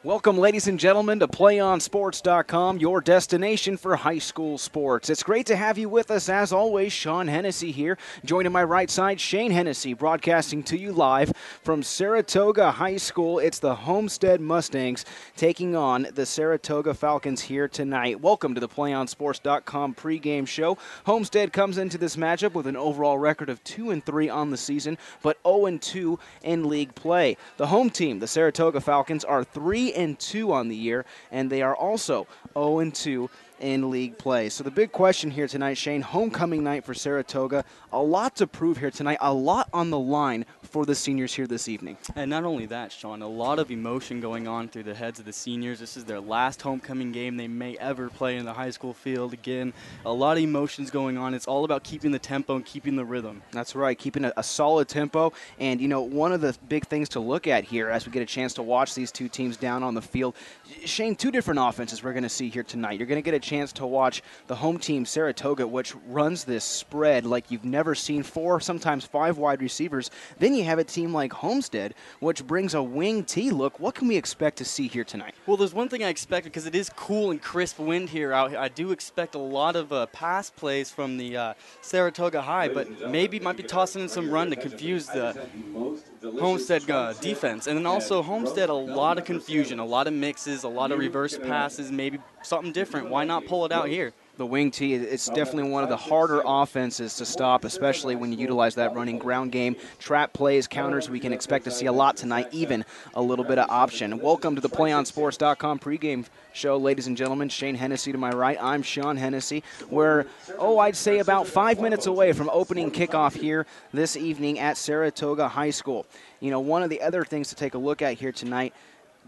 Welcome, ladies and gentlemen, to PlayOnSports.com, your destination for high school sports. It's great to have you with us, as always. Sean Hennessy here. Joining my right side, Shane Hennessy, broadcasting to you live from Saratoga High School. It's the Homestead Mustangs taking on the Saratoga Falcons here tonight. Welcome to the PlayOnSports.com pregame show. Homestead comes into this matchup with an overall record of 2-3 on the season, but 0-2 in league play. The home team, the Saratoga Falcons, are 3-2 on the year, and they are also 0-2 in league play. So the big question here tonight, Shane, homecoming night for Saratoga. A lot to prove here tonight, a lot on the line for the seniors here this evening. And not only that, Sean, a lot of emotion going on through the heads of the seniors. This is their last homecoming game they may ever play in the high school field. Again, a lot of emotions going on. It's all about keeping the tempo and keeping the rhythm. That's right, keeping a solid tempo. And, you know, one of the big things to look at here as we get a chance to watch these two teams down on the field, Shane, two different offenses we're going to see here tonight. You're going to get a chance to watch the home team, Saratoga, which runs this spread like you've never seen, 4, sometimes 5 wide receivers. Then you have a team like Homestead, which brings a wing T look. What can we expect to see here tonight? Well, there's one thing I expected because it is cool and crisp wind here out here. I do expect a lot of pass plays from the Saratoga High, but maybe might be tossing in some run to confuse the Homestead defense. And then also Homestead, a lot of confusion, a lot of mixes, a lot of reverse passes, maybe something different. Why not pull it out here? The wing T, it's definitely one of the harder offenses to stop, especially when you utilize that running ground game. Trap plays, counters, we can expect to see a lot tonight, even a little bit of option. Welcome to the PlayOnSports.com pregame show, ladies and gentlemen. Shane Hennessy to my right. I'm Sean Hennessy. We're, I'd say about 5 minutes away from opening kickoff here this evening at Saratoga High School. You know, one of the other things to take a look at here tonight,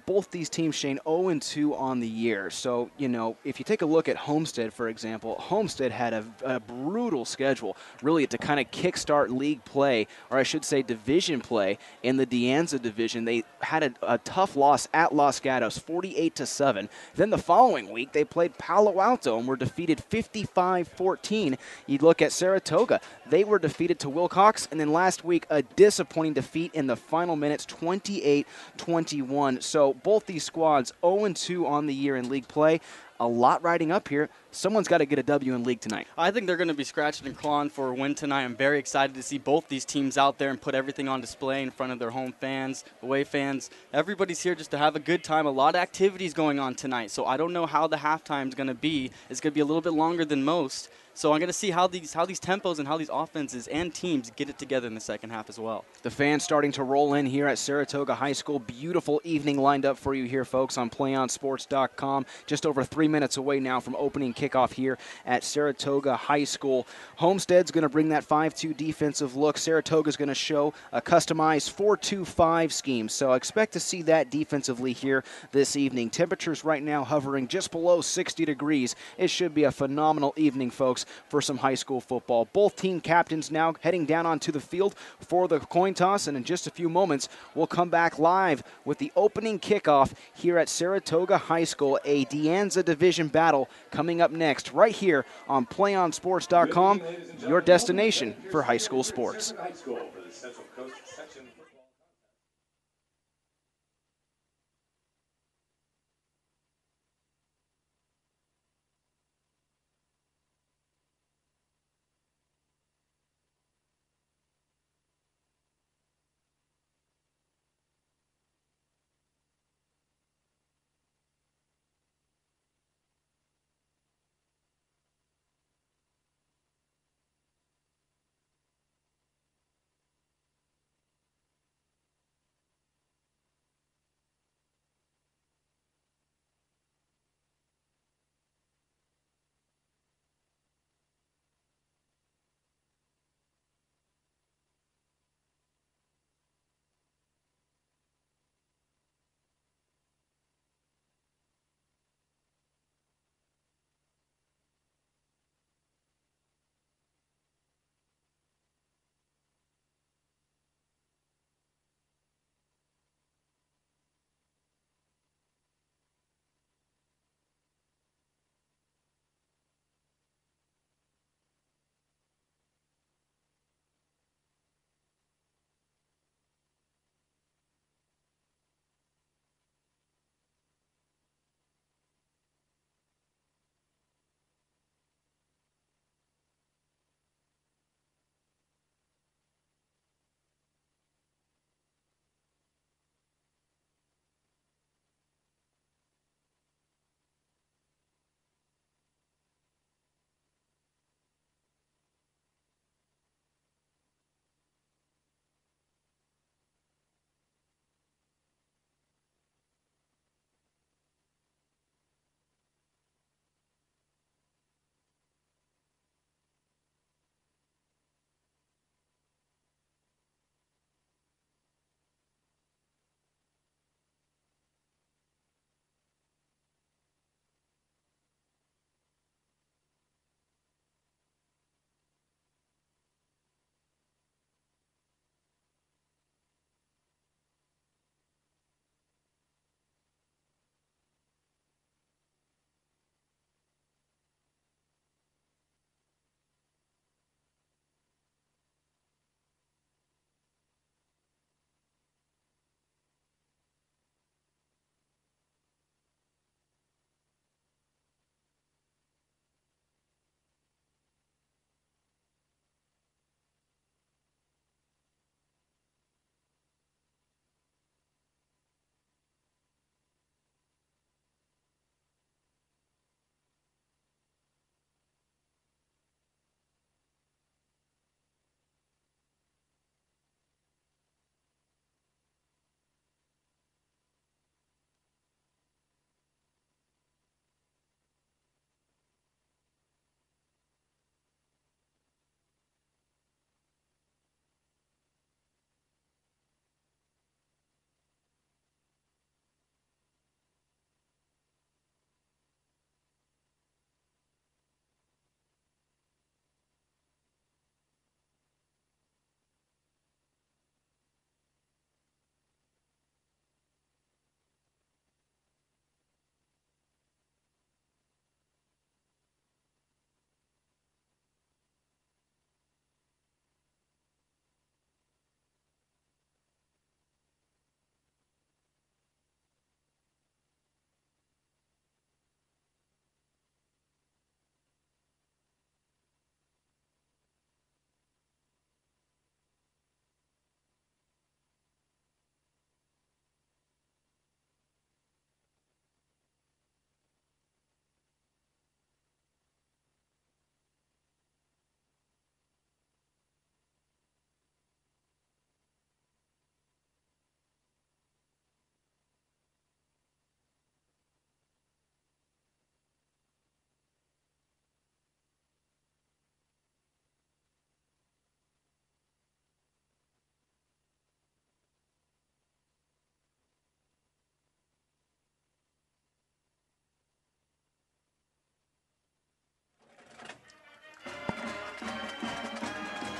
both these teams, Shane, 0-2 on the year. So, you know, if you take a look at Homestead, for example, Homestead had a brutal schedule, really, to kind of kickstart league play, or I should say division play, in the De Anza division. They had a tough loss at Los Gatos, 48-7. Then the following week, they played Palo Alto and were defeated 55-14. You look at Saratoga, they were defeated to Wilcox, and then last week, a disappointing defeat in the final minutes, 28-21. So both these squads 0-2 on the year in league play. A lot riding up here. Someone's got to get a W in league tonight. I think they're going to be scratching and clawing for a win tonight. I'm very excited to see both these teams out there and put everything on display in front of their home fans, away fans. Everybody's here just to have a good time. A lot of activities going on tonight, so I don't know how the halftime is going to be. It's going to be a little bit longer than most. So I'm going to see how these tempos and how these offenses and teams get it together in the second half as well. The fans starting to roll in here at Saratoga High School. Beautiful evening lined up for you here, folks, on PlayOnSports.com. Just over 3 minutes away now from opening kickoff here at Saratoga High School. Homestead's going to bring that 5-2 defensive look. Saratoga's going to show a customized 4-2-5 scheme. So expect to see that defensively here this evening. Temperatures right now hovering just below 60 degrees. It should be a phenomenal evening, folks, for some high school football. Both team captains now heading down onto the field for the coin toss, and in just a few moments, we'll come back live with the opening kickoff here at Saratoga High School, a De Anza division battle coming up next right here on PlayOnSports.com, your destination for high school sports.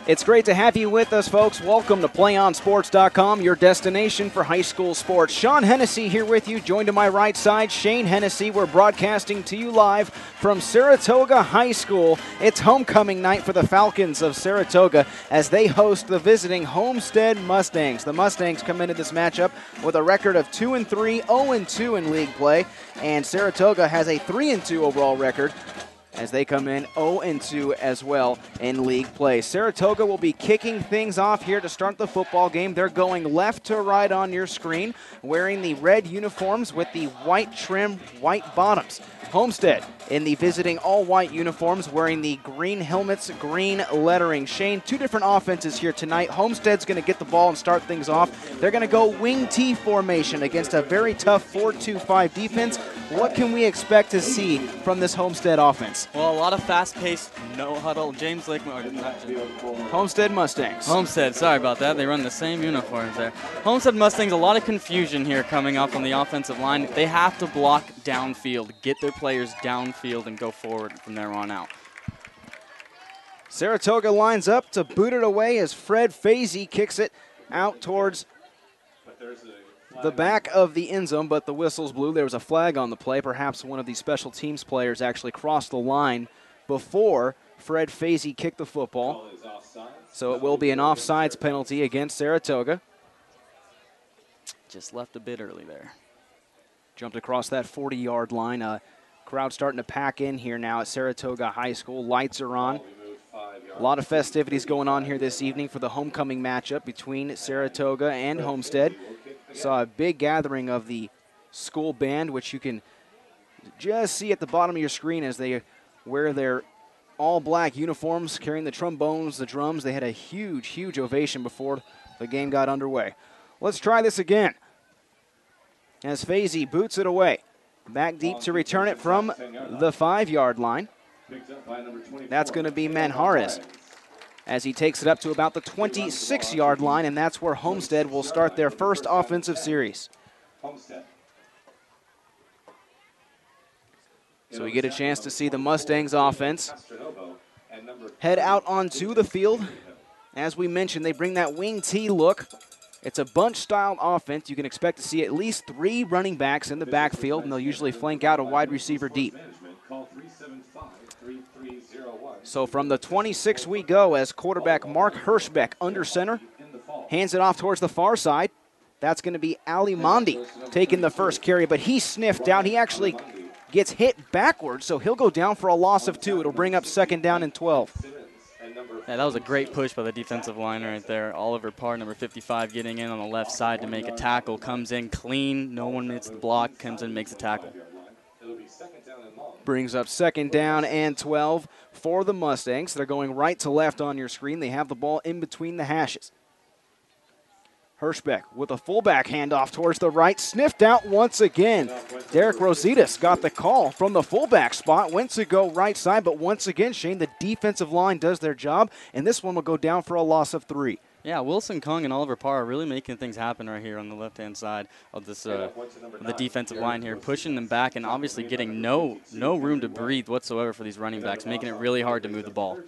It's great to have you with us, folks. Welcome to PlayOnSports.com, your destination for high school sports. Sean Hennessy here with you, joined to my right side, Shane Hennessy. We're broadcasting to you live from Saratoga High School. It's homecoming night for the Falcons of Saratoga as they host the visiting Homestead Mustangs. The Mustangs come into this matchup with a record of 2-3, 0-2 in league play, and Saratoga has a 3-2 overall record, as they come in 0-2 as well in league play. Saratoga will be kicking things off here to start the football game. They're going left to right on your screen, wearing the red uniforms with the white trim, white bottoms. Homestead in the visiting all-white uniforms, wearing the green helmets, green lettering. Shane, two different offenses here tonight. Homestead's going to get the ball and start things off. They're going to go wing T formation against a very tough 4-2-5 defense. What can we expect to see from this Homestead offense? Well, a lot of fast-paced, no huddle. James Lake, Homestead Mustangs. Homestead, sorry about that. They run the same uniforms there. Homestead Mustangs, a lot of confusion here coming up on the offensive line. They have to block downfield, get their players downfield, and go forward from there on out. Saratoga lines up to boot it away as Fred Fazy kicks it out towards the back of the end zone, but the whistle's blew. There was a flag on the play. Perhaps one of the special teams players actually crossed the line before Fred Fazy kicked the football. So it will be an offsides penalty against Saratoga. Just left a bit early there. Jumped across that 40-yard line. Crowd starting to pack in here now at Saratoga High School. Lights are on. A lot of festivities going on here this evening for the homecoming matchup between Saratoga and Homestead. Saw a big gathering of the school band, which you can just see at the bottom of your screen as they wear their all-black uniforms, carrying the trombones, the drums. They had a huge, huge ovation before the game got underway. Let's try this again as Fazy boots it away. Back deep to return it from the 5-yard line. That's going to be Manjarres as he takes it up to about the 26-yard line, and that's where Homestead will start their first offensive series. So we get a chance to see the Mustangs offense head out onto the field. As we mentioned, they bring that wing T look. It's a bunch-style offense. You can expect to see at least 3 running backs in the backfield, and they'll usually flank out a wide receiver deep. So from the 26 we go as quarterback Mark Hirschbeck under center. Hands it off towards the far side. That's going to be Ali Mondi taking the first carry, but he sniffed out. He actually gets hit backwards, so he'll go down for a loss of 2. It'll bring up 2nd down and 12. Yeah, that was a great push by the defensive line right there. Oliver Parr, number 55, getting in on the left side to make a tackle. Comes in clean. No one hits the block. Comes in, makes a tackle. Brings up 2nd down and 12 for the Mustangs. They're going right to left on your screen. They have the ball in between the hashes. Hirschbeck with a fullback handoff towards the right. Sniffed out once again. Derek Rositas got the call from the fullback spot. Went to go right side, but once again, Shane, the defensive line does their job, and this one will go down for a loss of 3. Yeah, Wilson Kung and Oliver Parr are really making things happen right here on the left-hand side of this of the defensive line here, pushing them back and obviously getting no room to breathe whatsoever for these running backs, making it really hard to move the ball.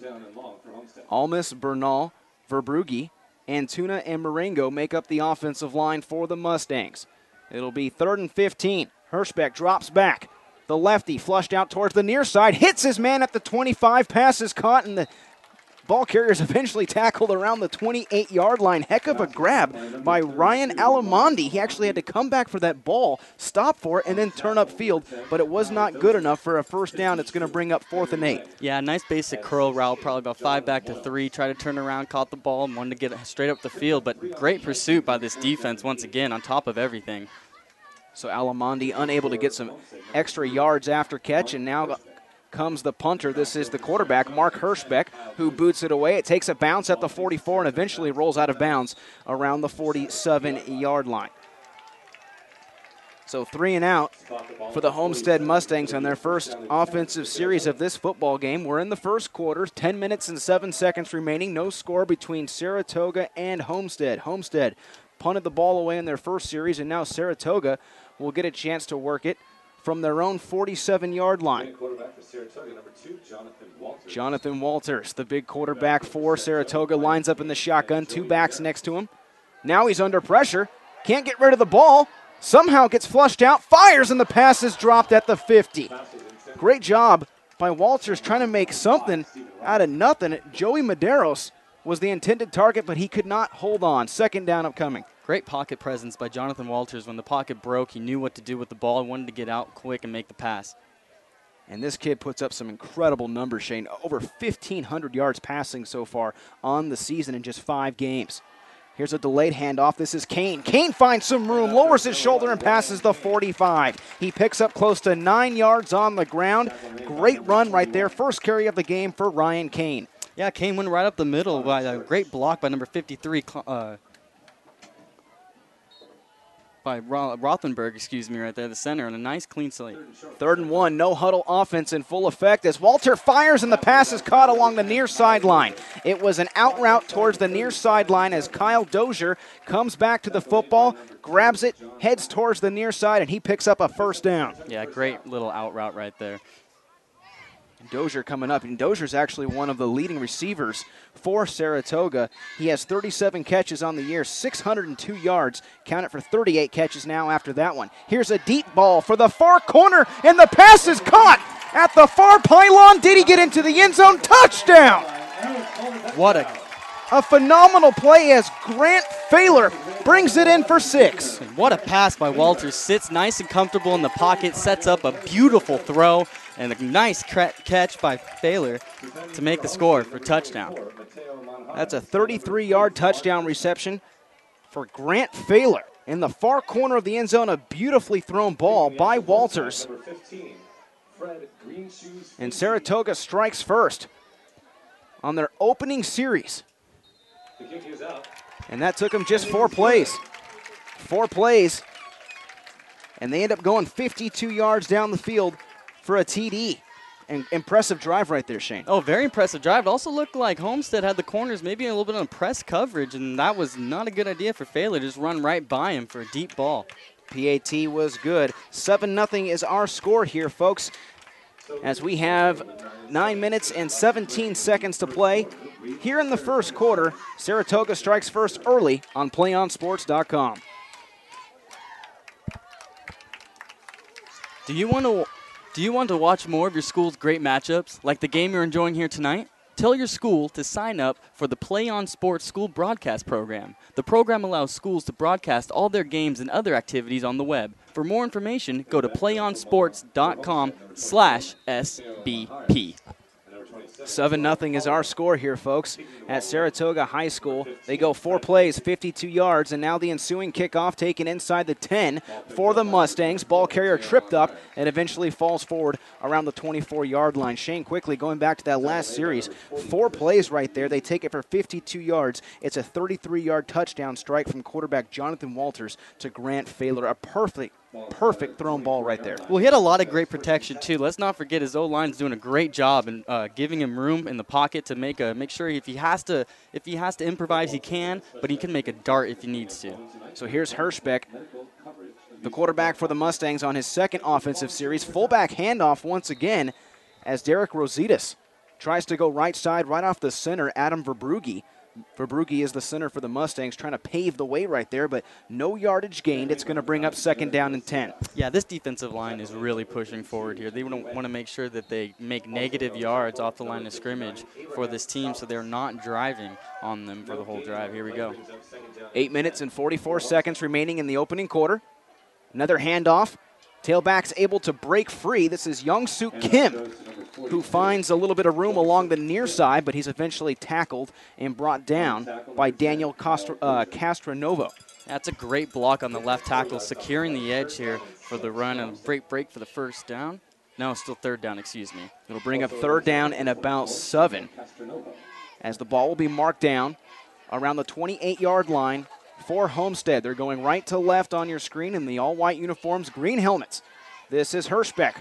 Almas, Bernal, Verbrugi, Antuna, and Marengo make up the offensive line for the Mustangs. It'll be 3rd and 15. Hirschbeck drops back. The lefty flushed out towards the near side, hits his man at the 25, pass is caught, and the ball carrier's eventually tackled around the 28-yard line. Heck of a grab by Ryan Alamondi. He actually had to come back for that ball, stop for it, and then turn upfield, but it was not good enough for a first down. It's going to bring up 4th and 8. Yeah, nice basic curl route, probably about 5 back to 3. Tried to turn around, caught the ball, and wanted to get straight up the field, but great pursuit by this defense once again on top of everything. So Alamondi unable to get some extra yards after catch, and now comes the punter. This is the quarterback, Mark Hirschbeck, who boots it away. It takes a bounce at the 44 and eventually rolls out of bounds around the 47-yard line. So 3 and out for the Homestead Mustangs on their first offensive series of this football game. We're in the first quarter, 10 minutes and 7 seconds remaining. No score between Saratoga and Homestead. Homestead punted the ball away in their first series, and now Saratoga will get a chance to work it from their own 47-yard line. Quarterback for Saratoga, number 2, Jonathan Walters. Jonathan Walters, the big quarterback for Saratoga, lines up in the shotgun, 2 backs next to him. Now he's under pressure, can't get rid of the ball, somehow gets flushed out, fires, and the pass is dropped at the 50. Great job by Walters trying to make something out of nothing. Joey Medeiros was the intended target, but he could not hold on. 2nd down upcoming. Great pocket presence by Jonathan Walters. When the pocket broke, he knew what to do with the ball, wanted to get out quick and make the pass. And this kid puts up some incredible numbers, Shane. Over 1,500 yards passing so far on the season in just 5 games. Here's a delayed handoff. This is Kane. Kane finds some room, lowers his shoulder, and passes the 45. He picks up close to 9 yards on the ground. Great run right there. First carry of the game for Ryan Kane. Yeah, Kane went right up the middle by a great block by number 53, by Rothenberg, right there, the center, and a nice clean slate. 3rd and 1, no huddle offense in full effect as Walter fires and the pass is caught along the near sideline. It was an out route towards the near sideline as Kyle Dozier comes back to the football, grabs it, heads towards the near side, and he picks up a 1st down. Yeah, great little out route right there. Dozier coming up, and Dozier's actually one of the leading receivers for Saratoga. He has 37 catches on the year, 602 yards, counted for 38 catches now after that one. Here's a deep ball for the far corner, and the pass is caught at the far pylon. Did he get into the end zone? Touchdown! What a phenomenal play as Grant Failer brings it in for 6. What a pass by Walters. Sits nice and comfortable in the pocket, sets up a beautiful throw, and a nice catch by Failer to make the score for touchdown. That's a 33-yard touchdown reception for Grant Failer. In the far corner of the end zone, a beautifully thrown ball by Walters. And Saratoga strikes first on their opening series. And that took them just 4 plays. 4 plays. And they end up going 52 yards down the field for a TD. An impressive drive right there, Shane. Oh, very impressive drive. It also looked like Homestead had the corners maybe a little bit on press coverage, and that was not a good idea for Failer. Just run right by him for a deep ball. PAT was good. 7-0 is our score here, folks, as we have 9 minutes and 17 seconds to play. Here in the first quarter, Saratoga strikes first early on PlayOnSports.com. Do you want to watch more of your school's great matchups, like the game you're enjoying here tonight? Tell your school to sign up for the PlayOn Sports School Broadcast Program. The program allows schools to broadcast all their games and other activities on the web. For more information, go to playonsports.com/SBP. 7-0 is our score here, folks, at Saratoga High School. They go 4 plays, 52 yards, and now the ensuing kickoff taken inside the 10 for the Mustangs. Ball carrier tripped up and eventually falls forward around the 24-yard line. Shane, quickly going back to that last series, 4 plays right there. They take it for 52 yards. It's a 33-yard touchdown strike from quarterback Jonathan Walters to Grant Failer. A perfect thrown ball right there. Well, he had a lot of great protection too. Let's not forget his O-line's doing a great job in giving him room in the pocket to make sure if he has to improvise, he can, but he can make a dart if he needs to. So here's Hirschbeck, the quarterback for the Mustangs, on his second offensive series. Fullback handoff once again as Derek Rositas tries to go right side, right off the center. Adam Verbrugi. Verbrugi is the center for the Mustangs, trying to pave the way right there, but no yardage gained. It's going to bring up 2nd down and 10. Yeah, this defensive line is really pushing forward here. They want to make sure that they make negative yards off the line of scrimmage for this team so they're not driving on them for the whole drive. Here we go. 8 minutes and 44 seconds remaining in the opening quarter. Another handoff. Tailback's able to break free. This is Young-Soo Kim, who finds a little bit of room along the near side, but he's eventually tackled and brought down by Daniel Castronovo. That's a great block on the left tackle, securing the edge here for the run and break for the 1st down. No, still 3rd down, excuse me. It'll bring up 3rd down and about 7 as the ball will be marked down around the 28-yard line for Homestead. They're going right to left on your screen in the all-white uniforms, green helmets. This is Hirschbeck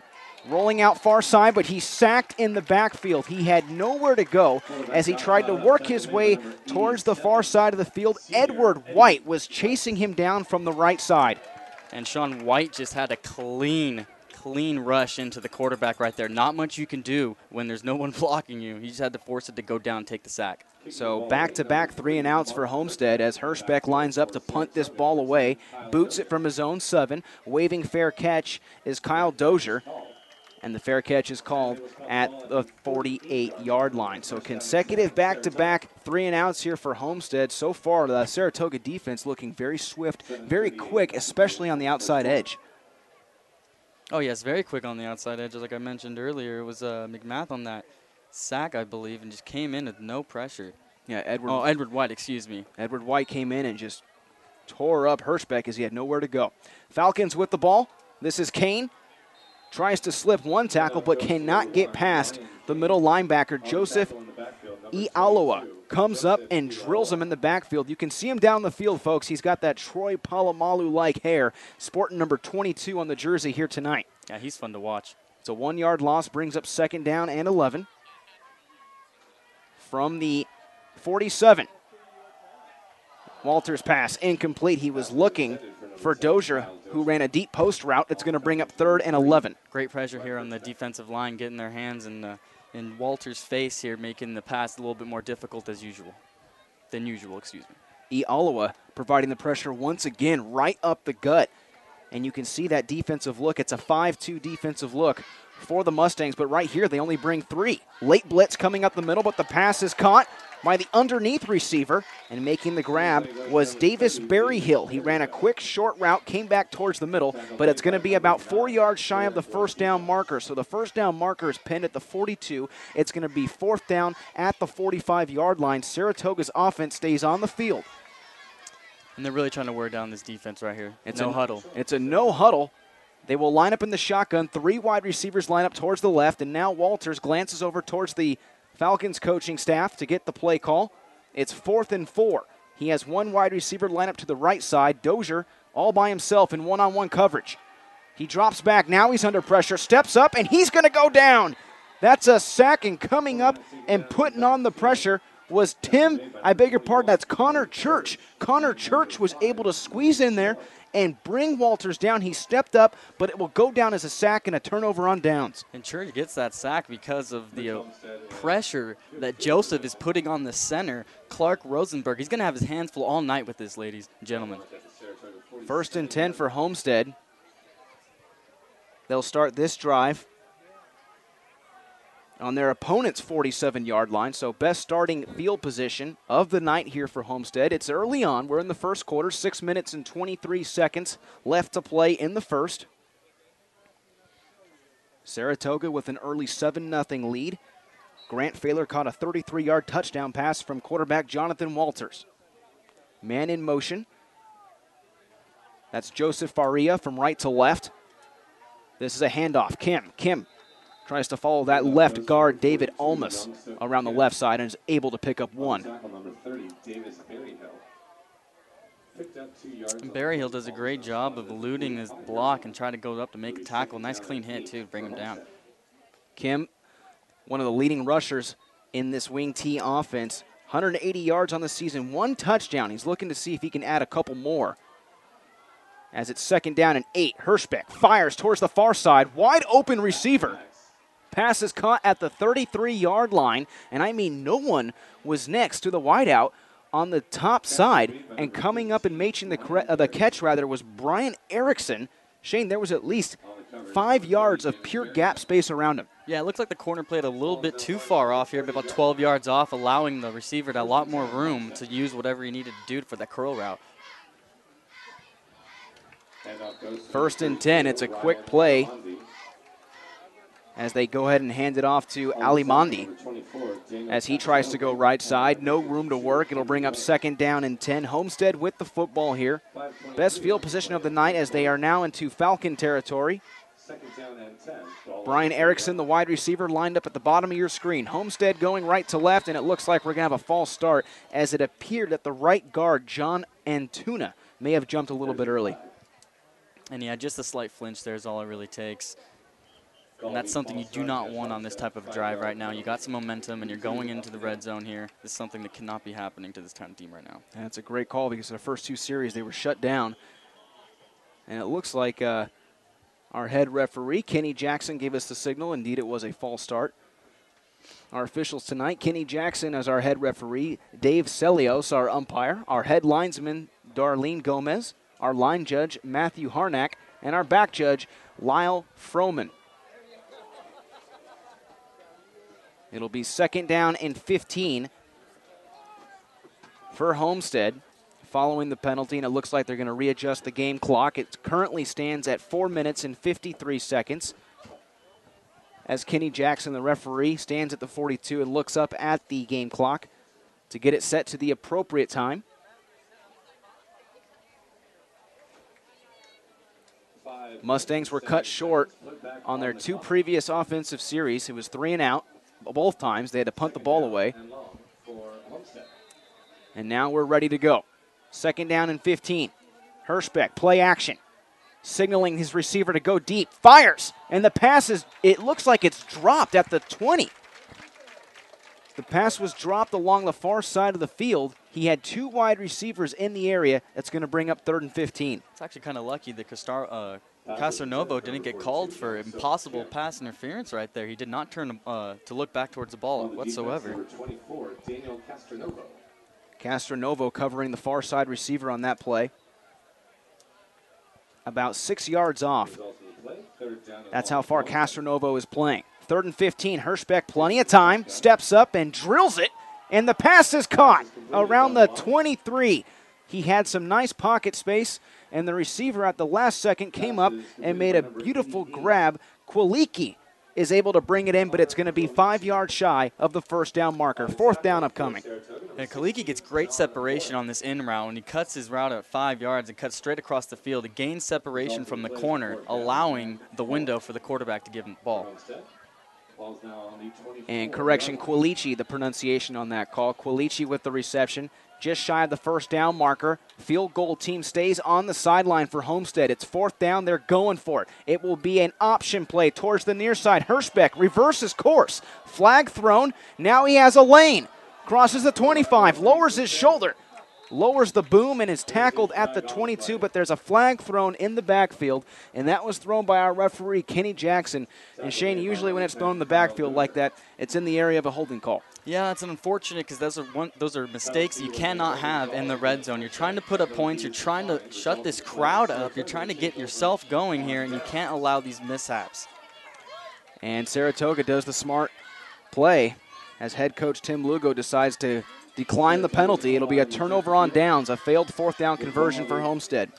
rolling out far side, but he's sacked in the backfield. He had nowhere to go as he tried to work his way towards the far side of the field. Edward White was chasing him down from the right side. And Sean White just had a clean clean rush into the quarterback right there. Not much you can do when there's no one blocking you. He just had to force it to go down and take the sack. So back-to-back 3-and-outs for Homestead as Hirschbeck lines up to punt this ball away, boots it from his own 7. Waving fair catch is Kyle Dozier, and the fair catch is called at the 48-yard line. So consecutive back-to-back 3-and-outs here for Homestead. So far, the Saratoga defense looking very swift, very quick, especially on the outside edge. Oh, yes, very quick on the outside edge. Like I mentioned earlier, it was McMath on that sack, I believe, and just came in with no pressure. Yeah, Edward White, excuse me. Edward White came in and just tore up Hirschbeck as he had nowhere to go. Falcons with the ball. This is Kane. Tries to slip one tackle, but cannot get past the middle linebacker, Joseph Ialoa. Comes up and drills him in the backfield. You can see him down the field, folks. He's got that Troy Polamalu-like hair, sporting number 22 on the jersey here tonight. Yeah, he's fun to watch. It's a 1-yard loss, brings up 2nd down and 11. From the 47. Walters' pass incomplete. He was looking for Dozier, who ran a deep post route. That's going to bring up 3rd and 11. Great pressure here on the defensive line, getting their hands in Walters' face here, making the pass a little bit more difficult than usual. Ialoa providing the pressure once again right up the gut. And you can see that defensive look. It's a 5-2 defensive look for the Mustangs, but right here they only bring 3. Late blitz coming up the middle, but the pass is caught by the underneath receiver, and making the grab was Davis Berryhill. He ran a quick short route, came back towards the middle, but it's going to be about 4 yards shy of the first down marker. So the first down marker is pinned at the 42. It's going to be 4th down at the 45-yard line. Saratoga's offense stays on the field. And they're really trying to wear down this defense right here. It's no huddle. It's a no huddle. They will line up in the shotgun. 3 wide receivers line up towards the left, and now Walters glances over towards the Falcons coaching staff to get the play call. It's 4th and 4. He has 1 wide receiver line up to the right side. Dozier all by himself in one-on-one coverage. He drops back. Now he's under pressure. Steps up, and he's going to go down. That's a sack, and coming up and putting on the pressure was that's Connor Church. Connor Church was able to squeeze in there and bring Walters down. He stepped up, but it will go down as a sack and a turnover on downs. And Church gets that sack because of the pressure that Joseph is putting on the center, Clark Rosenberg. He's going to have his hands full all night with this, ladies and gentlemen. 1st and 10 for Homestead. They'll start this drive on their opponent's 47-yard line, so best starting field position of the night here for Homestead. It's early on. We're in the first quarter, 6 minutes and 23 seconds left to play in the first. Saratoga with an early 7-0 lead. Grant Failer caught a 33-yard touchdown pass from quarterback Jonathan Walters. Man in motion. That's Joseph Faria from right to left. This is a handoff. Kim tries to follow that left guard, David Almus, around the left side and is able to pick up 1. Berryhill does a great job of eluding his block and trying to go up to make a tackle. Nice clean hit, too, to bring him down. Kim, one of the leading rushers in this wing T offense. 180 yards on the season, 1 touchdown. He's looking to see if he can add a couple more. As it's 2nd down and 8, Hirschbeck fires towards the far side. Wide open receiver. Pass is caught at the 33-yard line, and I mean no one was next to the wideout on the top side, and coming up and making the catch was Brian Erickson. Shane, there was at least 5 yards of pure gap space around him. Yeah, it looks like the corner played a little bit too far off here, about 12 yards off, allowing the receiver to a lot more room to use whatever he needed to do for that curl route. 1st and 10, it's a quick play as they go ahead and hand it off to Alimondi as he tries to go right side. No room to work. It'll bring up 2nd down and 10. Homestead with the football here. Best field position of the night as they are now into Falcon territory. Brian Erickson, the wide receiver, lined up at the bottom of your screen. Homestead going right to left, and it looks like we're going to have a false start as it appeared that the right guard, John Antuna, may have jumped a little bit early. And yeah, just a slight flinch there is all it really takes. And that's something you do not want on this type of drive right now. You got some momentum, and you're going into the red zone here. This is something that cannot be happening to this kind of team right now. And it's a great call because the first 2 series they were shut down. And it looks like on Our head referee, Kenny Jackson, gave us the signal. Indeed, it was a false start. Our officials tonight, Kenny Jackson as our head referee, Dave Celios, our umpire, our head linesman, Darlene Gomez, our line judge, Matthew Harnack, and our back judge, Lyle Froman. It'll be 2nd down and 15 for Homestead following the penalty, and it looks like they're going to readjust the game clock. It currently stands at 4 minutes and 53 seconds. As Kenny Jackson, the referee, stands at the 42 and looks up at the game clock to get it set to the appropriate time. Mustangs were cut short on their 2 previous offensive series. It was 3 and out both times. They had to punt the ball away. And now we're ready to go. 2nd down and 15. Hirschbeck, play action. Signaling his receiver to go deep. Fires. And the pass is, it looks like it's dropped at the 20. The pass was dropped along the far side of the field. He had 2 wide receivers in the area. That's going to bring up 3rd and 15. It's actually kind of lucky that Castronovo didn't get called for impossible pass interference right there. He did not turn to look back towards the ball whatsoever. Castronovo covering the far side receiver on that play. About 6 yards off. That's how far Castronovo is playing. 3rd and 15. Hirschbeck, plenty of time, steps up and drills it, and the pass is caught around the 23. He had some nice pocket space, and the receiver at the last second came up and made a beautiful grab. Kwiliki is able to bring it in, but it's going to be 5 yards shy of the 1st down marker. 4th down upcoming. And Kwiliki gets great separation on this in route, and he cuts his route at 5 yards and cuts straight across the field. He gains separation from the corner, allowing the window for the quarterback to give him the ball. And correction, Kwiliki, the pronunciation on that call. Kwiliki with the reception. Just shy of the 1st down marker. Field goal team stays on the sideline for Homestead. It's 4th down. They're going for it. It will be an option play towards the near side. Hirschbeck reverses course. Flag thrown. Now he has a lane. Crosses the 25. Lowers his shoulder. Lowers the boom and is tackled at the 22, but there's a flag thrown in the backfield, and that was thrown by our referee, Kenny Jackson. And Shane, usually when it's thrown in the backfield like that, it's in the area of a holding call. Yeah, it's unfortunate because those are mistakes you cannot have in the red zone. You're trying to put up points. You're trying to shut this crowd up. You're trying to get yourself going here, and you can't allow these mishaps. And Saratoga does the smart play as head coach Tim Lugo decides to decline the penalty. It'll be a turnover on downs, a failed 4th down conversion for Homestead.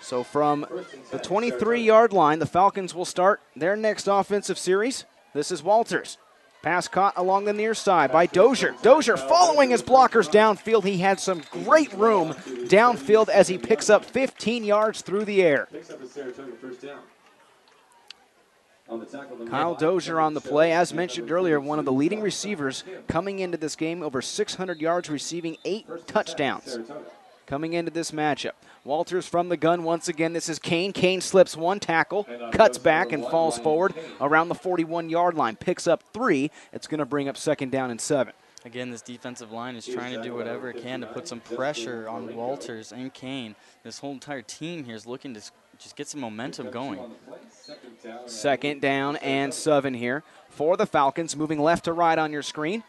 So from the 23-yard line, the Falcons will start their next offensive series. This is Walters. Pass caught along the near side by Dozier. Dozier following his blockers downfield. He had some great room downfield as he picks up 15 yards through the air. Kyle Dozier on the play. As mentioned earlier, one of the leading receivers coming into this game, over 600 yards, receiving 8 touchdowns coming into this matchup. Walters from the gun once again. This is Kane. Kane slips 1 tackle, cuts back and falls forward around the 41-yard line. Picks up 3. It's going to bring up 2nd down and 7. Again, this defensive line is trying to do whatever it can to put some pressure on Walters and Kane. This whole entire team here is looking to just get some momentum going. 2nd down and 7 here for the Falcons, moving left to right on your screen.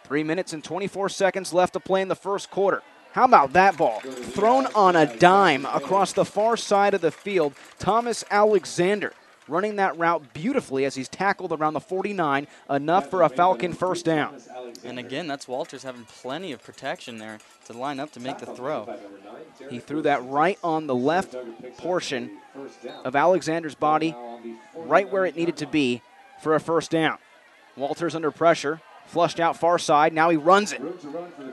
3 minutes and 24 seconds left to play in the 1st quarter. How about that ball? Thrown on a dime across the far side of the field. Thomas Alexander running that route beautifully as he's tackled around the 49, enough for a Falcon 1st down. And again, that's Walters having plenty of protection there to line up to make the throw. He threw that right on the left portion of Alexander's body, right where it needed to be for a 1st down. Walters under pressure. Flushed out far side. Now he runs it.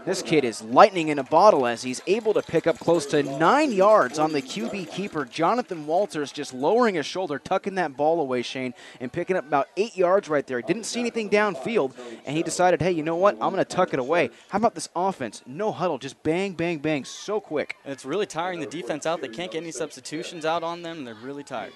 This kid is lightning in a bottle as he's able to pick up close to 9 yards on the QB keeper. Jonathan Walters just lowering his shoulder, tucking that ball away, Shane, and picking up about 8 yards right there. He didn't see anything downfield, and he decided, hey, you know what? I'm going to tuck it away. How about this offense? No huddle, just bang, bang, bang, so quick. It's really tiring the defense out. They can't get any substitutions out on them. They're really tired.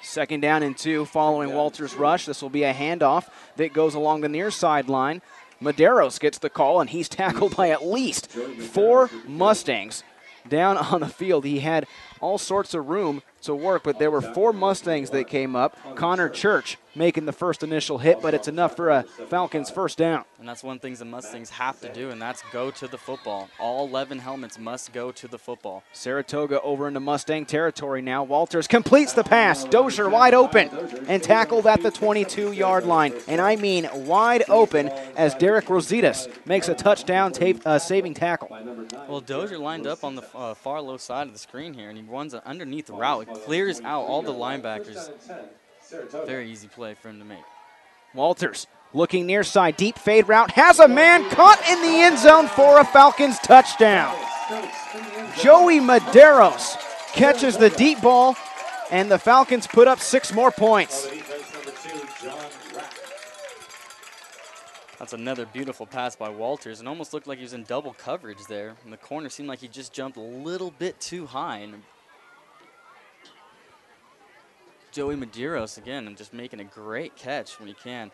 2nd down and 2 following Walters' rush. This will be a handoff that goes along the near sideline. Medeiros gets the call, and he's tackled by at least 4 Mustangs down on the field. He had all sorts of room to work, but there were 4 Mustangs that came up. Connor Church making the first initial hit, but it's enough for a Falcons first down. And that's one thing the Mustangs have to do, and that's go to the football. All 11 helmets must go to the football. Saratoga over into Mustang territory now. Walters completes the pass. Dozier wide open and tackled at the 22-yard line. And I mean wide open as Derek Rositas makes a touchdown saving tackle. Well, Dozier lined up on the far low side of the screen here, and he runs an underneath route. It clears out all the linebackers. Very easy play for him to make. Walters looking near side, deep fade route, has a man caught in the end zone for a Falcons touchdown. Joey Medeiros catches the deep ball, and the Falcons put up 6 more points. That's another beautiful pass by Walters, and almost looked like he was in double coverage there. And the corner seemed like he just jumped a little bit too high. And Joey Medeiros, again, and just making a great catch when he can.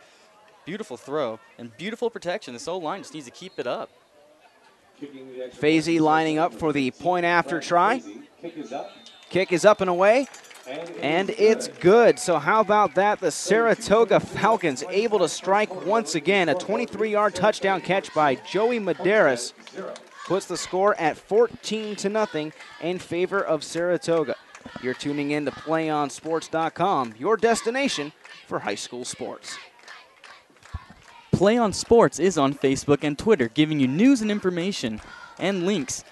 Beautiful throw and beautiful protection. This O-line just needs to keep it up. Fazy lining up for the point after try. Kick is up and away, and it's good. So how about that? The Saratoga Falcons able to strike once again. A 23-yard touchdown catch by Joey Medeiros puts the score at 14-0 in favor of Saratoga. You're tuning in to PlayOnSports.com, your destination for high school sports. Play on Sports is on Facebook and Twitter, giving you news and information and links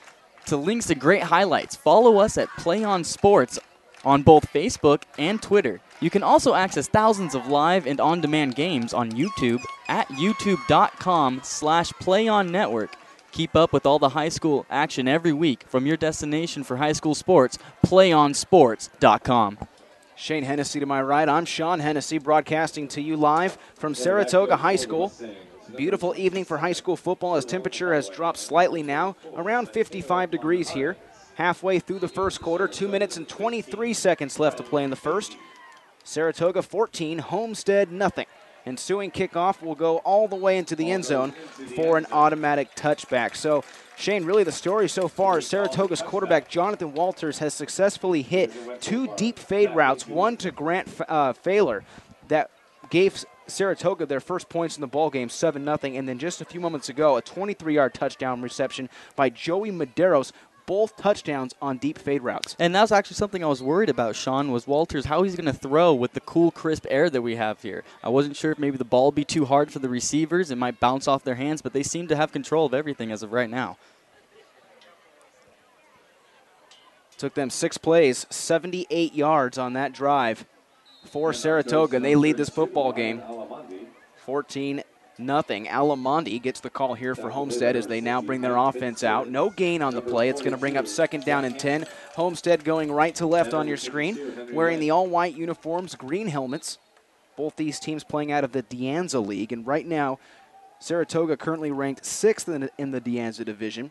to great highlights. Follow us at Play on Sports on both Facebook and Twitter. You can also access thousands of live and on-demand games on YouTube at youtube.com/PlayOnNetwork. Keep up with all the high school action every week from your destination for high school sports, PlayOnSports.com. Shane Hennessy to my right. I'm Sean Hennessy, broadcasting to you live from Saratoga High School. Beautiful evening for high school football as temperature has dropped slightly now, around 55 degrees here. Halfway through the first quarter, 2 minutes and 23 seconds left to play in the first. Saratoga 14, Homestead nothing. Ensuing kickoff will go all the way into the end zone for an automatic touchback. So, Shane, really the story so far is Saratoga's quarterback Jonathan Walters has successfully hit 2 deep fade routes, one to Grant Failer that gave Saratoga their first points in the ballgame, 7-0. And then just a few moments ago, a 23-yard touchdown reception by Joey Medeiros. Both touchdowns on deep fade routes. And that was actually something I was worried about, Sean, was Walters, how he's going to throw with the cool, crisp air that we have here. I wasn't sure if maybe the ball would be too hard for the receivers. It might bounce off their hands, but they seem to have control of everything as of right now. Took them 6 plays, 78 yards on that drive for Saratoga, and they lead this football game 14-0. Alamondi gets the call here for Homestead as they now bring their offense out. No gain on the play. It's going to bring up 2nd down and 10. Homestead going right to left on your screen, wearing the all-white uniforms, green helmets. Both these teams playing out of the De Anza League, and right now Saratoga currently ranked 6th in the De Anza division.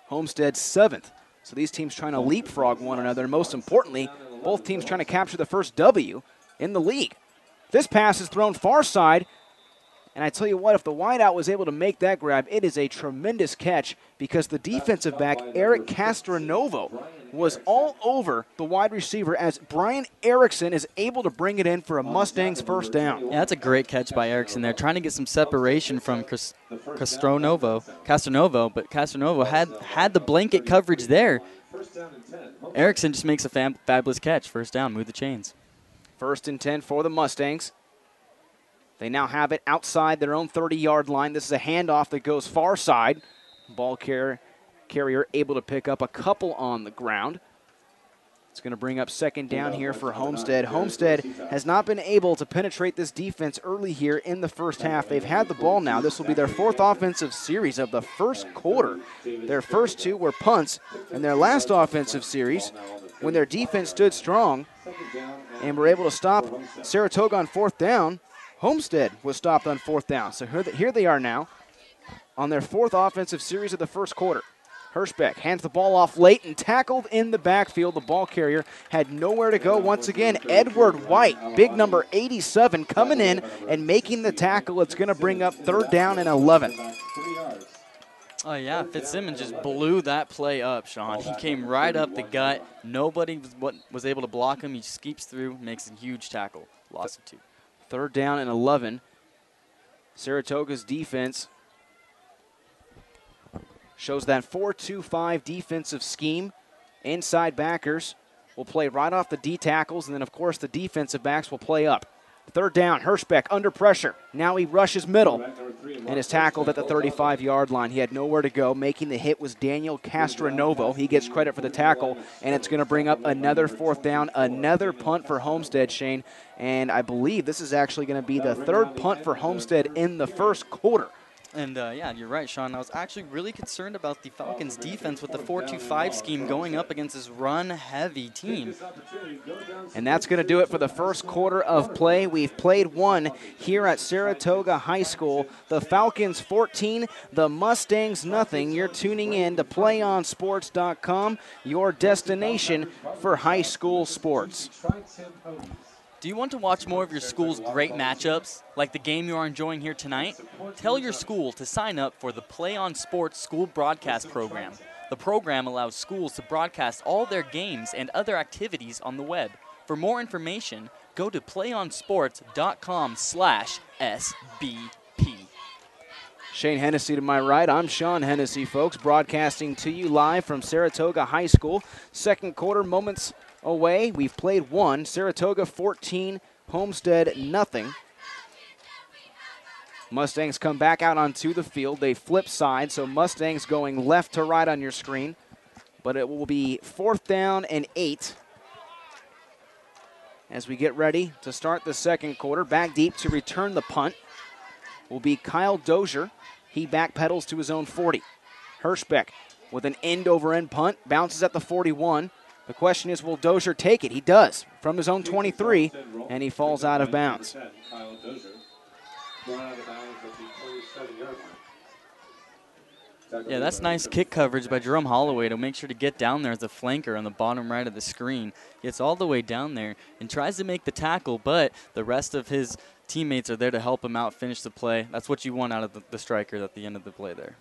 Homestead 7th. So these teams trying to leapfrog one another, and most importantly, both teams trying to capture the first W in the league. This pass is thrown far side, and I tell you what, if the wideout was able to make that grab, it is a tremendous catch because the defensive back, Eric Castronovo, was all over the wide receiver as Brian Erickson is able to bring it in for a Mustangs first down. Yeah, that's a great catch by Erickson there, trying to get some separation from Castronovo, but Castronovo had the blanket coverage there. Erickson just makes a fabulous catch. First down, move the chains. 1st and 10 for the Mustangs. They now have it outside their own 30-yard line. This is a handoff that goes far side. Ball carrier able to pick up a couple on the ground. It's going to bring up 2nd down here for Homestead. Homestead has not been able to penetrate this defense early here in the first half. They've had the ball now. This will be their 4th offensive series of the first quarter. Their first 2 were punts, and their last offensive series, when their defense stood strong and were able to stop Saratoga on 4th down, Homestead was stopped on 4th down. So here they are now on their 4th offensive series of the first quarter. Hirschbeck hands the ball off late and tackled in the backfield. The ball carrier had nowhere to go. Once again, Edward White, big number 87, coming in and making the tackle. It's going to bring up 3rd down and 11. Oh, yeah, Fitzsimmons just blew that play up, Sean. He came right up the gut. Nobody was able to block him. He just keeps through, makes a huge tackle. Loss of 2. 3rd down and 11. Saratoga's defense shows that 4-2-5 defensive scheme. Inside backers will play right off the D tackles, and then, of course, the defensive backs will play up. 3rd down, Hirschbeck under pressure. Now he rushes middle and is tackled at the 35-yard line. He had nowhere to go. Making the hit was Daniel Castronovo. He gets credit for the tackle, and it's going to bring up another 4th down, another punt for Homestead, Shane. And I believe this is actually going to be the 3rd punt for Homestead in the 1st quarter. And, yeah, you're right, Sean. I was actually really concerned about the Falcons' defense with the 4-2-5 scheme going up against this run-heavy team. And that's going to do it for the 1st quarter of play. We've played one here at Saratoga High School. The Falcons 14, the Mustangs nothing. You're tuning in to PlayOnSports.com, your destination for high school sports. Do you want to watch more of your school's great matchups, like the game you are enjoying here tonight? Tell your school to sign up for the Play on Sports School Broadcast Program. The program allows schools to broadcast all their games and other activities on the web. For more information, go to playonsports.com/SBP. Shane Hennessy to my right. I'm Sean Hennessy, folks, broadcasting to you live from Saratoga High School. 2nd quarter, moments away. We've played one. Saratoga 14, Homestead nothing. Mustangs come back out onto the field. They flip sides, so Mustangs going left to right on your screen. But it will be 4th down and 8 as we get ready to start the 2nd quarter. Back deep to return the punt will be Kyle Dozier. He backpedals to his own 40. Hirschbeck with an end-over-end punt, bounces at the 41. The question is, will Dozier take it? He does, from his own 23, and he falls out of bounds. Yeah, that's nice kick coverage by Jerome Holloway to make sure to get down there as a flanker on the bottom right of the screen. Gets all the way down there and tries to make the tackle, but the rest of his teammates are there to help him out, finish the play. That's what you want out of the striker at the end of the play there.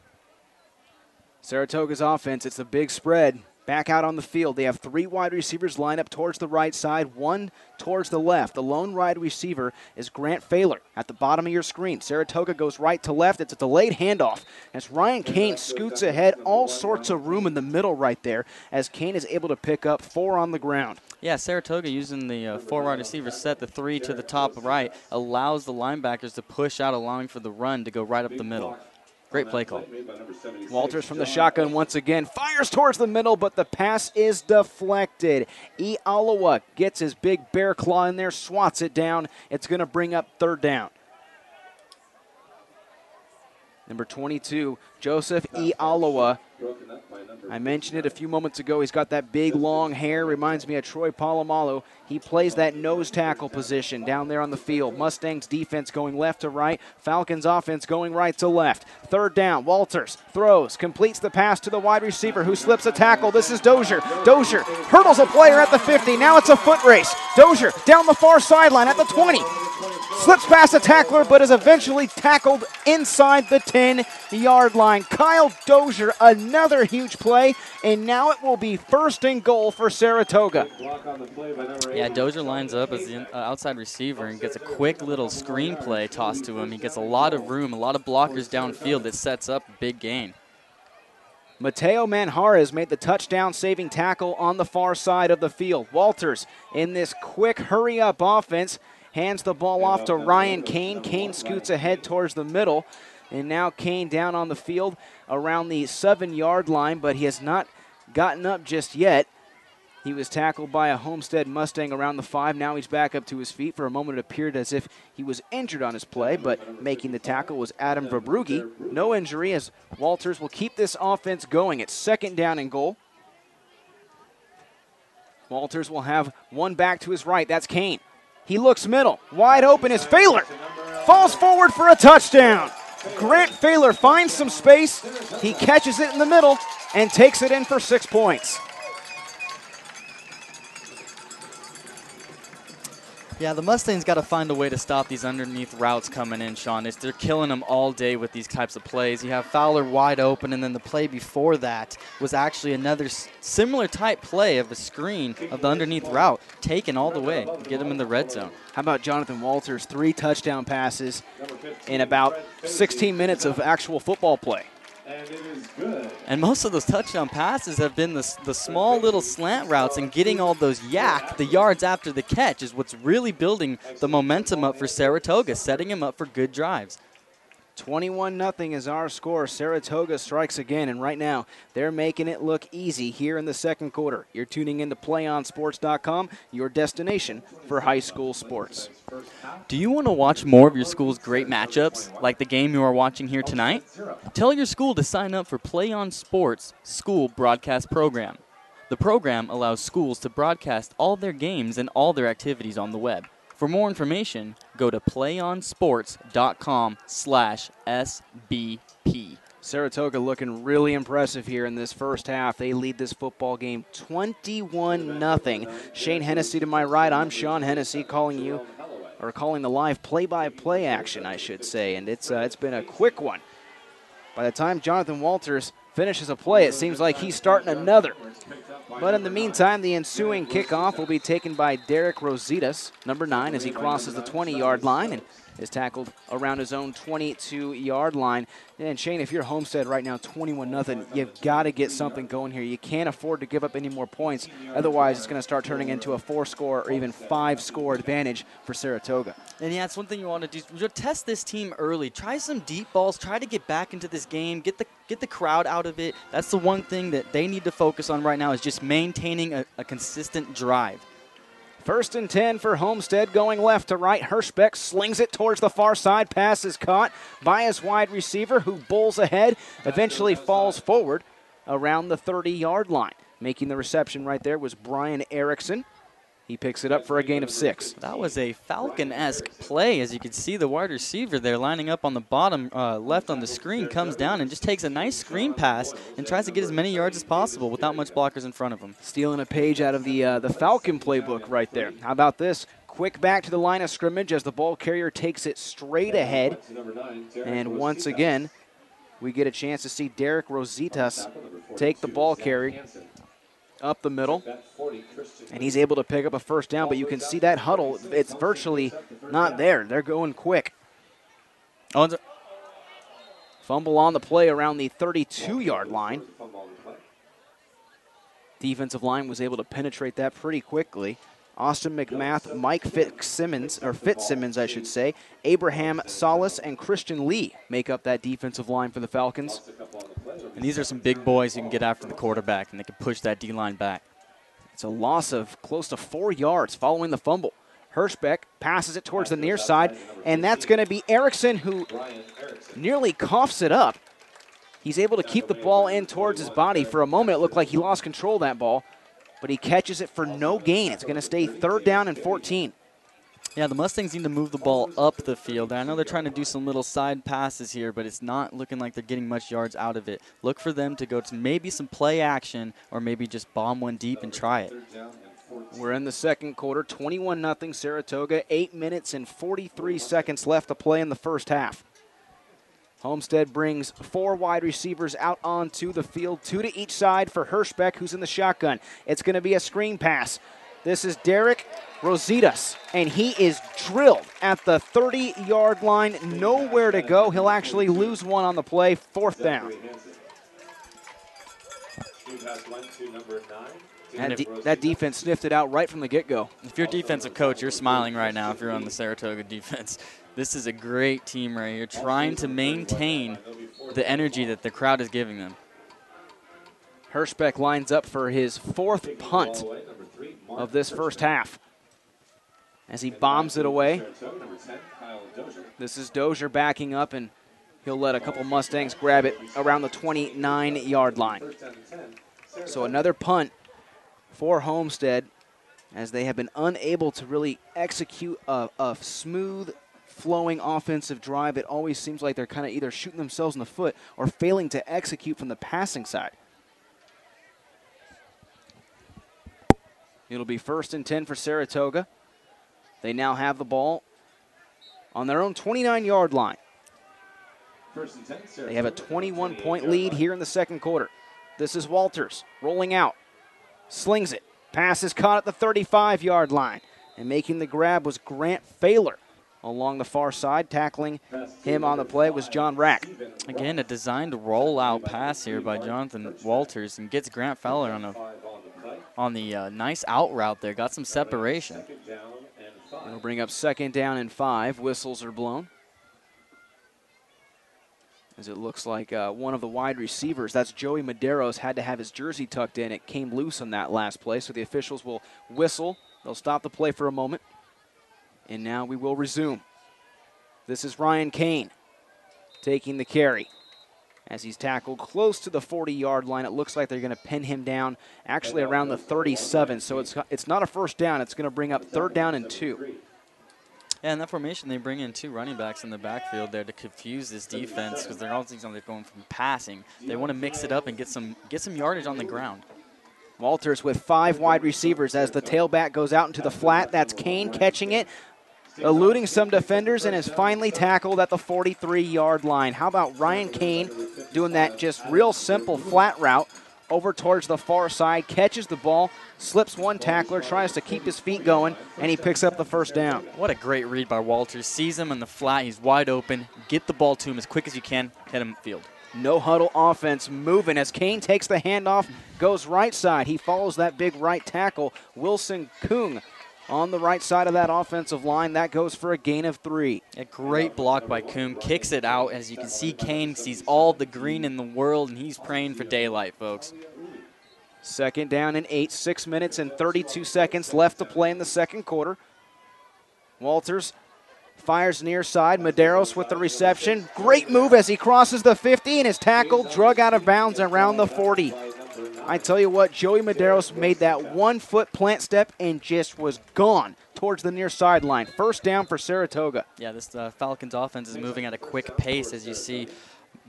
Saratoga's offense, it's a big spread. Back out on the field, they have 3 wide receivers lined up towards the right side, 1 towards the left. The lone wide receiver is Grant Failer at the bottom of your screen. Saratoga goes right to left. It's a delayed handoff as Ryan Kane scoots ahead. All sorts of room in the middle right there as Kane is able to pick up 4 on the ground. Yeah, Saratoga using the 4 wide receiver set, the 3 to the top right, allows the linebackers to push out, allowing for the run to go right up the middle. Great play call. Walters from the shotgun once again. Fires towards the middle, but the pass is deflected. E. Alawa gets his big bear claw in there, swats it down. It's going to bring up 3rd down. Number 22, Joseph E. Alawa. I mentioned it a few moments ago. He's got that big, long hair. Reminds me of Troy Polamalu. He plays that nose tackle position down there on the field. Mustangs defense going left to right. Falcons offense going right to left. 3rd down. Walters throws, completes the pass to the wide receiver who slips a tackle. This is Dozier. Dozier hurdles a player at the 50. Now it's a foot race. Dozier down the far sideline at the 20. Slips past a tackler, but is eventually tackled inside the 10-yard line. Kyle Dozier, another huge play, and now it will be 1st and goal for Saratoga. Yeah, Dozier lines up as the outside receiver and gets a quick little screen play tossed to him. He gets a lot of room, a lot of blockers downfield that sets up a big gain. Mateo Manjarez made the touchdown-saving tackle on the far side of the field. Walters in this quick hurry-up offense hands the ball off to Ryan Kane. Kane scoots ahead towards the middle. And now Kane down on the field around the 7-yard line, but he has not gotten up just yet. He was tackled by a Homestead Mustang around the 5. Now he's back up to his feet. For a moment, it appeared as if he was injured on his play, but making the tackle was Adam Verbrugi. No injury as Walters will keep this offense going. It's 2nd down and goal. Walters will have one back to his right. That's Kane. He looks middle. Wide open is Failer. Falls forward for a touchdown. Grant Failer finds some space. He catches it in the middle and takes it in for 6 points. Yeah, the Mustangs got to find a way to stop these underneath routes coming in, Sean. They're killing them all day with these types of plays. You have Fowler wide open, and then the play before that was actually another similar type play of a screen of the underneath route, taken all the way, get them in the red zone. How about Jonathan Walters? 3 touchdown passes in about 16 minutes of actual football play. And it is good. And most of those touchdown passes have been the small little slant routes, and getting all those the yards after the catch is what's really building the momentum up for Saratoga, setting him up for good drives. 21-0 is our score. Saratoga strikes again, and right now they're making it look easy here in the second quarter. You're tuning into PlayOnSports.com, your destination for high school sports. Do you want to watch more of your school's great matchups, like the game you are watching here tonight? Tell your school to sign up for PlayOn Sports School Broadcast Program. The program allows schools to broadcast all their games and all their activities on the web. For more information, go to playonsports.com/SBP. Saratoga looking really impressive here in this first half. They lead this football game 21-0. Shane Hennessy to my right. I'm Sean Hennessy calling the live play-by-play action, I should say. And it's been a quick one. By the time Jonathan Walters finishes a play, it seems like he's starting another. But in the meantime, the ensuing kickoff will be taken by Derek Rositas, number 9, as he crosses the 20-yard line and is tackled around his own 22-yard line. And Shane, if you're Homestead right now, 21-0, you've got to get something going here. You can't afford to give up any more points. Otherwise, it's going to start turning into a 4-score or even 5-score advantage for Saratoga. And yeah, it's one thing you want to do. You test this team early. Try some deep balls. Try to get back into this game. Get the crowd out of it. That's the one thing that they need to focus on right now, is just maintaining a consistent drive. 1st and 10 for Homestead, going left to right. Hirschbeck slings it towards the far side. Pass is caught by his wide receiver, who bowls ahead, eventually falls forward around the 30-yard line. Making the reception right there was Brian Erickson. He picks it up for a gain of 6. That was a Falcon-esque play. As you can see, the wide receiver there lining up on the bottom left on the screen comes down and just takes a nice screen pass and tries to get as many yards as possible without much blockers in front of him. Stealing a page out of the Falcon playbook right there. How about this? Quick back to the line of scrimmage as the ball carrier takes it straight ahead. And once again, we get a chance to see Derek Rositas take the ball carry up the middle, and he's able to pick up a first down, but you can see that huddle, it's virtually not there. They're going quick. Fumble on the play around the 32-yard line. Defensive line was able to penetrate that pretty quickly. Austin McMath, Mike Fitzsimmons, I should say, Abraham Solis, and Christian Lee make up that defensive line for the Falcons. And these are some big boys who can get after the quarterback, and they can push that D-line back. It's a loss of close to 4 yards following the fumble. Hirschbeck passes it towards the near side, and that's going to be Erickson, who nearly coughs it up. He's able to keep the ball in towards his body. For a moment, it looked like he lost control of that ball, but he catches it for no gain. It's going to stay 3rd down and 14. Yeah, the Mustangs need to move the ball up the field. I know they're trying to do some little side passes here, but it's not looking like they're getting much yards out of it. Look for them to go to maybe some play action or maybe just bomb one deep and try it. We're in the second quarter, 21-0 Saratoga, 8 minutes and 43 seconds left to play in the first half. Homestead brings 4 wide receivers out onto the field, 2 to each side for Hirschbeck, who's in the shotgun. It's going to be a screen pass. This is Derek Rositas, and he is drilled at the 30-yard line. Nowhere to go. He'll actually lose one on the play, 4th down. That defense sniffed it out right from the get-go. If you're a defensive coach, you're smiling right now if you're on the Saratoga defense. This is a great team right here, trying to maintain the energy that the crowd is giving them. Hirschbeck lines up for his 4th punt of this first half as he bombs it away. This is Dozier backing up, and he'll let a couple Mustangs grab it around the 29-yard line. So another punt for Homestead, as they have been unable to really execute a smooth, flowing offensive drive. It always seems like they're kind of either shooting themselves in the foot or failing to execute from the passing side. It'll be 1st and 10 for Saratoga. They now have the ball on their own 29-yard line. They have a 21-point lead here in the second quarter. This is Walters rolling out, slings it. Pass is caught at the 35-yard line. And making the grab was Grant Failer along the far side. Tackling him on the play was John Rack. Again, a designed rollout pass here by Jonathan Walters and gets Grant Fowler on the nice out route there. Got some separation. It'll bring up 2nd down and 5. Whistles are blown. As it looks like one of the wide receivers, that's Joey Medeiros, had to have his jersey tucked in. It came loose on that last play, so the officials will whistle. They'll stop the play for a moment. And now we will resume. This is Ryan Kane taking the carry. As he's tackled close to the 40-yard line, it looks like they're going to pin him down actually around the 37. So it's not a first down. It's going to bring up 3rd down and 2. Yeah, in that formation, they bring in 2 running backs in the backfield there to confuse this defense because they're all going from passing. They want to mix it up and get some yardage on the ground. Walters with 5 wide receivers as the tailback goes out into the flat. That's Kane catching it, eluding some defenders, and is finally tackled at the 43-yard line. How about Ryan Kane doing that just real simple flat route over towards the far side, catches the ball, slips one tackler, tries to keep his feet going, and he picks up the first down. What a great read by Walters. Sees him in the flat. He's wide open. Get the ball to him as quick as you can. Hit him field. No huddle offense moving as Kane takes the handoff, goes right side. He follows that big right tackle, Wilson Kung, on the right side of that offensive line. That goes for a gain of 3. A great block by Kung. Kicks it out. As you can see, Kane sees all the green in the world, and he's praying for daylight, folks. 2nd down and 8, 6 minutes and 32 seconds left to play in the second quarter. Walters fires near side. Medeiros with the reception. Great move as he crosses the 50 and is tackled, drug out of bounds around the 40. I tell you what, Joey Medeiros made that 1-foot plant step and just was gone towards the near sideline. First down for Saratoga. Yeah, this Falcons offense is moving at a quick pace. As you see,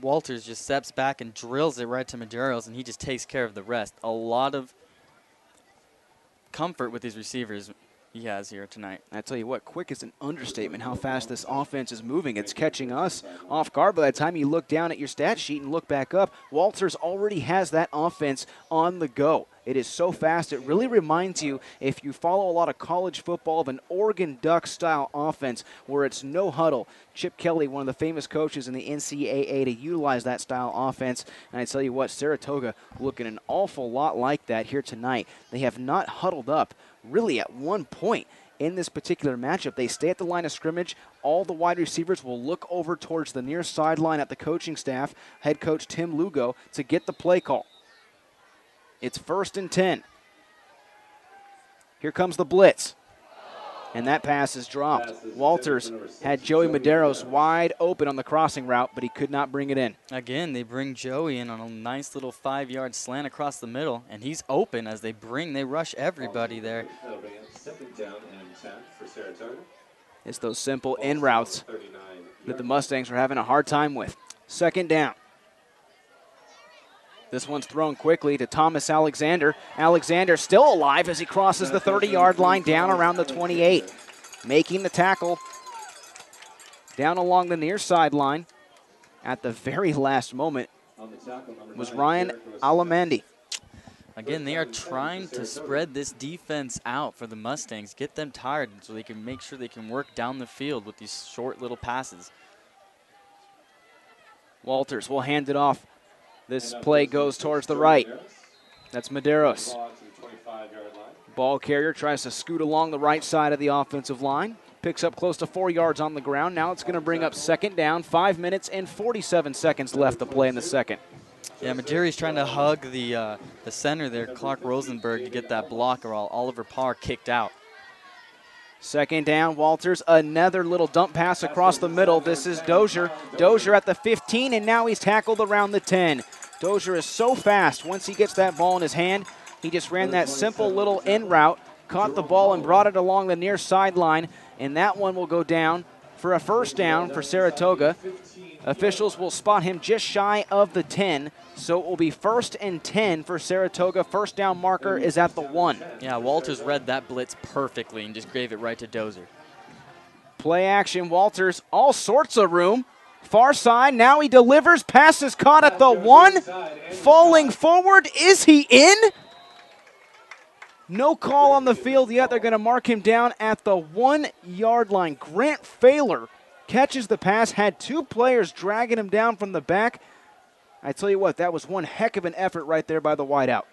Walters just steps back and drills it right to Medeiros, and he just takes care of the rest. A lot of comfort with these receivers he has here tonight. I tell you what, quick is an understatement how fast this offense is moving. It's catching us off guard. By the time you look down at your stat sheet and look back up, Walters already has that offense on the go. It is so fast. It really reminds you, if you follow a lot of college football, of an Oregon Duck-style offense where it's no huddle. Chip Kelly, one of the famous coaches in the NCAA to utilize that style offense. And I tell you what, Saratoga looking an awful lot like that here tonight. They have not huddled up really at one point in this particular matchup. They stay at the line of scrimmage. All the wide receivers will look over towards the near sideline at the coaching staff, head coach Tim Lugo, to get the play call. It's 1st and 10. Here comes the blitz. And that pass is dropped. Walters had Joey Medeiros wide open on the crossing route, but he could not bring it in. Again, they bring Joey in on a nice little 5-yard slant across the middle, and he's open as they rush everybody there. It's those simple in routes that the Mustangs are having a hard time with. 2nd down. This one's thrown quickly to Thomas Alexander. Alexander still alive as he crosses the 30-yard line down around the 28. Making the tackle down along the near sideline at the very last moment was Ryan Alamandi. Again, they are trying to spread this defense out for the Mustangs, get them tired so they can make sure they can work down the field with these short little passes. Walters will hand it off. This play goes towards the right. That's Medeiros. Ball carrier tries to scoot along the right side of the offensive line. Picks up close to 4 yards on the ground. Now it's going to bring up 2nd down. 5 minutes and 47 seconds left to play in the second. Yeah, Medeiros trying to hug the center there, Clark Rosenberg, to get that block, or Oliver Parr kicked out. 2nd down, Walters, another little dump pass across the middle. This is Dozier. Dozier at the 15, and now he's tackled around the 10. Dozier is so fast. Once he gets that ball in his hand, he just ran that simple little in route, caught the ball and brought it along the near sideline, and that one will go down for a first down for Saratoga. Officials will spot him just shy of the 10, so it will be 1st and 10 for Saratoga. First down marker is at the 1. Yeah, Walters read that blitz perfectly and just gave it right to Dozier. Play action, Walters, all sorts of room. Far side, now he delivers. Pass is caught at the 1. Falling forward, is he in? No call on the field yet. They're going to mark him down at the 1-yard line. Grant Failer catches the pass, had 2 players dragging him down from the back. I tell you what, that was one heck of an effort right there by the wideout.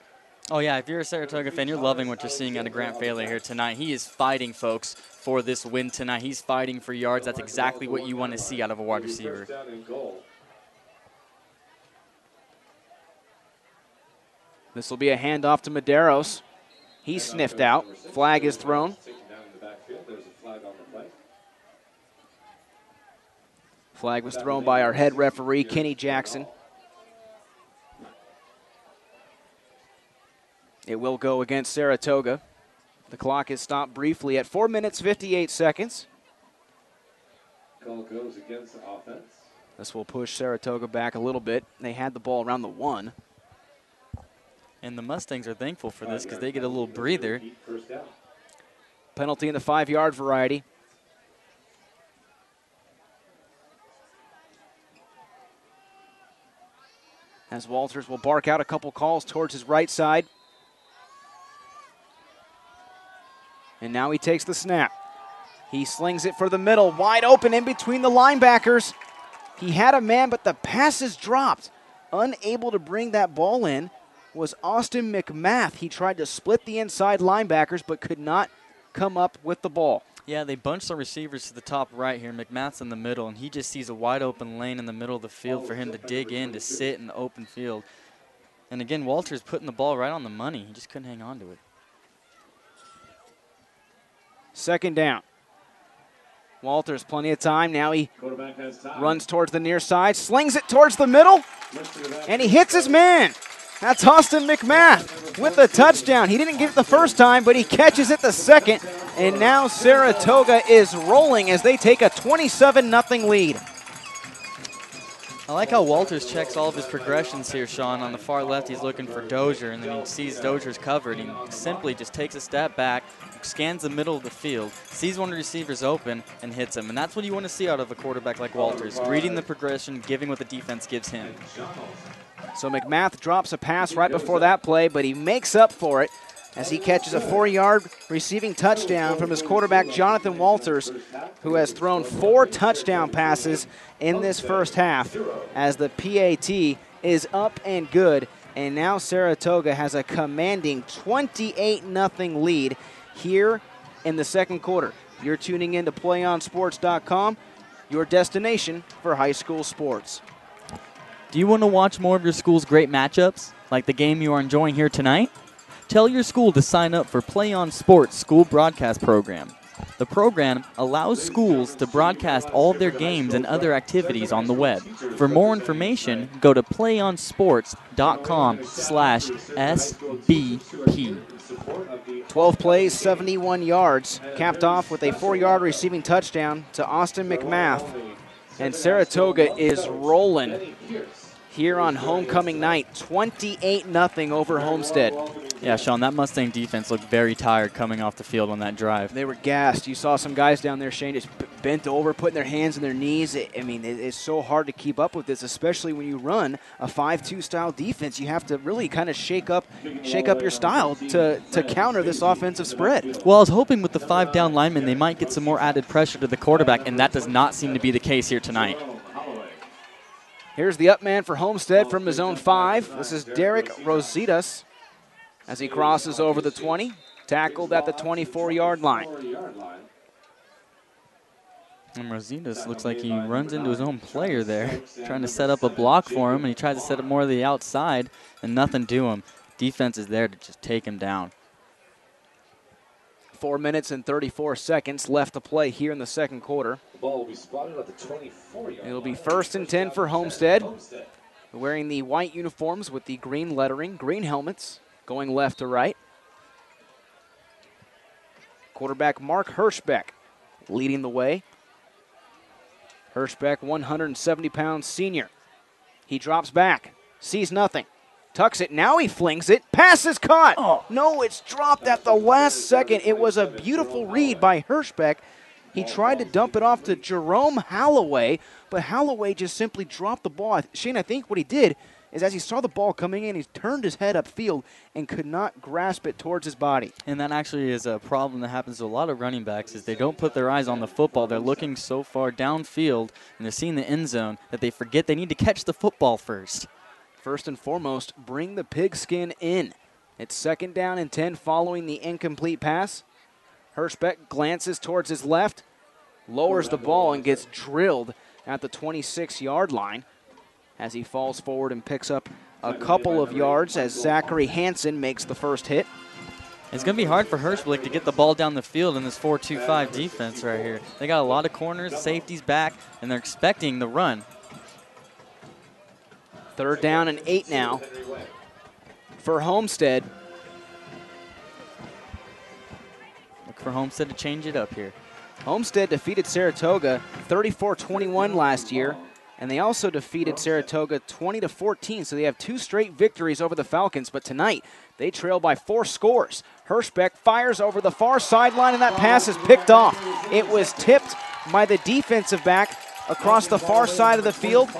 Oh, yeah, if you're a Saratoga fan, you're loving what you're seeing out of Grant Failer here tonight. He is fighting, folks, for this win tonight. He's fighting for yards. That's exactly what you want to see out of a wide receiver. This will be a handoff to Medeiros. He's sniffed out. Flag is thrown. Flag was thrown by our head referee, Kenny Jackson. It will go against Saratoga. The clock is stopped briefly at 4 minutes, 58 seconds. Call goes against the offense. This will push Saratoga back a little bit. They had the ball around the 1. And the Mustangs are thankful for this because they get a little breather. Penalty in the 5-yard variety. As Walters will bark out a couple calls towards his right side. And now he takes the snap. He slings it for the middle, wide open in between the linebackers. He had a man, but the pass is dropped. Unable to bring that ball in was Austin McMath. He tried to split the inside linebackers, but could not come up with the ball. Yeah, they bunched the receivers to the top right here. McMath's in the middle, and he just sees a wide open lane in the middle of the field for him to dig in, to sit in the open field. And again, Walters putting the ball right on the money. He just couldn't hang on to it. Second down. Walters, plenty of time. Now he runs towards the near side, slings it towards the middle, and he hits his man. That's Austin McMath with the touchdown. He didn't get it the first time, but he catches it the second, and now Saratoga is rolling as they take a 27-0 lead. I like how Walters checks all of his progressions here, Sean. On the far left, he's looking for Dozier, and then he sees Dozier's covered. He simply just takes a step back, scans the middle of the field, sees one of the receivers open, and hits him. And that's what you want to see out of a quarterback like Walters, reading the progression, giving what the defense gives him. So McMath drops a pass right before that play, but he makes up for it as he catches a 4-yard receiving touchdown from his quarterback, Jonathan Walters, who has thrown 4 touchdown passes in this first half as the PAT is up and good. And now Saratoga has a commanding 28-0 lead here in the second quarter. You're tuning in to PlayOnSports.com, your destination for high school sports. Do you want to watch more of your school's great matchups, like the game you are enjoying here tonight? Tell your school to sign up for PlayOn Sports School Broadcast Program. The program allows schools to broadcast all of their games and other activities on the web. For more information, go to playonsports.com/SBP. 12 plays, 71 yards, capped off with a 4-yard receiving touchdown to Austin McMath. And Saratoga is rolling here on homecoming night, 28-0 over Homestead. Yeah, Sean, that Mustang defense looked very tired coming off the field on that drive. They were gassed. You saw some guys down there, Shane, just bent over, putting their hands in their knees. It's so hard to keep up with this, especially when you run a 5-2 style defense. You have to really kind of shake up your style to counter this offensive spread. Well, I was hoping with the 5 down linemen, they might get some more added pressure to the quarterback, and that does not seem to be the case here tonight. Here's the up man for Homestead from his own 5. This is Derek Rositas as he crosses over the 20, tackled at the 24-yard line. And Rositas looks like he runs into his own player there, trying to set up a block for him, and he tries to set up more of the outside, and nothing to him. Defense is there to just take him down. 4 minutes and 34 seconds left to play here in the second quarter. The ball will be spotted at the 24-yard line. It'll be 1st and 10 for Homestead. Wearing the white uniforms with the green lettering, green helmets, going left to right. Quarterback Mark Hirschbeck leading the way. Hirschbeck, 170-pound senior. He drops back, sees nothing. Tucks it, now he flings it, pass is caught. Oh. No, it's dropped at the last second. It was a beautiful read by Hirschbeck. He tried to dump it off to Jerome Holloway, but Holloway just simply dropped the ball. Shane, I think what he did is as he saw the ball coming in, he turned his head upfield and could not grasp it towards his body. And that actually is a problem that happens to a lot of running backs is they don't put their eyes on the football. They're looking so far downfield and they're seeing the end zone that they forget they need to catch the football first. First and foremost, bring the pigskin in. It's 2nd down and 10 following the incomplete pass. Hirschbeck glances towards his left, lowers the ball and gets drilled at the 26-yard line as he falls forward and picks up a couple of yards as Zachary Hansen makes the first hit. It's going to be hard for Hirschbeck to get the ball down the field in this 4-2-5 defense right here. They got a lot of corners, safeties back, and they're expecting the run. 3rd down and 8 now for Homestead. Look for Homestead to change it up here. Homestead defeated Saratoga 34-21 last year, and they also defeated Saratoga 20-14, so they have 2 straight victories over the Falcons, but tonight they trail by 4 scores. Hirschbeck fires over the far sideline, and that pass is picked off. It was tipped by the defensive back across the far side of the field,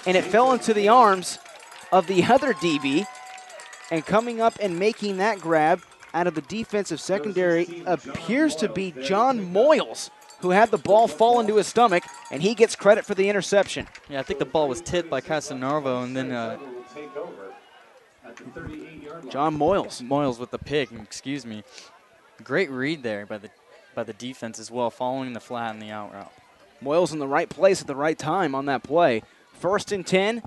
and it fell into the arms of the other DB, and coming up and making that grab out of the defensive secondary appears to be John Moyles, who had the ball fall into his stomach, and he gets credit for the interception. Yeah, I think the ball was tipped by Casanova, and then John Moyles. Moyles with the pick, excuse me. Great read there by the defense as well, following the flat and the out route. Moyles in the right place at the right time on that play. 1st and 10.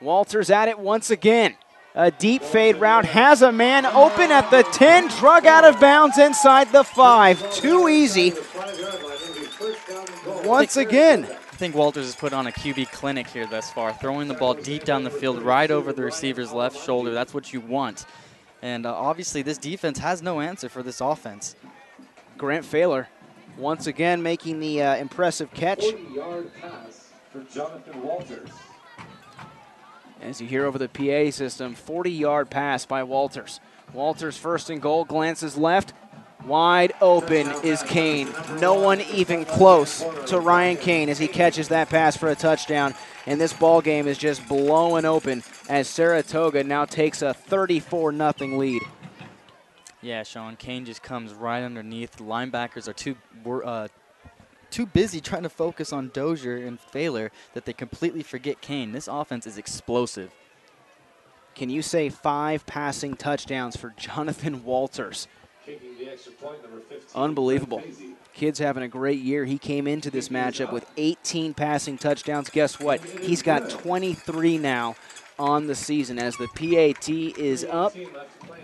Walters at it once again. A deep fade route has a man open at the 10, drug out of bounds inside the 5. Too easy. Once again. I think Walters has put on a QB clinic here thus far, throwing the ball deep down the field right over the receiver's left shoulder. That's what you want. And obviously this defense has no answer for this offense. Grant Failer once again making the impressive catch. 40-yard pass for Jonathan Walters. As you hear over the PA system, 40-yard pass by Walters. Walters 1st and goal, glances left. Wide open is Kane. No one even close to Ryan Kane as he catches that pass for a touchdown. And this ball game is just blowing open as Saratoga now takes a 34-0 lead. Yeah, Sean, Kane just comes right underneath. The linebackers are too busy trying to focus on Dozier and Failer that they completely forget Kane. This offense is explosive. Can you say 5 passing touchdowns for Jonathan Walters? Kicking the extra point, number 15. Unbelievable. Kid's having a great year. He came into this matchup with 18 passing touchdowns. Guess what? He's got 23 now on the season as the PAT is up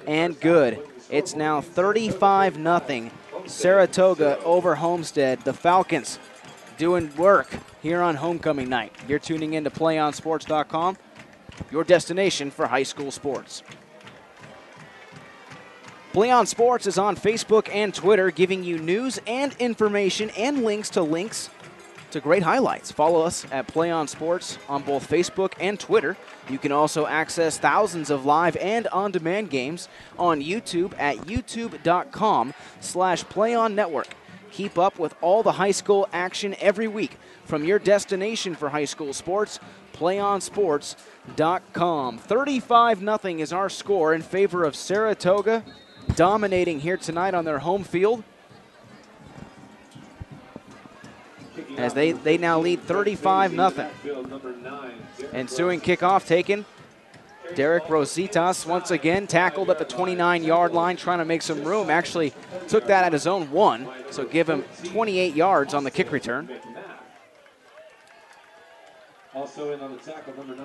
and good. It's now 35-0. Saratoga over Homestead. The Falcons doing work here on homecoming night. You're tuning in to PlayOnSports.com, your destination for high school sports. Play On Sports is on Facebook and Twitter, giving you news and information and links to great highlights. Follow us at Play On Sports on both Facebook and Twitter. You can also access thousands of live and on-demand games on YouTube at youtube.com/PlayOnNetwork. Keep up with all the high school action every week from your destination for high school sports, PlayOnSports.com. 35-0 is our score in favor of Saratoga, dominating here tonight on their home field. As they now lead 35-0. Ensuing kickoff taken. Derek Rositas once again tackled at the 29-yard line, trying to make some room. Actually took that at his own 1, so give him 28 yards on the kick return.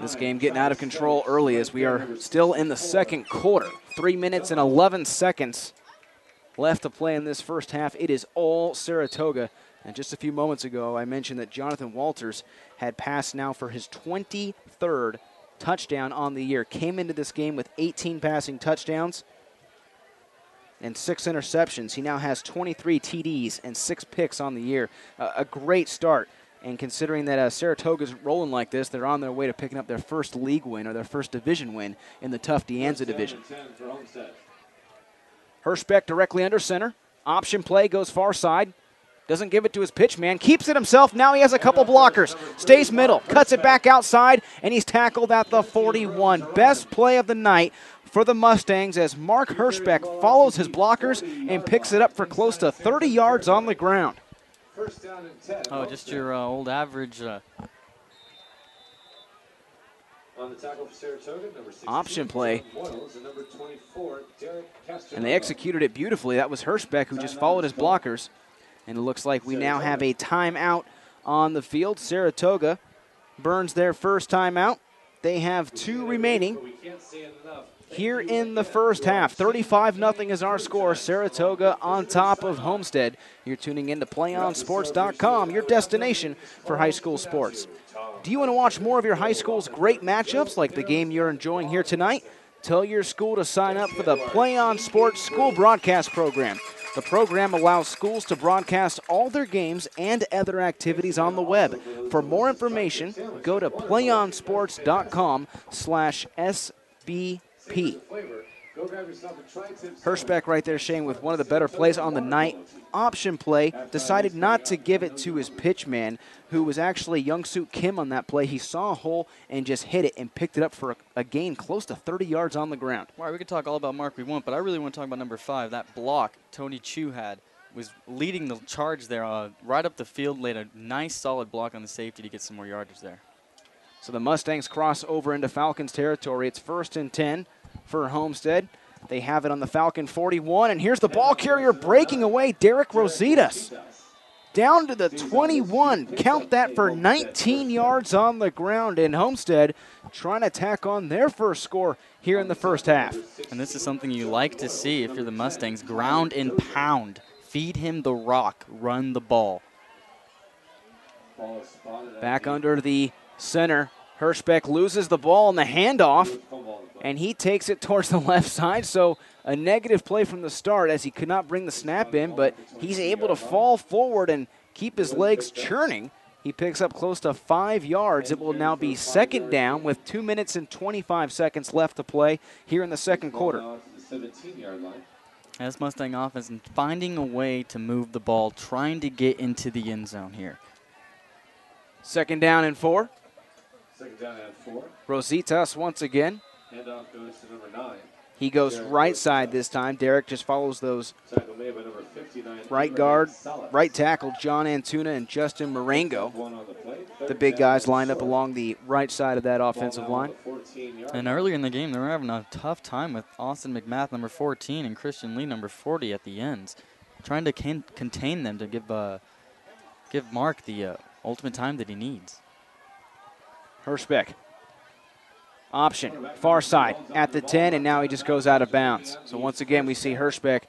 This game getting out of control early as we are still in the second quarter. 3 minutes and 11 seconds left to play in this first half. It is all Saratoga. And just a few moments ago, I mentioned that Jonathan Walters had passed now for his 23rd touchdown on the year. Came into this game with 18 passing touchdowns and 6 interceptions. He now has 23 TDs and 6 picks on the year. A great start. And considering that Saratoga's rolling like this, they're on their way to picking up their first league win or their first division win in the tough De Anza division. Hirschbeck directly under center. Option play goes far side. Doesn't give it to his pitch man. Keeps it himself. Now he has a couple blockers. Stays middle. Cuts it back outside, and he's tackled at the 41. Best play of the night for the Mustangs as Mark Hirschbeck follows his blockers and picks it up for close to 30 yards on the ground. Oh, just your old average. On the tackle for Saratoga, number 16, option play. Boyles, and number 24, Derek Castro. And they executed it beautifully. That was Hirschbeck who just followed his blockers. And it looks like we now have a timeout on the field. Saratoga burns their first timeout. They have 2 remaining here in the first half. 35-0 is our score. Saratoga on top of Homestead. You're tuning in to PlayOnSports.com, your destination for high school sports. Do you want to watch more of your high school's great matchups like the game you're enjoying here tonight? Tell your school to sign up for the PlayOn Sports School Broadcast Program. The program allows schools to broadcast all their games and other activities on the web. For more information, go to playonssports.com/SBP. Hirschbeck right there, Shane, with one of the better plays on the night. Option play, decided not to give it to his pitchman, who was actually Young-Soo Kim on that play. He saw a hole and just hit it and picked it up for a gain close to 30 yards on the ground. All right, we could talk all about Mark we want, but I really want to talk about number 5. That block Tony Chu had was leading the charge there right up the field, laid a nice solid block on the safety to get some more yardage there. So the Mustangs cross over into Falcons territory. It's 1st and 10 for Homestead. They have it on the Falcon 41, and here's the ball carrier breaking away, Derek Rositas. Down to the 21. Count that for 19 yards on the ground, and Homestead trying to tack on their first score here in the first half. And this is something you like to see if you're the Mustangs. Ground and pound. Feed him the rock. Run the ball. Back under the center. Hirschbeck loses the ball in the handoff, and he takes it towards the left side. So a negative play from the start as he could not bring the snap in, but he's able to fall forward and keep his legs churning. He picks up close to 5 yards. It will now be 2nd down with 2 minutes and 25 seconds left to play here in the second quarter. As Mustang offense and finding a way to move the ball, trying to get into the end zone here. 2nd down and 4. 2nd down and 4. Rositas once again. Handoff goes to number 9. He goes right side this time. Derek just follows those right guard, right tackle, John Antuna and Justin Marengo. The big guys lined up along the right side of that offensive line. And earlier in the game, they were having a tough time with Austin McMath, number 14, and Christian Lee, number 40, at the ends, trying to contain them to give Mark the ultimate time that he needs. Hirschbeck. Option, far side at the 10, and now he just goes out of bounds. So once again, we see Hirschbeck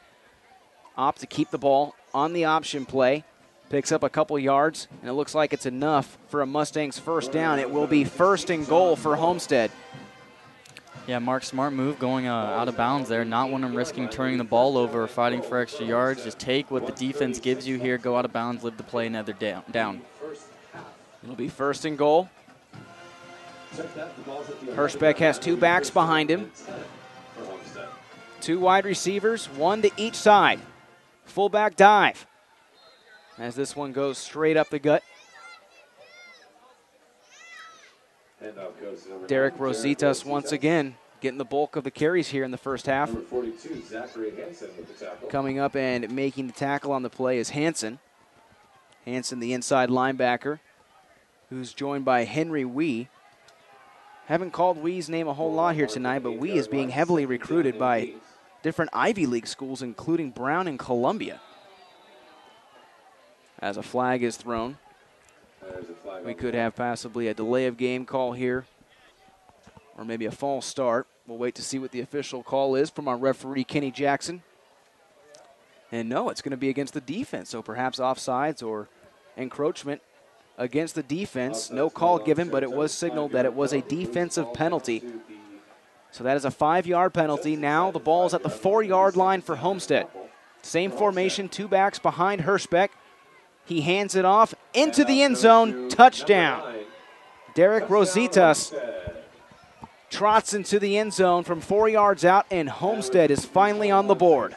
opt to keep the ball on the option play, picks up a couple yards, and it looks like it's enough for a Mustangs first down. It will be 1st and goal for Homestead. Yeah, Mark, smart move going out of bounds there. Not one of them risking turning the ball over or fighting for extra yards. Just take what the defense gives you here, go out of bounds, live the play, another down. It'll be 1st and goal. Hirschbeck has 2 backs behind him. 2 wide receivers, 1 to each side. Fullback dive. As this one goes straight up the gut. Derek Rositas once again getting the bulk of the carries here in the first half. Coming up and making the tackle on the play is Hansen. Hansen, the inside linebacker, who's joined by Henry Wee. Haven't called Wee's name a whole lot here tonight, but Wee is being heavily recruited by different Ivy League schools, including Brown and Columbia. As a flag is thrown, we could have possibly a delay of game call here, or maybe a false start. We'll wait to see what the official call is from our referee, Kenny Jackson. And no, it's going to be against the defense, so perhaps offsides or encroachment against the defense. No call given, but it was signaled that it was a defensive penalty. So that is a 5-yard penalty. Now the ball is at the 4-yard line for Homestead. Same formation, 2 backs behind Hirschbeck. He hands it off into the end zone. Touchdown. Derek Rositas trots into the end zone from 4 yards out, and Homestead is finally on the board.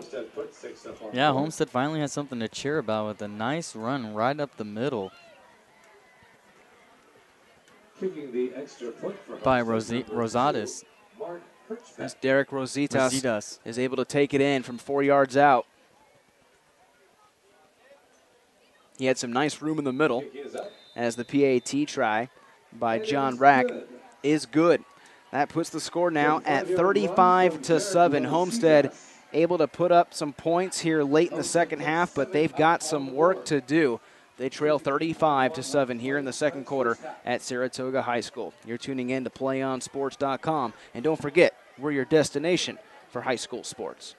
Homestead put 6 up on Yeah, the board. Homestead finally has something to cheer about with a nice run right up the middle Kicking the extra point for by Homestead, number Rosadas. 2, Mark Hertzbeck. As Derek Rositas Rositas. is able to take it in from 4 yards out. He had some nice room in the middle Kick is up. as the PAT try by And it John is Rack good. is good. That puts the score now at 35-7. Homestead able to put up some points here late in the second half, but they've got some work to do. They trail 35-7 here in the second quarter at Saratoga High School. You're tuning in to PlayOnSports.com, and don't forget, we're your destination for high school sports.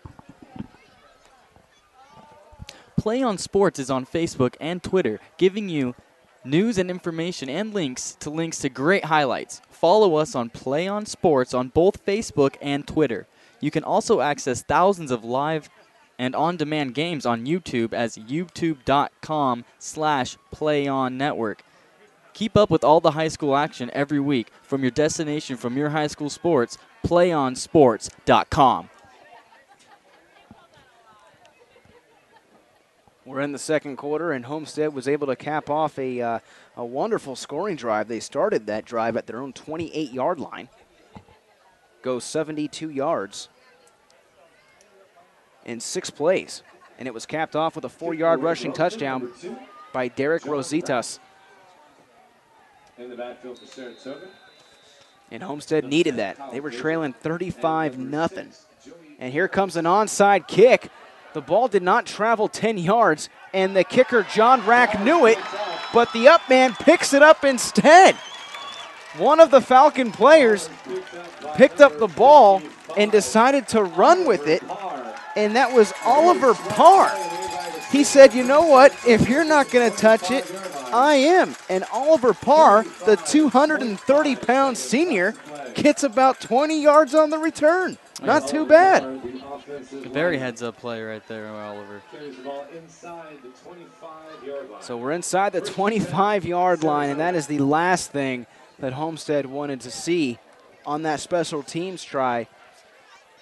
Play on Sports is on Facebook and Twitter, giving you news and information and links to great highlights. Follow us on Play on Sports on both Facebook and Twitter. You can also access thousands of live and on-demand games on YouTube as youtube.com/PlayOnNetwork. Keep up with all the high school action every week from your destination from your high school sports, PlayOnSports.com. We're in the second quarter, and Homestead was able to cap off a wonderful scoring drive. They started that drive at their own 28-yard line. Go 72 yards in 6 plays. And it was capped off with a 4-yard rushing touchdown by Derek Rositas. In the backfield for Saratoga. And Homestead needed that. They were trailing 35-0. And here comes an onside kick. The ball did not travel 10 yards, and the kicker, John Rack, knew it, but the up man picks it up instead. One of the Falcon players picked up the ball and decided to run with it, and that was Oliver Parr. He said, you know what, if you're not going to touch it, I am. And Oliver Parr, the 230-pound senior, gets about 20 yards on the return. Not too bad. Very heads-up play right there, Oliver. So we're inside the 25-yard line, and that is the last thing that Homestead wanted to see on that special teams try,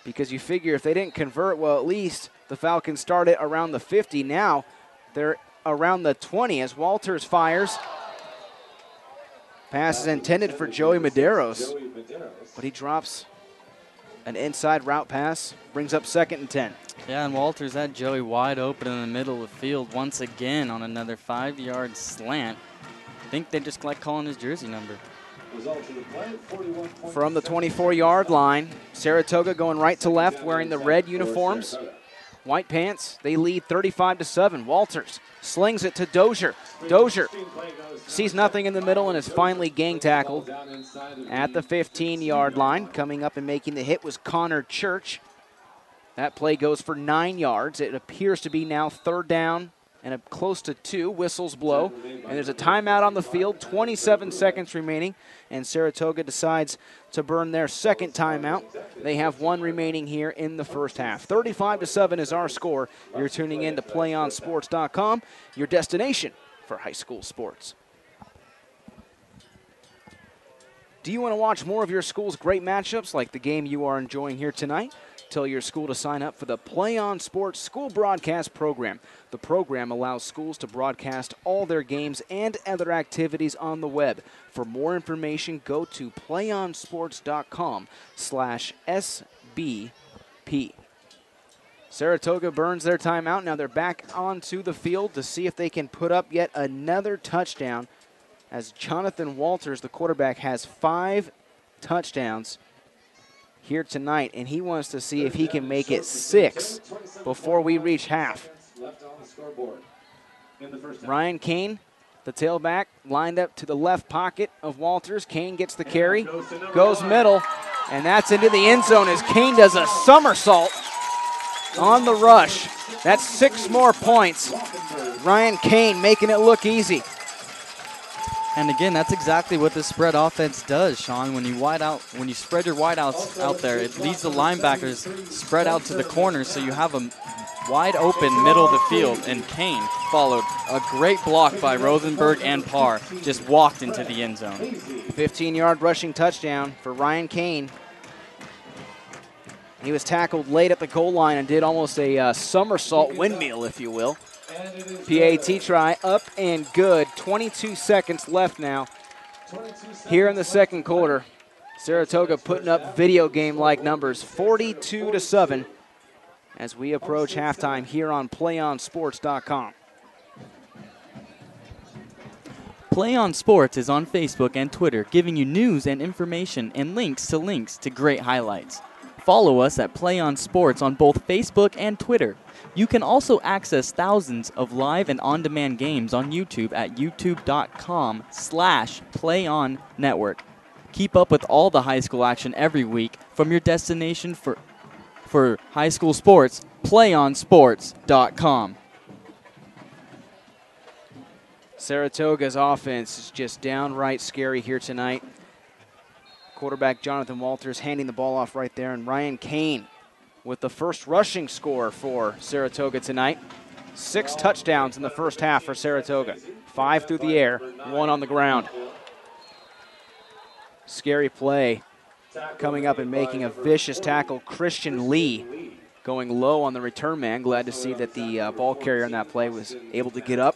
because you figure if they didn't convert, well, at least the Falcons started around the 50. Now they're around the 20 as Walters fires. Pass is intended for Joey Medeiros, but he drops an inside route pass, brings up 2nd and 10. Yeah, and Walters had Joey wide open in the middle of the field once again on another 5-yard slant. I think they just like calling his jersey number. From the 24-yard line, Saratoga going right to left wearing the red uniforms. White pants, they lead 35-7. Walters slings it to Dozier. Dozier sees nothing in the middle and is finally gang tackled at the 15-yard line. Coming up and making the hit was Connor Church. That play goes for 9 yards. It appears to be now 3rd down and close to 2. Whistles blow, and there's a timeout on the field, 27 seconds remaining, and Saratoga decides to burn their 2nd timeout. They have 1 remaining here in the first half. 35-7 is our score. You're tuning in to PlayOnSports.com, your destination for high school sports. Do you want to watch more of your school's great matchups like the game you are enjoying here tonight? Tell your school to sign up for the Play On Sports School Broadcast Program. The program allows schools to broadcast all their games and other activities on the web. For more information, go to playonsports.com/SBP. Saratoga burns their timeout. Now they're back onto the field to see if they can put up yet another touchdown, as Jonathan Walters, the quarterback, has 5 touchdowns here tonight, and he wants to see if he can make it 6 before we reach half. Ryan Kane, the tailback, lined up to the left pocket of Walters. Kane gets the carry, goes middle, and that's into the end zone as Kane does a somersault on the rush. That's 6 more points. Ryan Kane making it look easy. And again, that's exactly what the spread offense does, Sean. When you spread your wideouts out there, it leads the linebackers spread out to the corners, so you have a wide open middle of the field. And Kane followed a great block by Rosenberg and Parr, just walked into the end zone. 15-yard rushing touchdown for Ryan Kane. He was tackled late at the goal line and did almost a somersault windmill, if you will. PAT try, up and good. 22 seconds left now here in the second quarter. Saratoga putting up video game-like numbers, 42-7, as we approach halftime here on PlayOnSports.com. PlayOn Sports is on Facebook and Twitter, giving you news and information and links to great highlights. Follow us at PlayOn Sports on both Facebook and Twitter. You can also access thousands of live and on-demand games on YouTube at youtube.com/PlayOnNetwork. Keep up with all the high school action every week from your destination for high school sports, PlayOnSports.com. Saratoga's offense is just downright scary here tonight. Quarterback Jonathan Walters handing the ball off right there, and Ryan Kane with the first rushing score for Saratoga tonight. 6 touchdowns in the first half for Saratoga. 5 through the air, 1 on the ground. Scary play coming up and making a vicious tackle. Christian Lee going low on the return man. Glad to see that the ball carrier on that play was able to get up.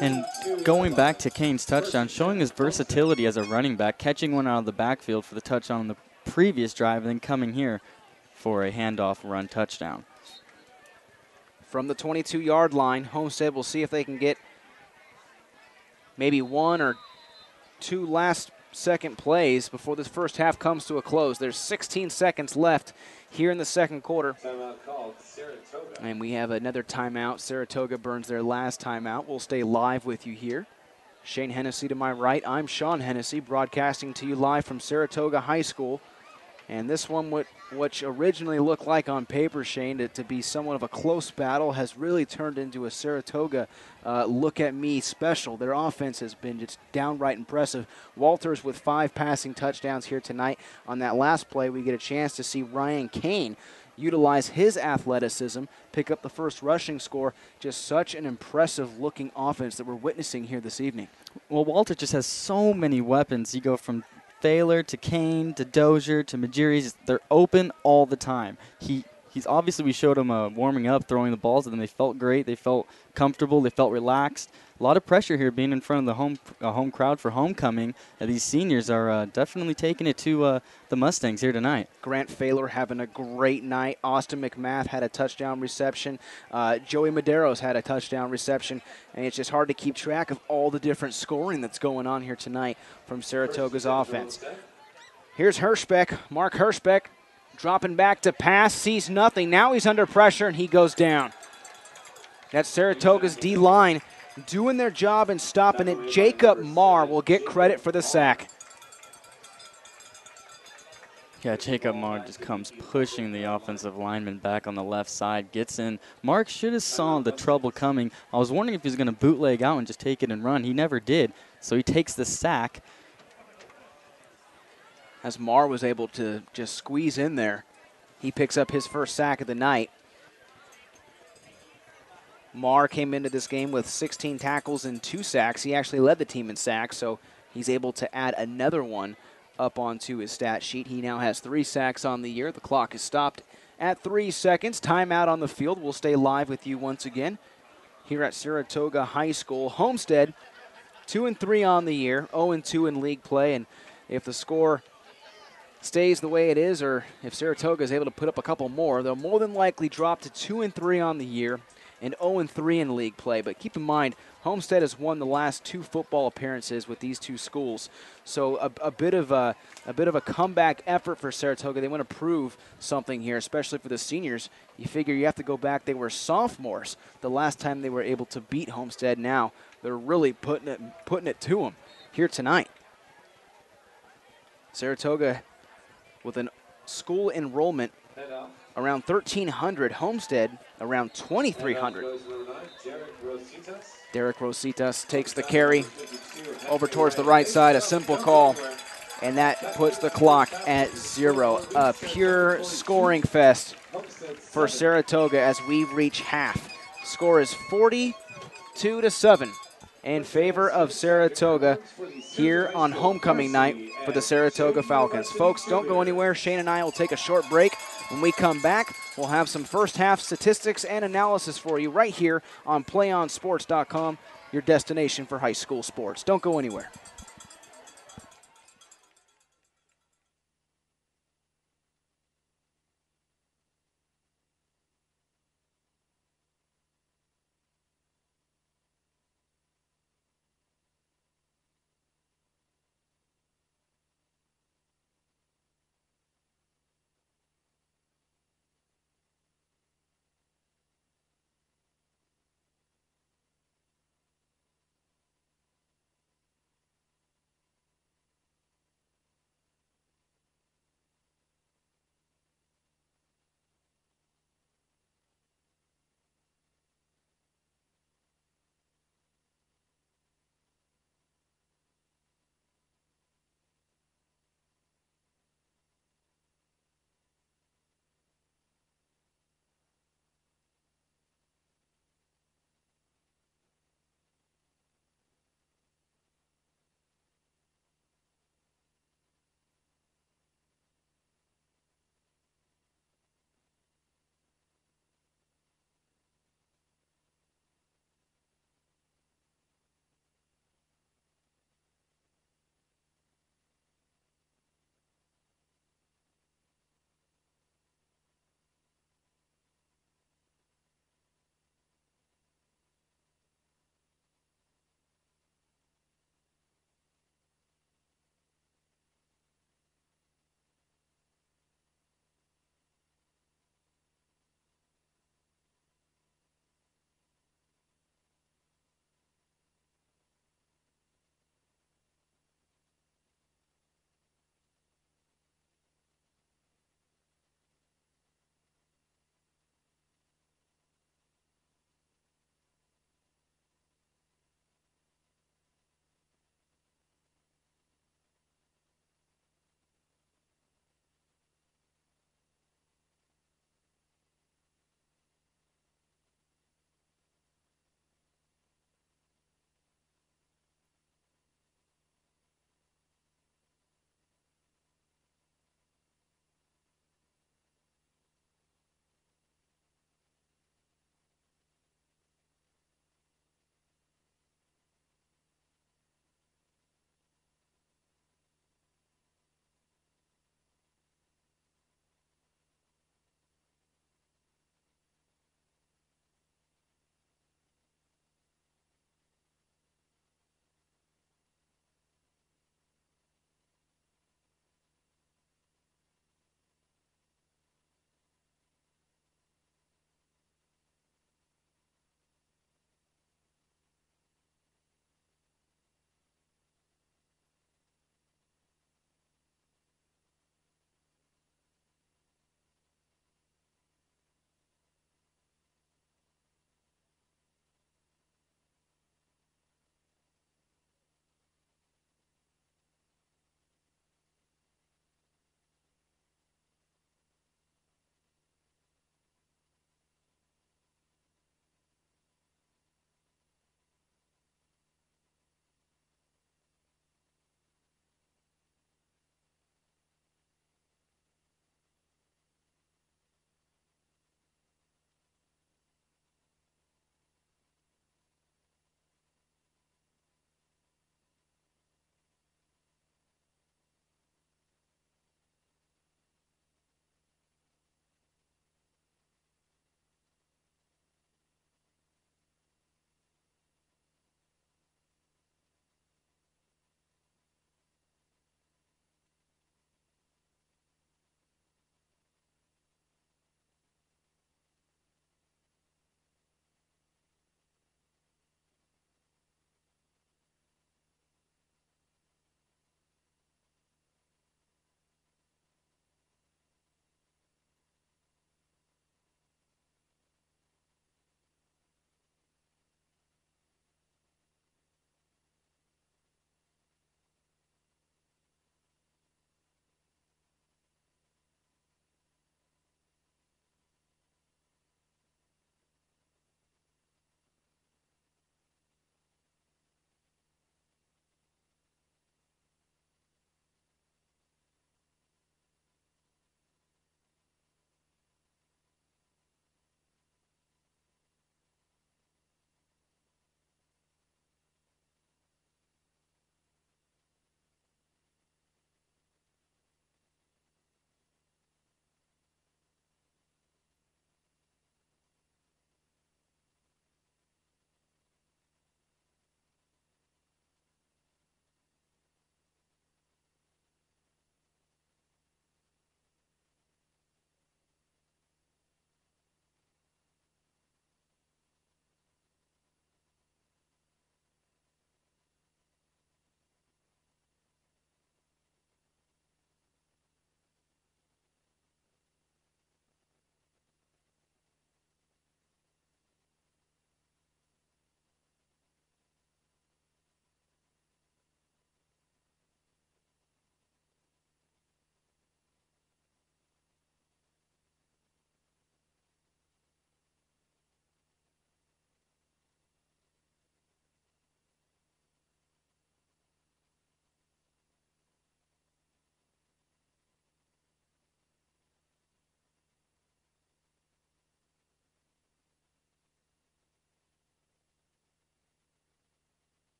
And going back to Kane's touchdown, showing his versatility as a running back, catching one out of the backfield for the touchdown on the previous drive, and then coming here for a handoff run touchdown. From the 22-yard line, Homestead will see if they can get maybe 1 or 2 last-second plays before this first half comes to a close. There's 16 seconds left here in the second quarter. Timeout called, Saratoga. And we have another timeout. Saratoga burns their last timeout. We'll stay live with you here. Shane Hennessy to my right. I'm Sean Hennessy, broadcasting to you live from Saratoga High School. And this one, which originally looked like on paper, Shane, to be somewhat of a close battle, has really turned into a Saratoga look-at-me special. Their offense has been just downright impressive. Walters with 5 passing touchdowns here tonight. On that last play, we get a chance to see Ryan Kane utilize his athleticism, pick up the first rushing score. Just such an impressive-looking offense that we're witnessing here this evening. Well, Walter just has so many weapons. You go from Thaler to Kane to Dozier to Majiri. They're open all the time. He's obviously, we showed him warming up, throwing the balls at them. They felt great. They felt comfortable. They felt relaxed. A lot of pressure here being in front of the home crowd for homecoming. These seniors are definitely taking it to the Mustangs here tonight. Grant Thaler having a great night. Austin McMath had a touchdown reception. Joey Madero's had a touchdown reception. And it's just hard to keep track of all the different scoring that's going on here tonight from Saratoga's offense. Here's Hirschbeck, Mark Hirschbeck, dropping back to pass, sees nothing. Now he's under pressure, and he goes down. That's Saratoga's D-line doing their job and stopping it. Jacob Marr will get credit for the sack. Yeah, Jacob Marr just comes pushing the offensive lineman back on the left side, gets in. Mark should have saw the trouble coming. I was wondering if he was going to bootleg out and just take it and run. He never did, so he takes the sack. As Marr was able to just squeeze in there, he picks up his first sack of the night. Marr came into this game with 16 tackles and 2 sacks. He actually led the team in sacks, so he's able to add another one up onto his stat sheet. He now has 3 sacks on the year. The clock is stopped at 3 seconds. Timeout on the field. We'll stay live with you once again here at Saratoga High School. Homestead, 2-3 on the year, 0-2 in league play, and if the score stays the way it is, or if Saratoga is able to put up a couple more, they'll more than likely drop to 2-3 on the year and 0-3 in league play. But keep in mind, Homestead has won the last 2 football appearances with these 2 schools. So a bit of a comeback effort for Saratoga. They want to prove something here, especially for the seniors. You figure you have to go back. They were sophomores the last time they were able to beat Homestead. Now they're really putting it to them here tonight. Saratoga with an school enrollment around 1,300. Homestead around 2,300. Derek Rositas takes the carry over towards the right side. A simple call, and that puts the clock at 0. A pure scoring fest for Saratoga as we reach half. Score is 42-7. in favor of Saratoga here on homecoming night for the Saratoga Falcons. Folks, don't go anywhere. Shane and I will take a short break. When we come back, we'll have some first half statistics and analysis for you right here on PlayOnSports.com, your destination for high school sports. Don't go anywhere.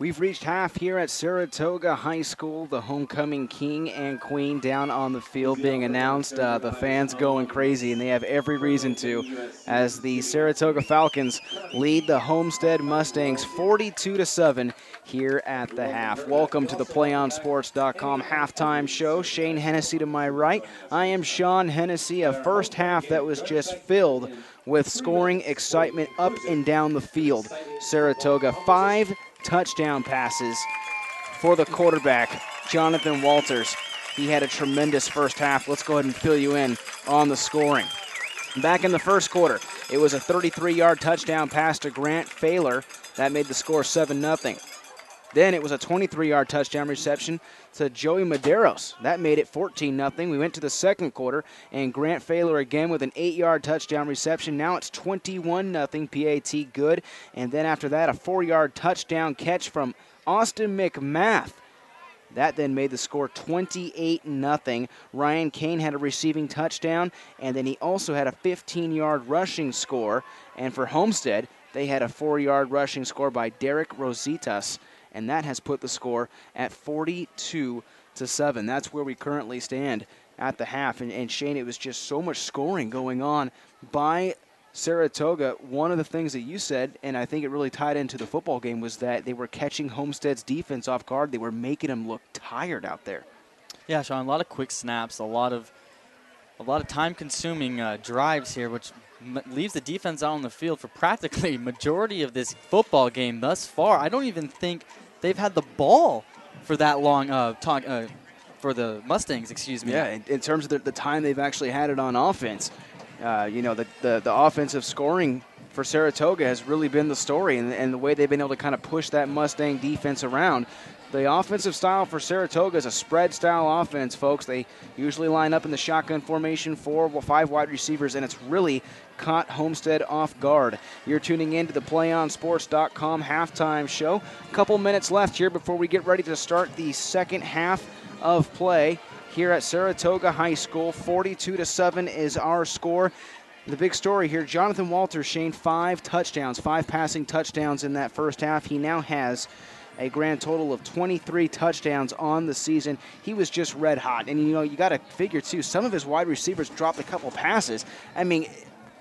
We've reached half here at Saratoga High School. The homecoming king and queen down on the field being announced. The fans going crazy, and they have every reason to, as the Saratoga Falcons lead the Homestead Mustangs 42-7 here at the half. Welcome to the PlayOnSports.com halftime show. Shane Hennessy to my right. I am Sean Hennessy. A first half that was just filled with scoring excitement up and down the field. Saratoga 5 touchdown passes for the quarterback, Jonathan Walters. He had a tremendous first half. Let's go ahead and fill you in on the scoring. Back in the first quarter, it was a 33-yard touchdown pass to Grant Failer. That made the score 7-0. Then it was a 23-yard touchdown reception to Joey Medeiros. That made it 14-0. We went to the second quarter, and Grant Failer again with an 8-yard touchdown reception. Now it's 21-0, PAT good. And then after that, a 4-yard touchdown catch from Austin McMath. That then made the score 28-0. Ryan Kane had a receiving touchdown, and then he also had a 15-yard rushing score. And for Homestead, they had a 4-yard rushing score by Derek Rositas, and that has put the score at 42-7. That's where we currently stand at the half. And Shane, it was just so much scoring going on by Saratoga. One of the things that you said, and I think it really tied into the football game, was that they were catching Homestead's defense off guard. They were making them look tired out there. Yeah, Sean, a lot of quick snaps, a lot of time-consuming drives here, which leaves the defense out on the field for practically majority of this football game thus far. I don't even think they've had the ball for that long for the Mustangs, excuse me. Yeah, in terms of the time they've actually had it on offense. The offensive scoring for Saratoga has really been the story, and the way they've been able to kind of push that Mustang defense around. The offensive style for Saratoga is a spread-style offense, folks. They usually line up in the shotgun formation, 4 or 5 wide receivers, and it's really caught Homestead off guard. You're tuning in to the PlayOnSports.com halftime show. A couple minutes left here before we get ready to start the second half of play here at Saratoga High School. 42-7 is our score. The big story here, Jonathan Walters, Shane, 5 touchdowns, 5 passing touchdowns in that first half. He now has a grand total of 23 touchdowns on the season. He was just red hot. And, you got to figure, too, some of his wide receivers dropped a couple passes. I mean,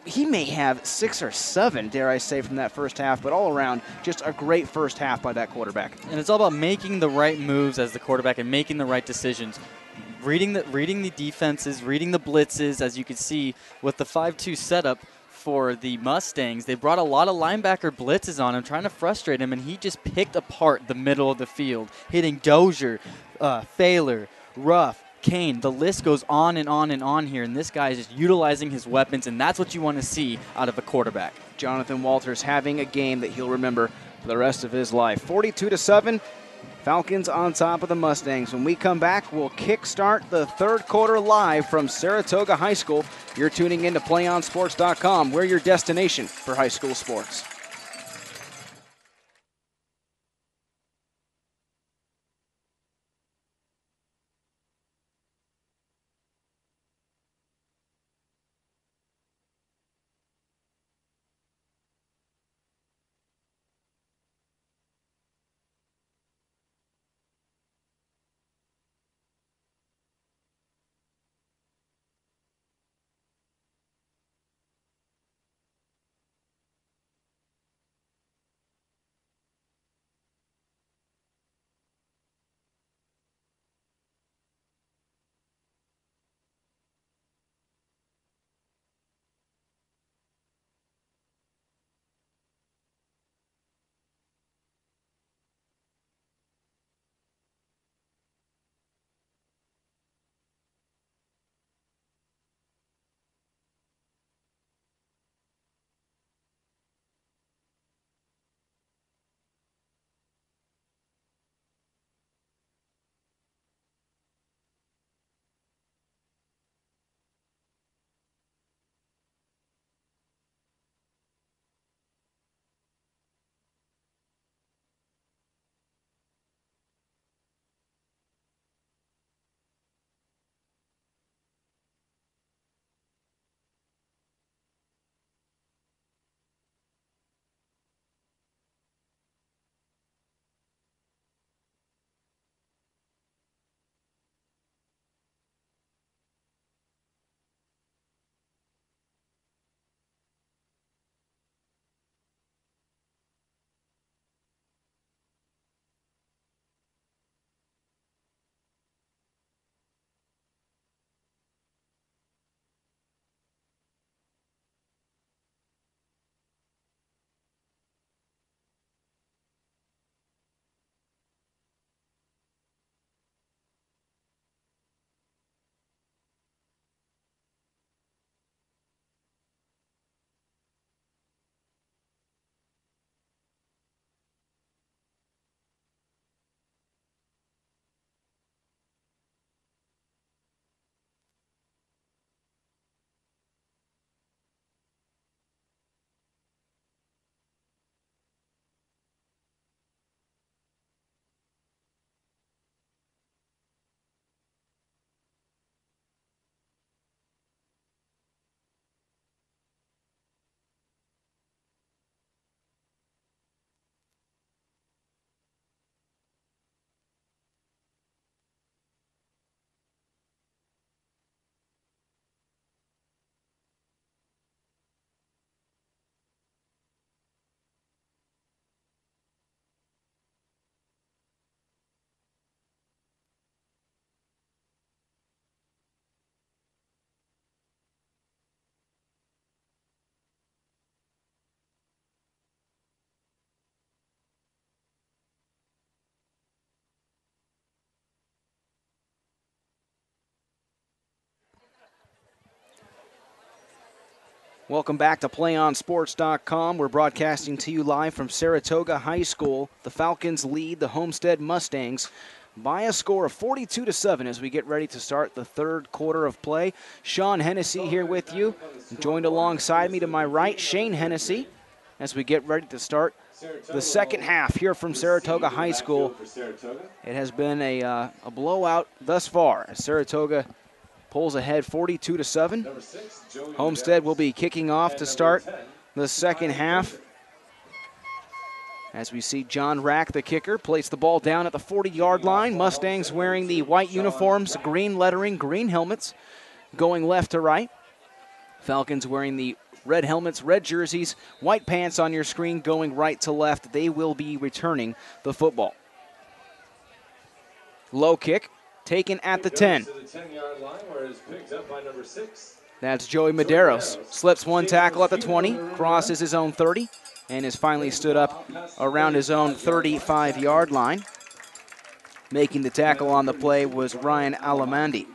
he may have 6 or 7, dare I say, from that first half. But all around, just a great first half by that quarterback. And it's all about making the right moves as the quarterback and making the right decisions. Reading the defenses, reading the blitzes, as you can see with the 5-2 setup for the Mustangs. They brought a lot of linebacker blitzes on him, trying to frustrate him, and he just picked apart the middle of the field, hitting Dozier, Failer, Ruff, Kane. The list goes on and on and on here, and this guy is just utilizing his weapons, and that's what you want to see out of a quarterback. Jonathan Walters having a game that he'll remember for the rest of his life. 42-7. Falcons on top of the Mustangs. When we come back, we'll kickstart the third quarter live from Saratoga High School. You're tuning in to PlayOnSports.com. We're your destination for high school sports. Welcome back to PlayOnSports.com. We're broadcasting to you live from Saratoga High School. The Falcons lead the Homestead Mustangs by a score of 42-7 as we get ready to start the third quarter of play. Sean Hennessy here with you. Joined alongside me to my right, Shane Hennessy, as we get ready to start the second half here from Saratoga High School. It has been a blowout thus far as Saratoga pulls ahead 42-7. Homestead will be kicking off to start the second half. As we see John Rack, the kicker, place the ball down at the 40-yard line. Mustangs wearing the white uniforms, green lettering, green helmets, going left to right. Falcons wearing the red helmets, red jerseys, white pants on your screen, going right to left. They will be returning the football. Low kick. Taken at the 10. That's Joey Medeiros. Slips one tackle at the 20, crosses his own 30, and is finally stood up around his own 35-yard line. Making the tackle on the play was Ryan Alamandi.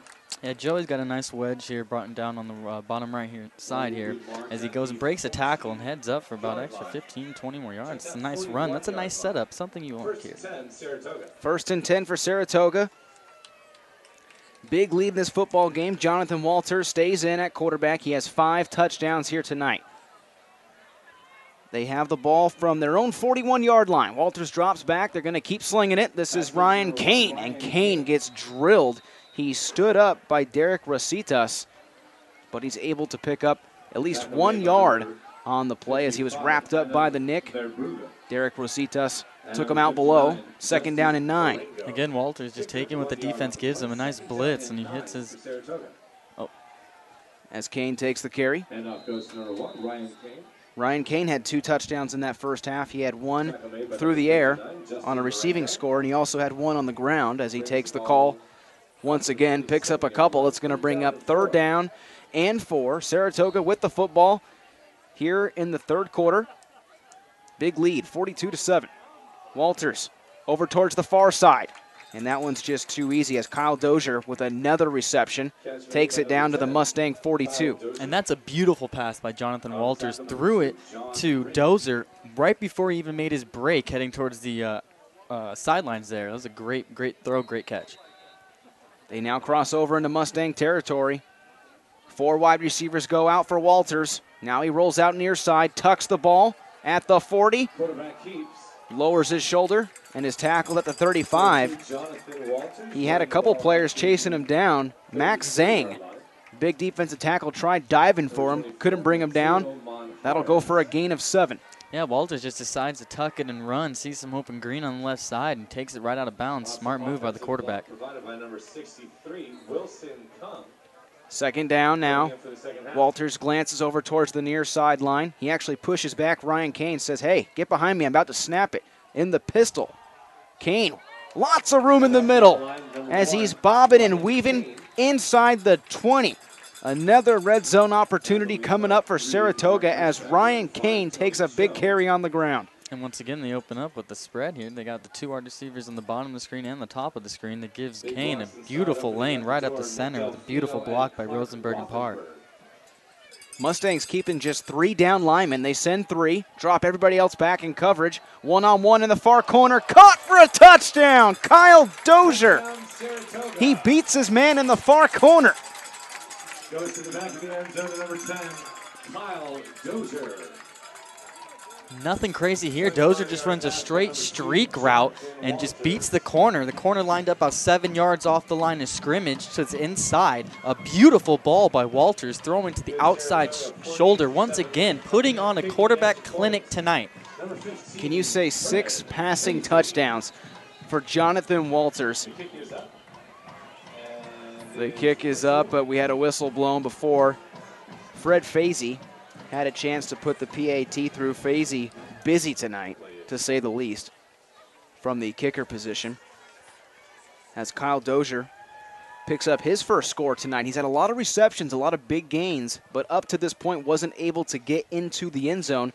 Yeah, Joey's got a nice wedge here, brought down on the bottom right here side here, as he goes and breaks a tackle and heads up for about extra 15, 20 more yards. It's a nice run. That's a nice setup, something you want here. First and 10 for Saratoga. Big lead in this football game. Jonathan Walters stays in at quarterback. He has 5 touchdowns here tonight. They have the ball from their own 41-yard line. Walters drops back. They're going to keep slinging it. This is Ryan Kane, and Kane gets drilled. He stood up by Derek Rositas, but he's able to pick up at least 1 yard on the play as he was wrapped up by the nick. Derek Rositas took him out below. Second down and 9. Again, Walters just taking what the defense gives him, a nice blitz, and he hits his... Oh. As Kane takes the carry. And off goes number 1, Ryan Kane. Ryan Kane had 2 touchdowns in that first half. He had 1 through the air on a receiving score, and he also had 1 on the ground as he takes the call once again, picks up a couple. It's going to bring up third down and 4. Saratoga with the football here in the third quarter. Big lead, 42-7. Walters over towards the far side. And that one's just too easy as Kyle Dozier with another reception takes it down to the Mustang 42. And that's a beautiful pass by Jonathan Walters. Threw it to Dozier right before he even made his break heading towards the sidelines there. That was a great throw, great catch. They now cross over into Mustang territory. 4 wide receivers go out for Walters. Now he rolls out near side, tucks the ball at the 40. Lowers his shoulder and is tackled at the 35. He had a couple players chasing him down. Max Zhang, big defensive tackle, tried diving for him, couldn't bring him down. That'll go for a gain of 7. Yeah, Walters just decides to tuck it and run, sees some open green on the left side, and takes it right out of bounds. Smart move by the quarterback. Second down now. Walters glances over towards the near sideline. He actually pushes back Ryan Kane, says, hey, get behind me, I'm about to snap it. In the pistol. Kane, lots of room in the middle as he's bobbing and weaving inside the 20. Another red zone opportunity coming up for Saratoga as Ryan Kane takes a big carry on the ground. And once again, they open up with the spread here. They got the 2 wide receivers on the bottom of the screen and the top of the screen that gives Kane a beautiful lane right up the center with a beautiful block by Rosenberg and Parr. Mustangs keeping just 3 down linemen. They send 3, drop everybody else back in coverage. One-on-one in the far corner, caught for a touchdown. Kyle Dozier. He beats his man in the far corner. Goes to the back of the end zone, number 10, Kyle Dozier. Nothing crazy here. Dozier just runs a straight streak route and just beats the corner. The corner lined up about 7 yards off the line of scrimmage, so it's inside. A beautiful ball by Walters, throwing to the outside shoulder. Once again, putting on a quarterback clinic tonight. Can you say 6 passing touchdowns for Jonathan Walters? The kick is up, but we had a whistle blown before. Fred Fazy had a chance to put the PAT through. Fazy busy tonight, to say the least, from the kicker position. As Kyle Dozier picks up his first score tonight. He's had a lot of receptions, a lot of big gains, but up to this point wasn't able to get into the end zone.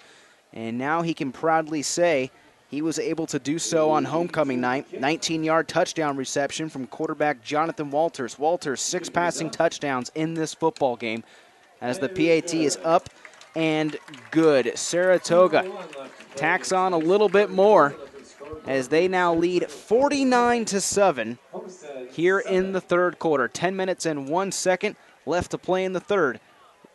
And now he can proudly say he was able to do so on homecoming night. 19-yard touchdown reception from quarterback Jonathan Walters. Walters, 6 passing touchdowns in this football game as the PAT is up and good. Saratoga tacks on a little bit more as they now lead 49-7 here in the third quarter. 10 minutes and 1 second left to play in the third.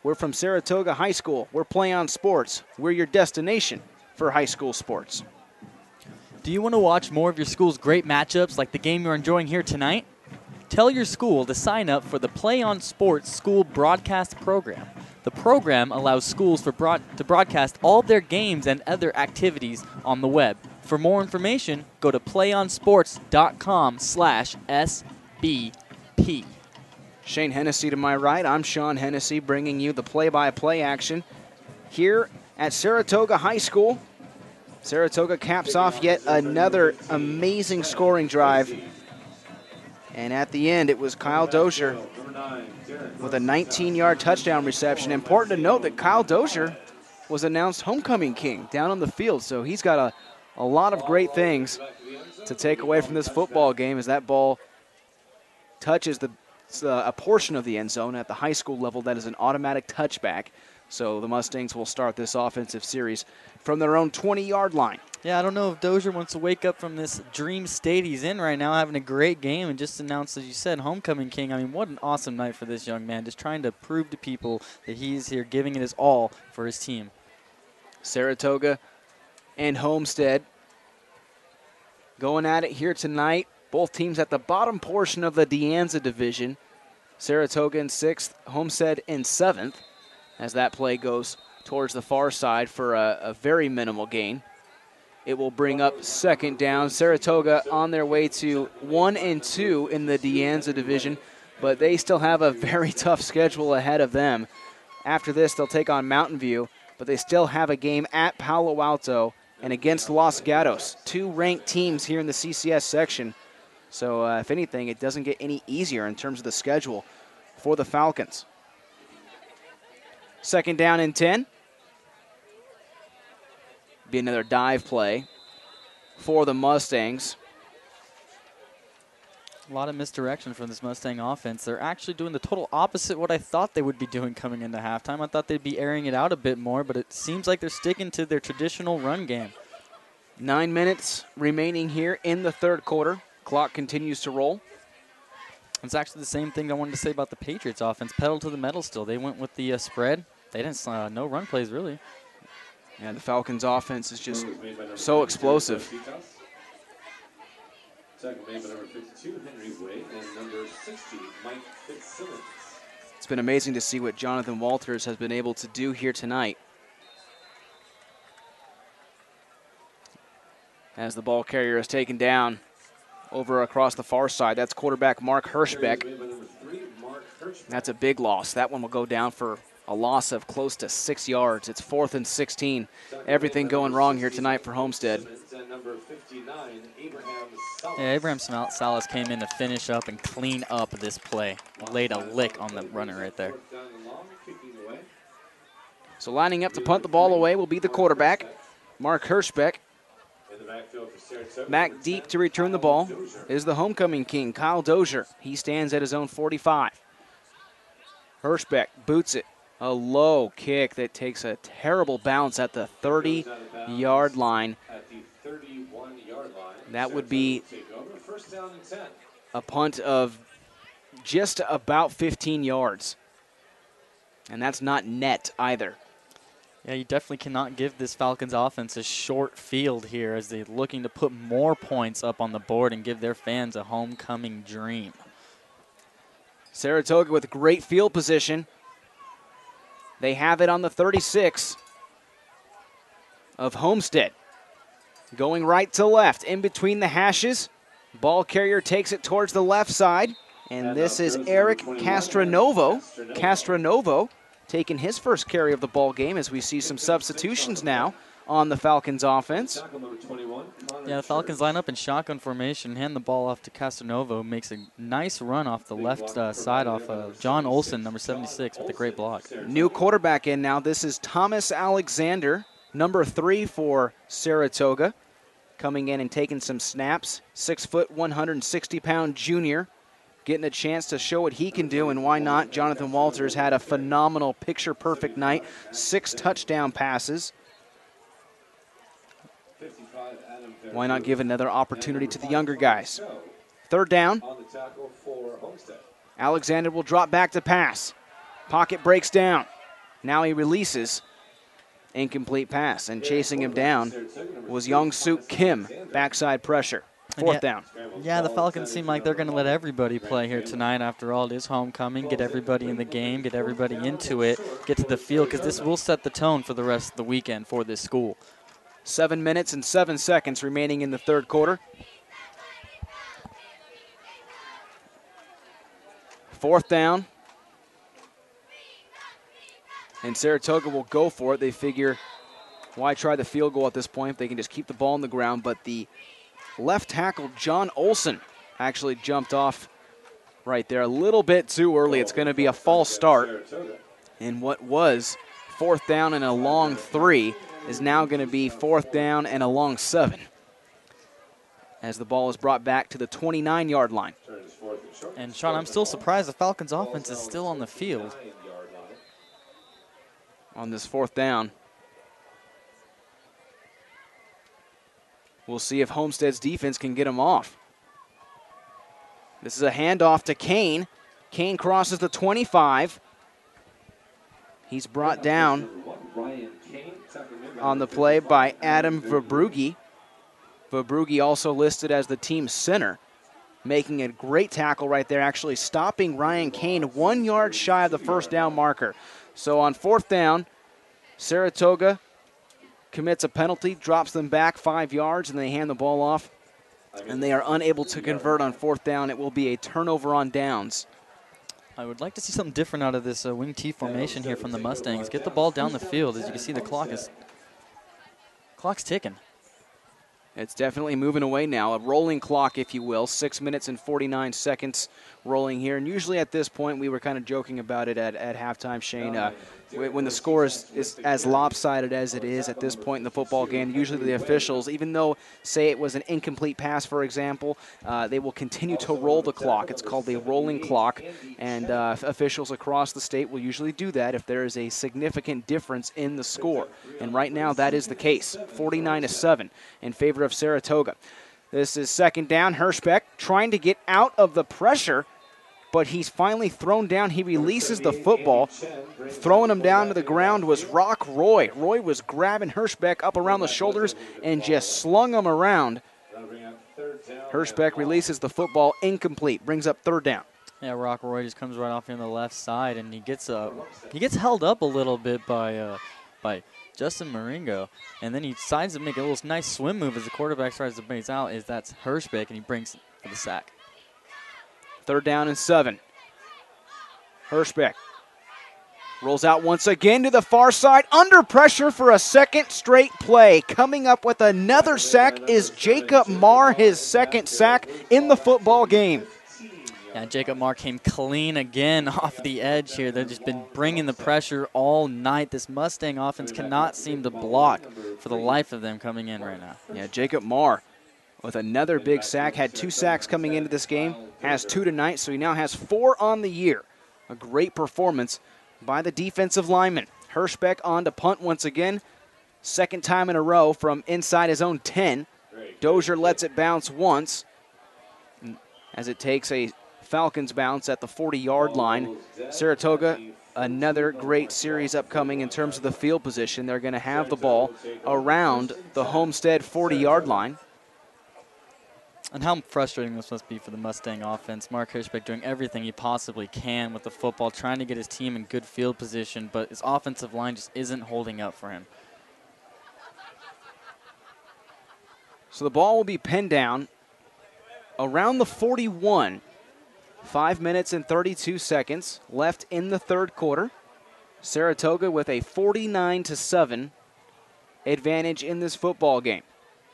We're from Saratoga High School. We're PlayOn Sports. We're your destination for high school sports. Do you want to watch more of your school's great matchups like the game you're enjoying here tonight? Tell your school to sign up for the PlayOn Sports School Broadcast Program. The program allows schools to broadcast all their games and other activities on the web. For more information, go to playonsports.com/SBP. Shane Hennessy to my right. I'm Sean Hennessy bringing you the play-by-play action here at Saratoga High School. Saratoga caps off yet another amazing scoring drive. And at the end, it was Kyle Dozier with a 19-yard touchdown reception. Important to note that Kyle Dozier was announced homecoming king down on the field. So he's got a lot of great things to take away from this football game as that ball touches a portion of the end zone at the high school level. That is an automatic touchback. So the Mustangs will start this offensive series from their own 20-yard line. Yeah, I don't know if Dozier wants to wake up from this dream state he's in right now, having a great game, and just announced, as you said, homecoming king. I mean, what an awesome night for this young man, just trying to prove to people that he's here giving it his all for his team. Saratoga and Homestead going at it here tonight. Both teams at the bottom portion of the De Anza division. Saratoga in 6th, Homestead in 7th, as that play goes towards the far side for a very minimal gain. It will bring up second down. Saratoga on their way to 1-2 in the De Anza division, but they still have a very tough schedule ahead of them. After this, they'll take on Mountain View, but they still have a game at Palo Alto and against Los Gatos, 2 ranked teams here in the CCS section. So if anything, it doesn't get any easier in terms of the schedule for the Falcons. Second down and 10. Be another dive play for the Mustangs. A lot of misdirection from this Mustang offense. They're actually doing the total opposite what I thought they would be doing coming into halftime. I thought they'd be airing it out a bit more, but it seems like they're sticking to their traditional run game. 9 minutes remaining here in the third quarter. Clock continues to roll. It's actually the same thing I wanted to say about the Patriots offense. Pedal to the metal still. They went with the spread. They didn't, no run plays really. Yeah, the Falcons offense is just so explosive. Second made by number 52, Henry Wade, and number 60, Mike Fitzsimmons. It's been amazing to see what Jonathan Walters has been able to do here tonight. As the ball carrier is taken down over across the far side. That's quarterback Mark Hirschbeck. That's a big loss. That one will go down for a loss of close to 6 yards. It's 4th and 16. Everything going wrong here tonight for Homestead. Yeah, Abraham Salas came in to finish up and clean up this play. Laid a lick on the runner right there. So lining up to punt the ball away will be the quarterback, Mark Hirschbeck. Back deep to return the ball is the homecoming king, Kyle Dozier. He stands at his own 45. Hirschbeck boots it. A low kick that takes a terrible bounce at the 30-yard line. That would be a punt of just about 15 yards. And that's not net either. Yeah, you definitely cannot give this Falcons offense a short field here as they're looking to put more points up on the board and give their fans a homecoming dream. Saratoga with great field position. They have it on the 36 of Homestead. Going right to left, in between the hashes. Ball carrier takes it towards the left side. And this is Eric Castronovo. Castronovo taking his first carry of the ball game as we see some substitutions now on the Falcons offense. Yeah, the Falcons line up in shotgun formation, hand the ball off to Castronovo, makes a nice run off the left side off of John Olson, number 76, with a great block. New quarterback in now. This is Thomas Alexander, number 3 for Saratoga, coming in and taking some snaps. 6 foot, 160-pound junior getting a chance to show what he can do, and why not? Jonathan Walters had a phenomenal picture-perfect night, 6 touchdown passes. Why not give another opportunity to the younger guys? 3rd down. Alexander will drop back to pass. Pocket breaks down. Now he releases. Incomplete pass, and chasing him down was Young-Suk Kim. Backside pressure. 4th down. Yeah, the Falcons seem like they're going to let everybody play here tonight. After all, it is homecoming. Get everybody in the game, get everybody into it, get to the field, because this will set the tone for the rest of the weekend for this school. 7 minutes and 7 seconds remaining in the 3rd quarter. 4th down. And Saratoga will go for it. They figure, why try the field goal at this point if they can just keep the ball on the ground? But the left tackle, John Olson, actually jumped off right there a little bit too early. It's going to be a false start. And what was 4th down and a long 3 is now going to be 4th down and a long 7. As the ball is brought back to the 29-yard line. And Sean, I'm still surprised the Falcons offense is still on the field. On this 4th down. We'll see if Homestead's defense can get him off. This is a handoff to Kane. Kane crosses the 25. He's brought down on the play by Adam Verbrugi. Verbrugi also listed as the team center, making a great tackle right there, actually stopping Ryan Kane 1 yard shy of the 1st down marker. So on 4th down, Saratoga commits a penalty, drops them back 5 yards, and they hand the ball off. And they are unable to convert on 4th down. It will be a turnover on downs. I would like to see something different out of this wing T formation here from the Mustangs. Get the ball down the field. As you can see, the clock's ticking. It's definitely moving away now. A rolling clock, if you will. 6 minutes and 49 seconds rolling here. And usually at this point, we were kind of joking about it at halftime, Shane. When the score is as lopsided as it is at this point in the football game, usually the officials, even though, say it was an incomplete pass, for example, they will continue to roll the clock. It's called a rolling clock, and officials across the state will usually do that if there is a significant difference in the score. And right now, that is the case, 49-7 in favor of Saratoga. This is 2nd down. Hirschbeck trying to get out of the pressure, but he's finally thrown down. He releases the football. Throwing him down to the ground was Rock Roy. Roy was grabbing Hirschbeck up around the shoulders and just slung him around. Hirschbeck releases the football, incomplete, brings up 3rd down. Yeah, Rock Roy just comes right off here on the left side, and he gets held up a little bit by Justin Maringo, and then he decides to make a little nice swim move as the quarterback tries to bring it out. That's Hirschbeck, and he brings it for the sack. 3rd down and 7. Hirschbeck rolls out once again to the far side. Under pressure for a 2nd straight play. Coming up with another sack is Jacob Marr, his 2nd sack in the football game. Yeah, Jacob Marr came clean again off the edge here. They've just been bringing the pressure all night. This Mustang offense cannot seem to block for the life of them coming in right now. Yeah, Jacob Marr with another big sack. Had 2 sacks coming into this game. Has 2 tonight, so he now has 4 on the year. A great performance by the defensive lineman. Hirschbeck on to punt once again. 2nd time in a row from inside his own 10. Dozier lets it bounce once as it takes a Falcons bounce at the 40-yard line. Saratoga, another great series upcoming in terms of the field position. They're going to have the ball around the Homestead 40-yard line. And how frustrating this must be for the Mustang offense. Mark Hirschbeck doing everything he possibly can with the football, trying to get his team in good field position, but his offensive line just isn't holding up for him. So the ball will be pinned down around the 41. 5 minutes and 32 seconds left in the 3rd quarter. Saratoga with a 49-7 advantage in this football game.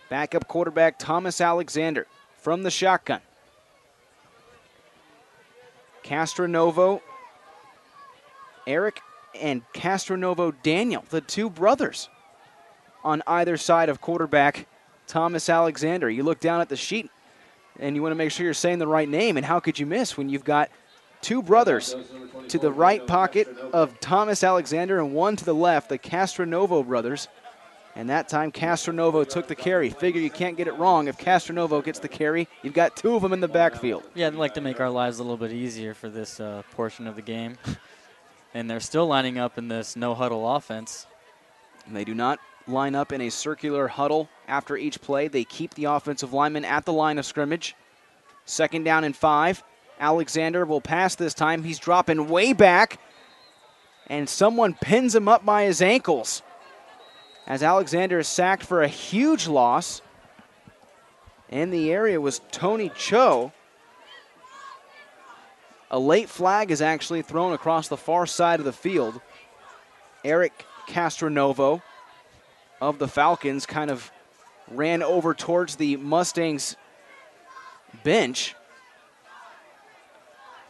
Backup quarterback Thomas Alexander from the shotgun. Castronovo, Eric and Castronovo Daniel, the 2 brothers on either side of quarterback Thomas Alexander. You look down at the sheet, and you want to make sure you're saying the right name. And how could you miss when you've got two brothers to the right pocket of Thomas Alexander and one to the left, the Castronovo brothers. And that time Castronovo took the carry. Figure you can't get it wrong. If Castronovo gets the carry, you've got two of them in the backfield. Yeah, I'd like to make our lives a little bit easier for this portion of the game. And they're still lining up in this no-huddle offense. And they do not line up in a circular huddle after each play. They keep the offensive linemen at the line of scrimmage. 2nd down and 5. Alexander will pass this time. He's dropping way back, and someone pins him up by his ankles as Alexander is sacked for a huge loss. In the area was Tony Cho. A late flag is actually thrown across the far side of the field. Eric Castronovo of the Falcons kind of ran over towards the Mustangs bench.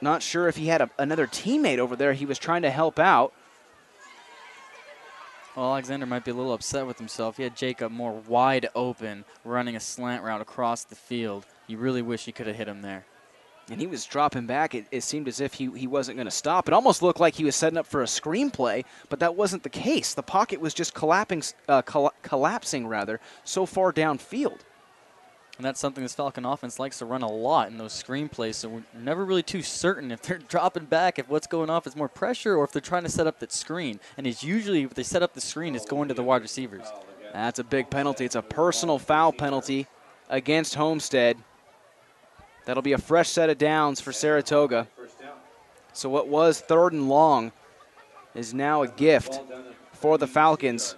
Not sure if he had another teammate over there he was trying to help out. Well, Alexander might be a little upset with himself. He had Jacob Moore wide open, running a slant route across the field. You really wish he could have hit him there. And he was dropping back. It seemed as if he wasn't going to stop. It almost looked like he was setting up for a screenplay, but that wasn't the case. The pocket was just collapsing so far downfield. And that's something this Falcon offense likes to run a lot in those screenplays, so we're never really too certain if they're dropping back, if what's going off is more pressure or if they're trying to set up that screen. And it's usually, if they set up the screen, it's going to the wide receivers. That's a big penalty. It's a personal foul penalty against Homestead. That'll be a fresh set of downs for Saratoga. So what was 3rd and long is now a gift for the Falcons.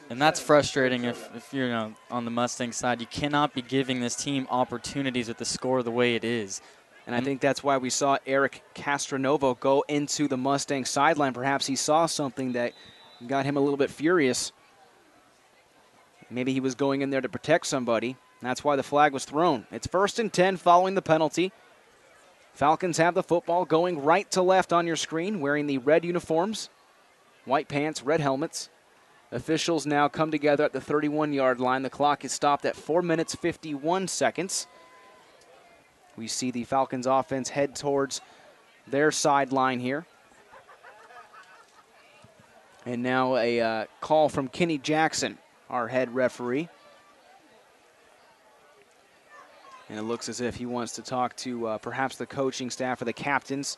And that's frustrating if you're on the Mustang side. You cannot be giving this team opportunities with the score the way it is. And I think that's why we saw Eric Castronovo go into the Mustang sideline. Perhaps he saw something that got him a little bit furious. Maybe he was going in there to protect somebody. That's why the flag was thrown. It's 1st and 10 following the penalty. Falcons have the football going right to left on your screen, wearing the red uniforms, white pants, red helmets. Officials now come together at the 31-yard line. The clock is stopped at 4 minutes, 51 seconds. We see the Falcons offense head towards their sideline here. And now a call from Kenny Jackson, our head referee. And it looks as if he wants to talk to perhaps the coaching staff or the captains,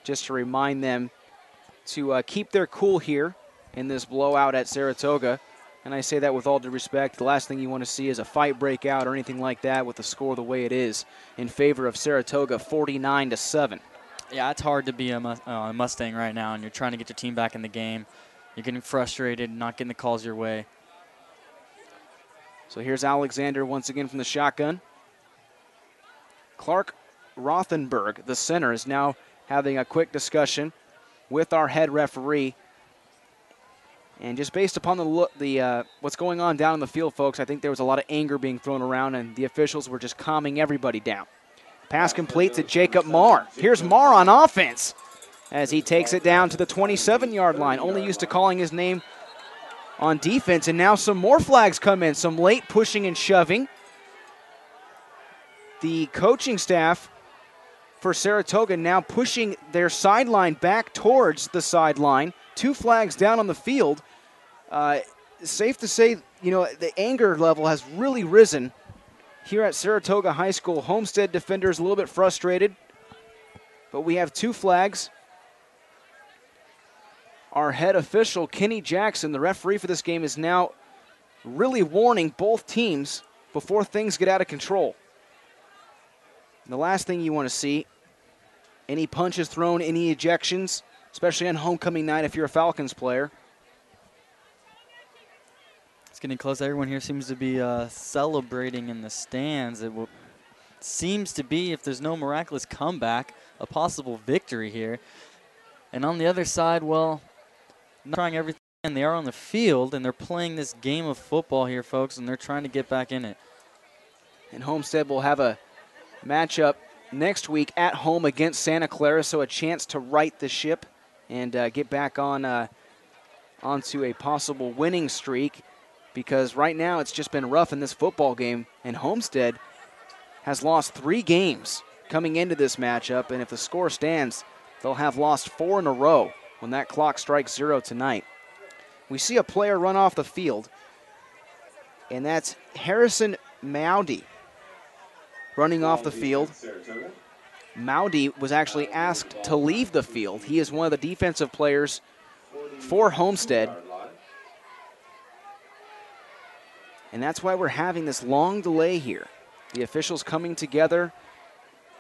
just to remind them to keep their cool here in this blowout at Saratoga. And I say that with all due respect. The last thing you want to see is a fight break out or anything like that with the score the way it is in favor of Saratoga, 49-7. Yeah, it's hard to be a Mustang right now, and you're trying to get your team back in the game. You're getting frustrated, not getting the calls your way. So here's Alexander once again from the shotgun. Clark Rothenberg, the center, is now having a quick discussion with our head referee. And just based upon what's going on down in the field, folks, I think there was a lot of anger being thrown around, and the officials were just calming everybody down. Pass complete to Jacob Marr. Here's Marr on offense as he takes it down to the 27-yard line. Only used to calling his name on defense, and now some more flags come in. Some late pushing and shoving. The coaching staff for Saratoga now pushing their sideline back towards the sideline. 2 flags down on the field. Safe to say, the anger level has really risen here at Saratoga High School. Homestead defenders a little bit frustrated, but we have 2 flags. Our head official, Kenny Jackson, the referee for this game, is now really warning both teams before things get out of control. The last thing you want to see, any punches thrown, any ejections, especially on homecoming night if you're a Falcons player. It's getting close. Everyone here seems to be celebrating in the stands. It seems to be, if there's no miraculous comeback, a possible victory here. And on the other side, well, not trying everything. And they are on the field, and they're playing this game of football here, folks, and they're trying to get back in it. And Homestead will have a matchup next week at home against Santa Clara, so a chance to right the ship and get back on onto a possible winning streak, because right now it's just been rough in this football game, and Homestead has lost 3 games coming into this matchup, and if the score stands, they'll have lost 4 in a row when that clock strikes 0 tonight. We see a player run off the field, and that's Harrison Mowdy running off the field. Mowdy was actually asked to leave the field. He is one of the defensive players for Homestead. And that's why we're having this long delay here. The officials coming together.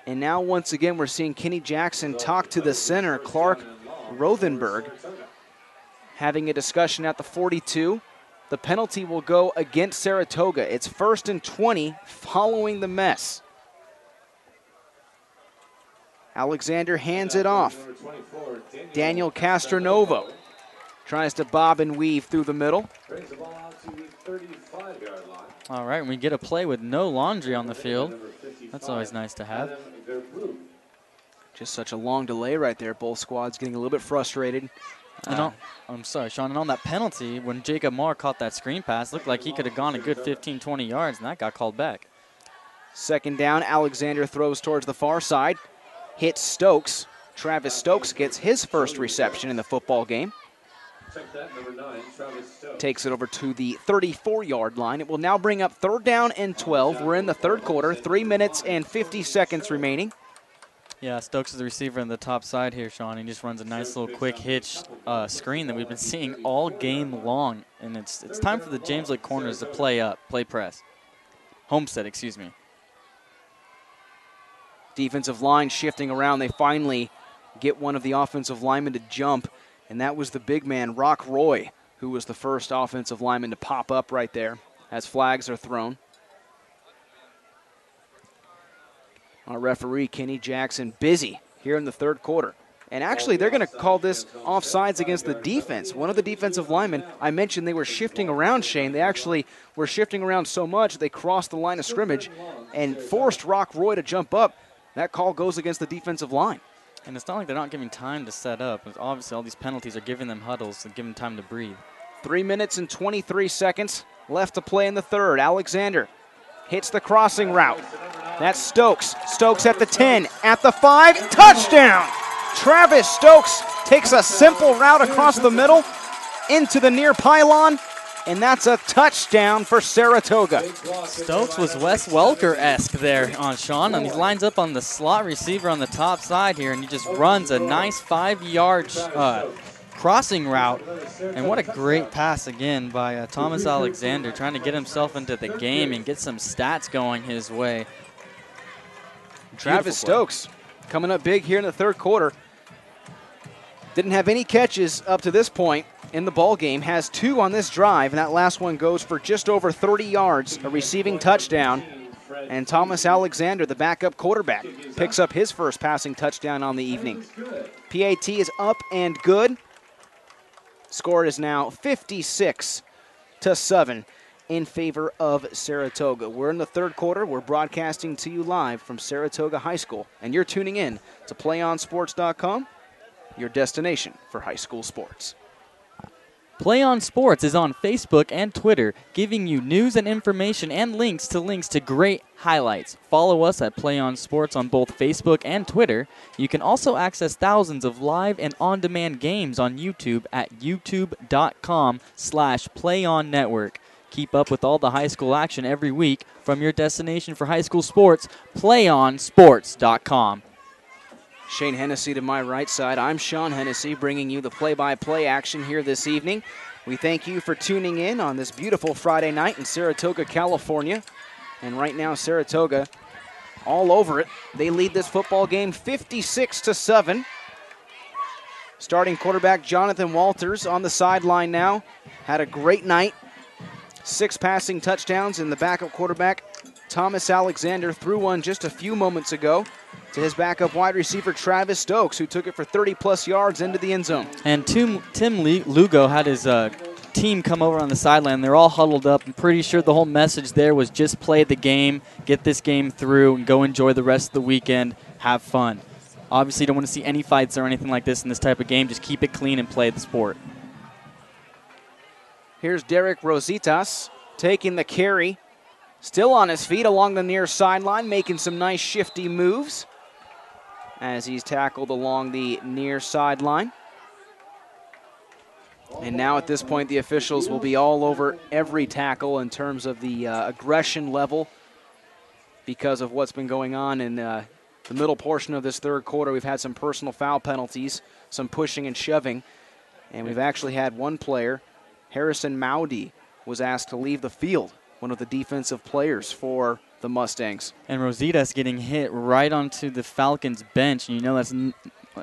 And now once again we're seeing Kenny Jackson talk to the center, Clark Rothenberg, having a discussion at the 42. The penalty will go against Saratoga. It's 1st and 20 following the mess. Alexander hands it off. Daniel Castronovo tries to bob and weave through the middle. All right, we get a play with no laundry on the field. That's always nice to have. Just such a long delay right there. Both squads getting a little bit frustrated. I'm sorry, Sean. And on that penalty, when Jacob Moore caught that screen pass, looked like he could have gone a good 15, 20 yards, and that got called back. 2nd down, Alexander throws towards the far side. Hits Stokes. Travis Stokes gets his first reception in the football game. Takes it over to the 34-yard line. It will now bring up 3rd down and 12. We're in the 3rd quarter, 3 minutes and 50 seconds remaining. Yeah, Stokes is the receiver on the top side here, Sean. He just runs a nice little quick hitch screen that we've been seeing all game long. And it's time for the James Lake corners to play up, play press. Homestead, excuse me. Defensive line shifting around. They finally get one of the offensive linemen to jump, and that was the big man, Rock Roy, who was the first offensive lineman to pop up right there as flags are thrown. Our referee, Kenny Jackson, busy here in the 3rd quarter. And actually, they're going to call this offsides against the defense. One of the defensive linemen, I mentioned they were shifting around, Shane. They actually were shifting around so much they crossed the line of scrimmage and forced Rock Roy to jump up. That call goes against the defensive line. And it's not like they're not giving time to set up. Obviously, all these penalties are giving them huddles and giving them time to breathe. 3 minutes and 23 seconds left to play in the 3rd. Alexander hits the crossing route. That's Stokes. Stokes at the 10, at the 5, touchdown! Travis Stokes takes a simple route across the middle into the near pylon, and that's a touchdown for Saratoga. Stokes was Wes Welker-esque there on Sean, and he lines up on the slot receiver on the top side here, and he just runs a nice 5-yard crossing route. And what a great pass again by Thomas Alexander, trying to get himself into the game and get some stats going his way. Travis Stokes coming up big here in the 3rd quarter. Didn't have any catches up to this point in the ball game. Has 2 on this drive, and that last one goes for just over 30 yards, a receiving touchdown. And Thomas Alexander, the backup quarterback, picks up his first passing touchdown on the evening. PAT is up and good. Score is now 56-7 in favor of Saratoga. We're in the 3rd quarter. We're broadcasting to you live from Saratoga High School, and you're tuning in to PlayOnSports.com, your destination for high school sports. Play On Sports is on Facebook and Twitter, giving you news and information and links to great highlights. Follow us at Play On Sports on both Facebook and Twitter. You can also access thousands of live and on-demand games on YouTube at youtube.com/PlayOnNetwork. Keep up with all the high school action every week from your destination for high school sports, PlayOnSports.com. Shane Hennessy to my right side. I'm Sean Hennessy, bringing you the play-by-play action here this evening. We thank you for tuning in on this beautiful Friday night in Saratoga, California. And right now, Saratoga all over it. They lead this football game 56-7. Starting quarterback Jonathan Walters on the sideline now. Had a great night. 6 passing touchdowns, and the backup quarterback, Thomas Alexander, threw one just a few moments ago to his backup wide receiver, Travis Stokes, who took it for 30-plus yards into the end zone. And Tim Lugo had his team come over on the sideline. They're all huddled up. I'm pretty sure the whole message there was just play the game, get this game through, and go enjoy the rest of the weekend, have fun. Obviously, you don't want to see any fights or anything like this in this type of game. Just keep it clean and play the sport. Here's Derek Rositas taking the carry. Still on his feet along the near sideline, making some nice shifty moves as he's tackled along the near sideline. And now at this point, the officials will be all over every tackle in terms of the aggression level because of what's been going on in the middle portion of this third quarter. We've had some personal foul penalties, some pushing and shoving, and we've actually had one player, Harrison Maudi, was asked to leave the field, one of the defensive players for the Mustangs. And Rosita's getting hit right onto the Falcons bench, and you know that's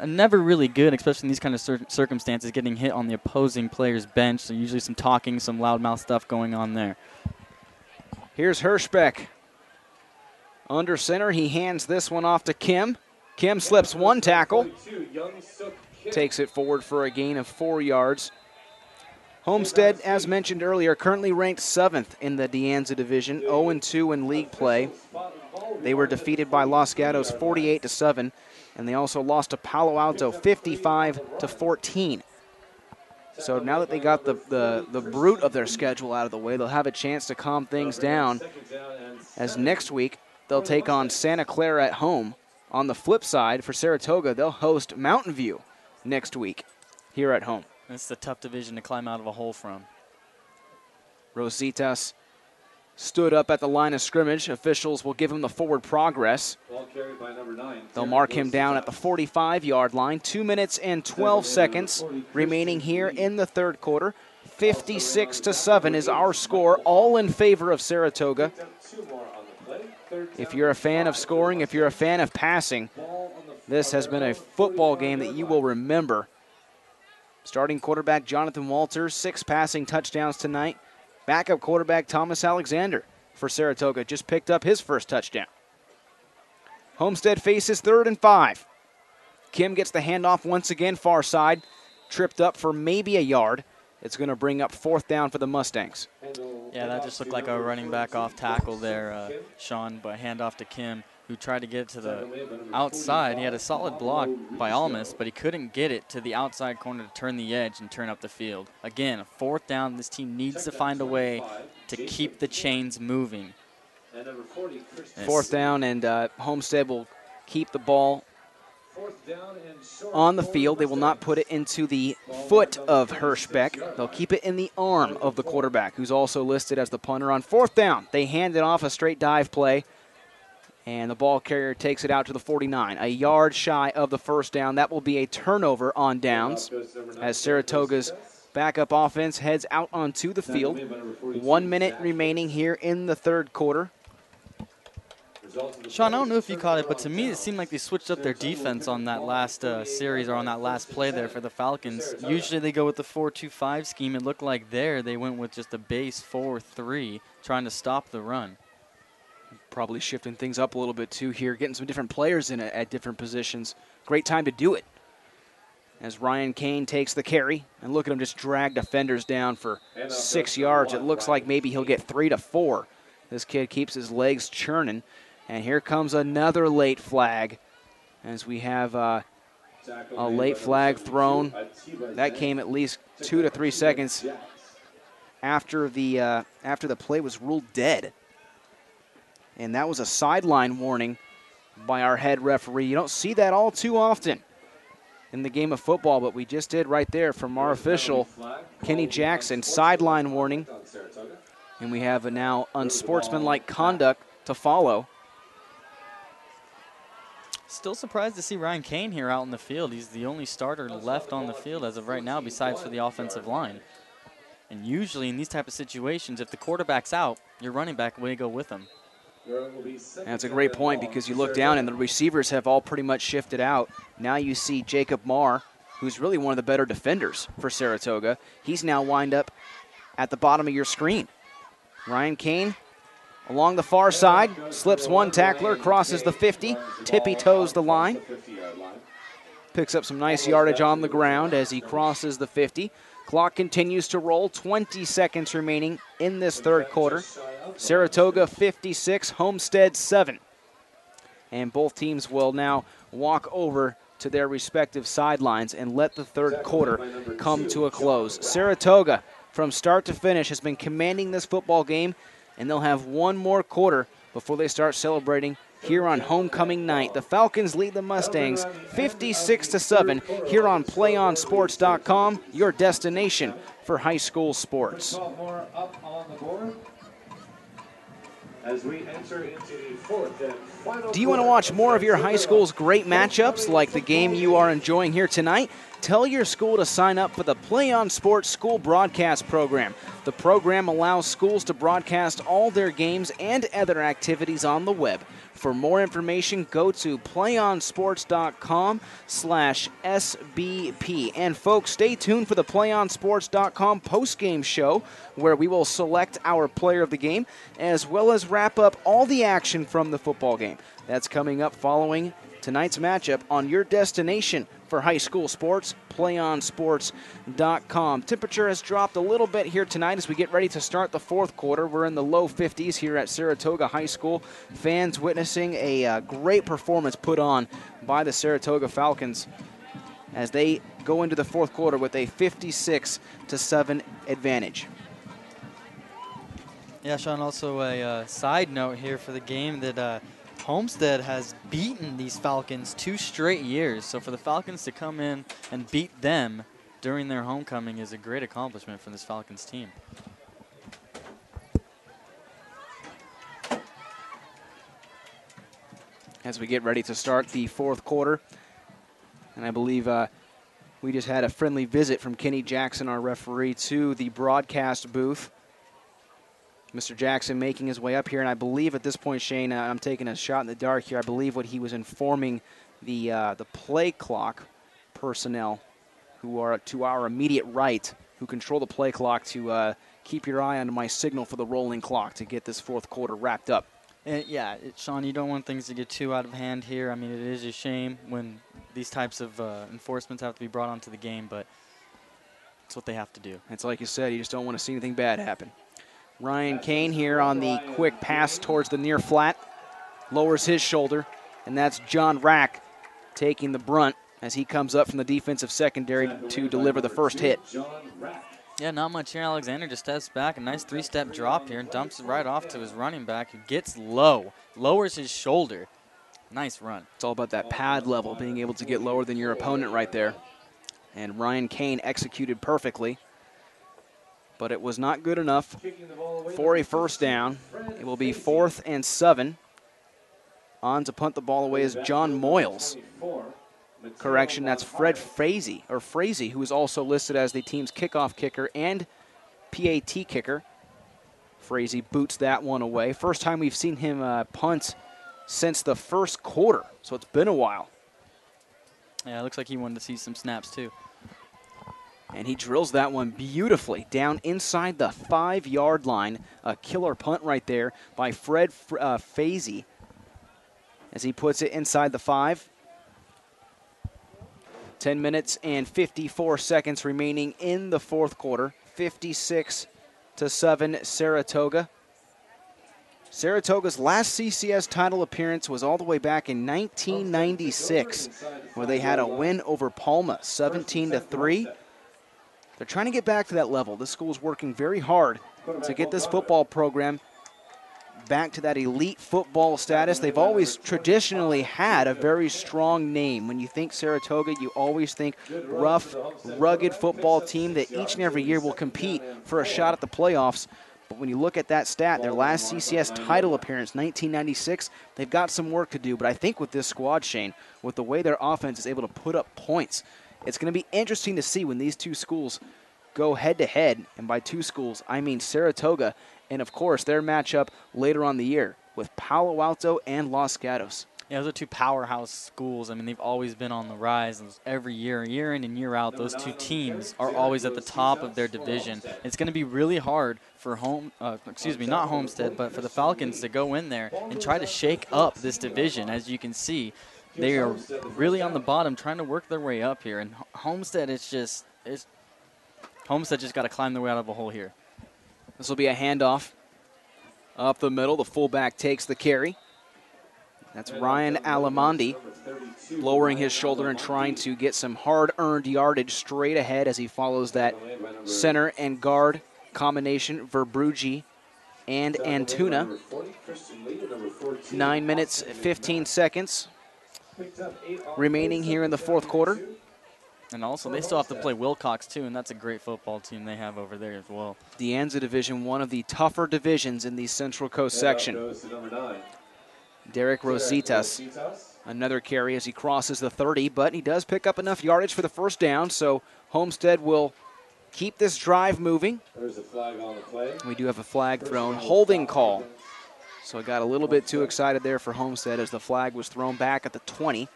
never really good, especially in these kind of circumstances, getting hit on the opposing player's bench. So usually some talking, some loudmouth stuff going on there. Here's Hirschbeck. Under center, he hands this one off to Kim. Kim slips one tackle, takes it forward for a gain of 4 yards. Homestead, as mentioned earlier, currently ranked 7th in the De Anza division, 0-2 in league play. They were defeated by Los Gatos 48-7. And they also lost to Palo Alto 55-14. So now that they got the brute of their schedule out of the way, they'll have a chance to calm things down, as next week they'll take on Santa Clara at home. On the flip side, for Saratoga, they'll host Mountain View next week here at home. It's a tough division to climb out of a hole from. Rositas stood up at the line of scrimmage. Officials will give him the forward progress. Ball carried by number 9. They'll mark him down at the 45-yard line. 2 minutes and 12 seconds remaining here in the third quarter. 56-7 is our score, all in favor of Saratoga. If you're a fan of scoring, if you're a fan of passing, this has been a football game that you will remember. Starting quarterback Jonathan Walters, 6 passing touchdowns tonight. Backup quarterback Thomas Alexander for Saratoga just picked up his first touchdown. Homestead faces 3rd and 5. Kim gets the handoff once again, far side. Tripped up for maybe a yard. It's going to bring up 4th down for the Mustangs. Yeah, that just looked like a running back off tackle there, Sean, but handoff to Kim, who tried to get to the outside. He had a solid block by Almas, but he couldn't get it to the outside corner to turn the edge and turn up the field. Again, 4th down. This team needs to find a way to keep the chains moving. 4th down, and Homestead will keep the ball on the field. They will not put it into the foot of Hirschbeck. They'll keep it in the arm of the quarterback, who's also listed as the punter. On 4th down, they hand it off, a straight dive play. And the ball carrier takes it out to the 49, a yard shy of the first down. That will be a turnover on downs as Saratoga's backup offense heads out onto the field. 1 minute remaining here in the third quarter. Sean, I don't know if you caught it, but to me it seemed like they switched up their defense on that last series, or on that last play there for the Falcons. Usually they go with the 4-2-5 scheme. It looked like there they went with just a base 4-3, trying to stop the run. Probably shifting things up a little bit too here, getting some different players in at different positions. Great time to do it. As Ryan Kane takes the carry, and look at him just drag defenders down for 6 yards. It looks like maybe he'll get 3 to 4. This kid keeps his legs churning. And here comes another late flag as we have a late flag thrown. That came at least 2 to 3 seconds after the play was ruled dead. And that was a sideline warning by our head referee. You don't see that all too often in the game of football, but we just did right there from our official, Kenny Jackson, sideline warning. And we have a now unsportsmanlike conduct to follow. Still surprised to see Ryan Kane here out in the field. He's the only starter left on the field as of right now, besides for the offensive line. And usually in these type of situations, if the quarterback's out, your running back will go with him. That's a great point, because you look down and the receivers have all pretty much shifted out. Now you see Jacob Marr, who's really one of the better defenders for Saratoga. He's now wind up at the bottom of your screen. Ryan Kane along the far side, slips one tackler, crosses the 50, tippy-toes the line. Picks up some nice yardage on the ground as he crosses the 50. Clock continues to roll, 20 seconds remaining in this third quarter. Saratoga 56, Homestead 7. And both teams will now walk over to their respective sidelines and let the third quarter come to a close. Saratoga, from start to finish, has been commanding this football game. and they'll have one more quarter before they start celebrating here on homecoming night. The Falcons lead the Mustangs 56-7 here on PlayOnSports.com, your destination for high school sports. As we enter into the fourth and final. Do you want to watch more of your high school's great matchups like the game you are enjoying here tonight? Tell your school to sign up for the Play On Sports School Broadcast Program. The program allows schools to broadcast all their games and other activities on the web. For more information, go to playonsports.com/SBP. And folks, stay tuned for the playonsports.com postgame show, where we will select our player of the game, as well as wrap up all the action from the football game. That's coming up following tonight's matchup on your destination for high school sports, PlayOnSports.com. Temperature has dropped a little bit here tonight as we get ready to start the fourth quarter. We're in the low 50s here at Saratoga High School. Fans witnessing a great performance put on by the Saratoga Falcons as they go into the fourth quarter with a 56-7 advantage. Yeah, Sean, also a side note here for the game that Homestead has beaten these Falcons 2 straight years. So for the Falcons to come in and beat them during their homecoming is a great accomplishment for this Falcons team. As we get ready to start the fourth quarter, and I believe we just had a friendly visit from Kenny Jackson, our referee, to the broadcast booth. Mr. Jackson making his way up here, and I believe at this point, Shane, I'm taking a shot in the dark here. I believe what he was informing the play clock personnel who are to our immediate right, who control the play clock, to keep your eye on my signal for the rolling clock to get this fourth quarter wrapped up. And yeah, Sean, you don't want things to get too out of hand here. I mean, it is a shame when these types of enforcements have to be brought onto the game, but it's what they have to do. It's like you said, you just don't want to see anything bad happen. Ryan Kane here on the quick pass towards the near flat. Lowers his shoulder, and that's John Rack taking the brunt as he comes up from the defensive secondary to deliver the first hit. Yeah, not much here. Alexander just steps back. A nice 3-step drop here and dumps it right off to his running back, who gets low, lowers his shoulder. Nice run. It's all about that pad level, being able to get lower than your opponent right there. And Ryan Kane executed perfectly. But it was not good enough for a first down. It will be 4th and 7. On to punt the ball away is John Moyles. Correction, that's Fred Frazee, who is also listed as the team's kickoff kicker and PAT kicker. Frazee boots that one away. First time we've seen him punt since the first quarter, so it's been a while. Yeah, it looks like he wanted to see some snaps too. And he drills that one beautifully down inside the 5-yard line. A killer punt right there by Fred Frazee as he puts it inside the 5. 10 minutes and 54 seconds remaining in the fourth quarter. 56-7 Saratoga. Saratoga's last CCS title appearance was all the way back in 1996, where they had a win over Palma, 17-3. They're trying to get back to that level. This school is working very hard to get this football program back to that elite football status. They've always traditionally had a very strong name. When you think Saratoga, you always think rough, rugged football team that each and every year will compete for a shot at the playoffs. But when you look at that stat, their last CCS title appearance, 1996, they've got some work to do. But I think with this squad, Shane, with the way their offense is able to put up points, it's going to be interesting to see when these two schools go head-to-head. And by two schools, I mean Saratoga and, of course, their matchup later on the year with Palo Alto and Los Gatos. Yeah, those are two powerhouse schools. I mean, they've always been on the rise every year in and year out. Those two teams are always at the top of their division. It's going to be really hard for not Homestead, but for the Falcons to go in there and try to shake up this division. As you can see, they are really on the bottom trying to work their way up here. And Homestead, Homestead just got to climb their way out of a hole here. This will be a handoff up the middle. The fullback takes the carry. That's Ryan Alamondi lowering his shoulder and trying to get some hard-earned yardage straight ahead as he follows that center and guard combination, Verbrugi and Antuna. 9 minutes, 15 seconds remaining here in the fourth quarter. And also, they still have to play Wilcox, too, and that's a great football team they have over there as well. De Anza Division, one of the tougher divisions in the Central Coast section. Derek Rositas, another carry as he crosses the 30, but he does pick up enough yardage for the first down, so Homestead will keep this drive moving. There's a flag on the play. We do have a flag thrown, holding call. So I got a little bit too excited there for Homestead as the flag was thrown back at the 20.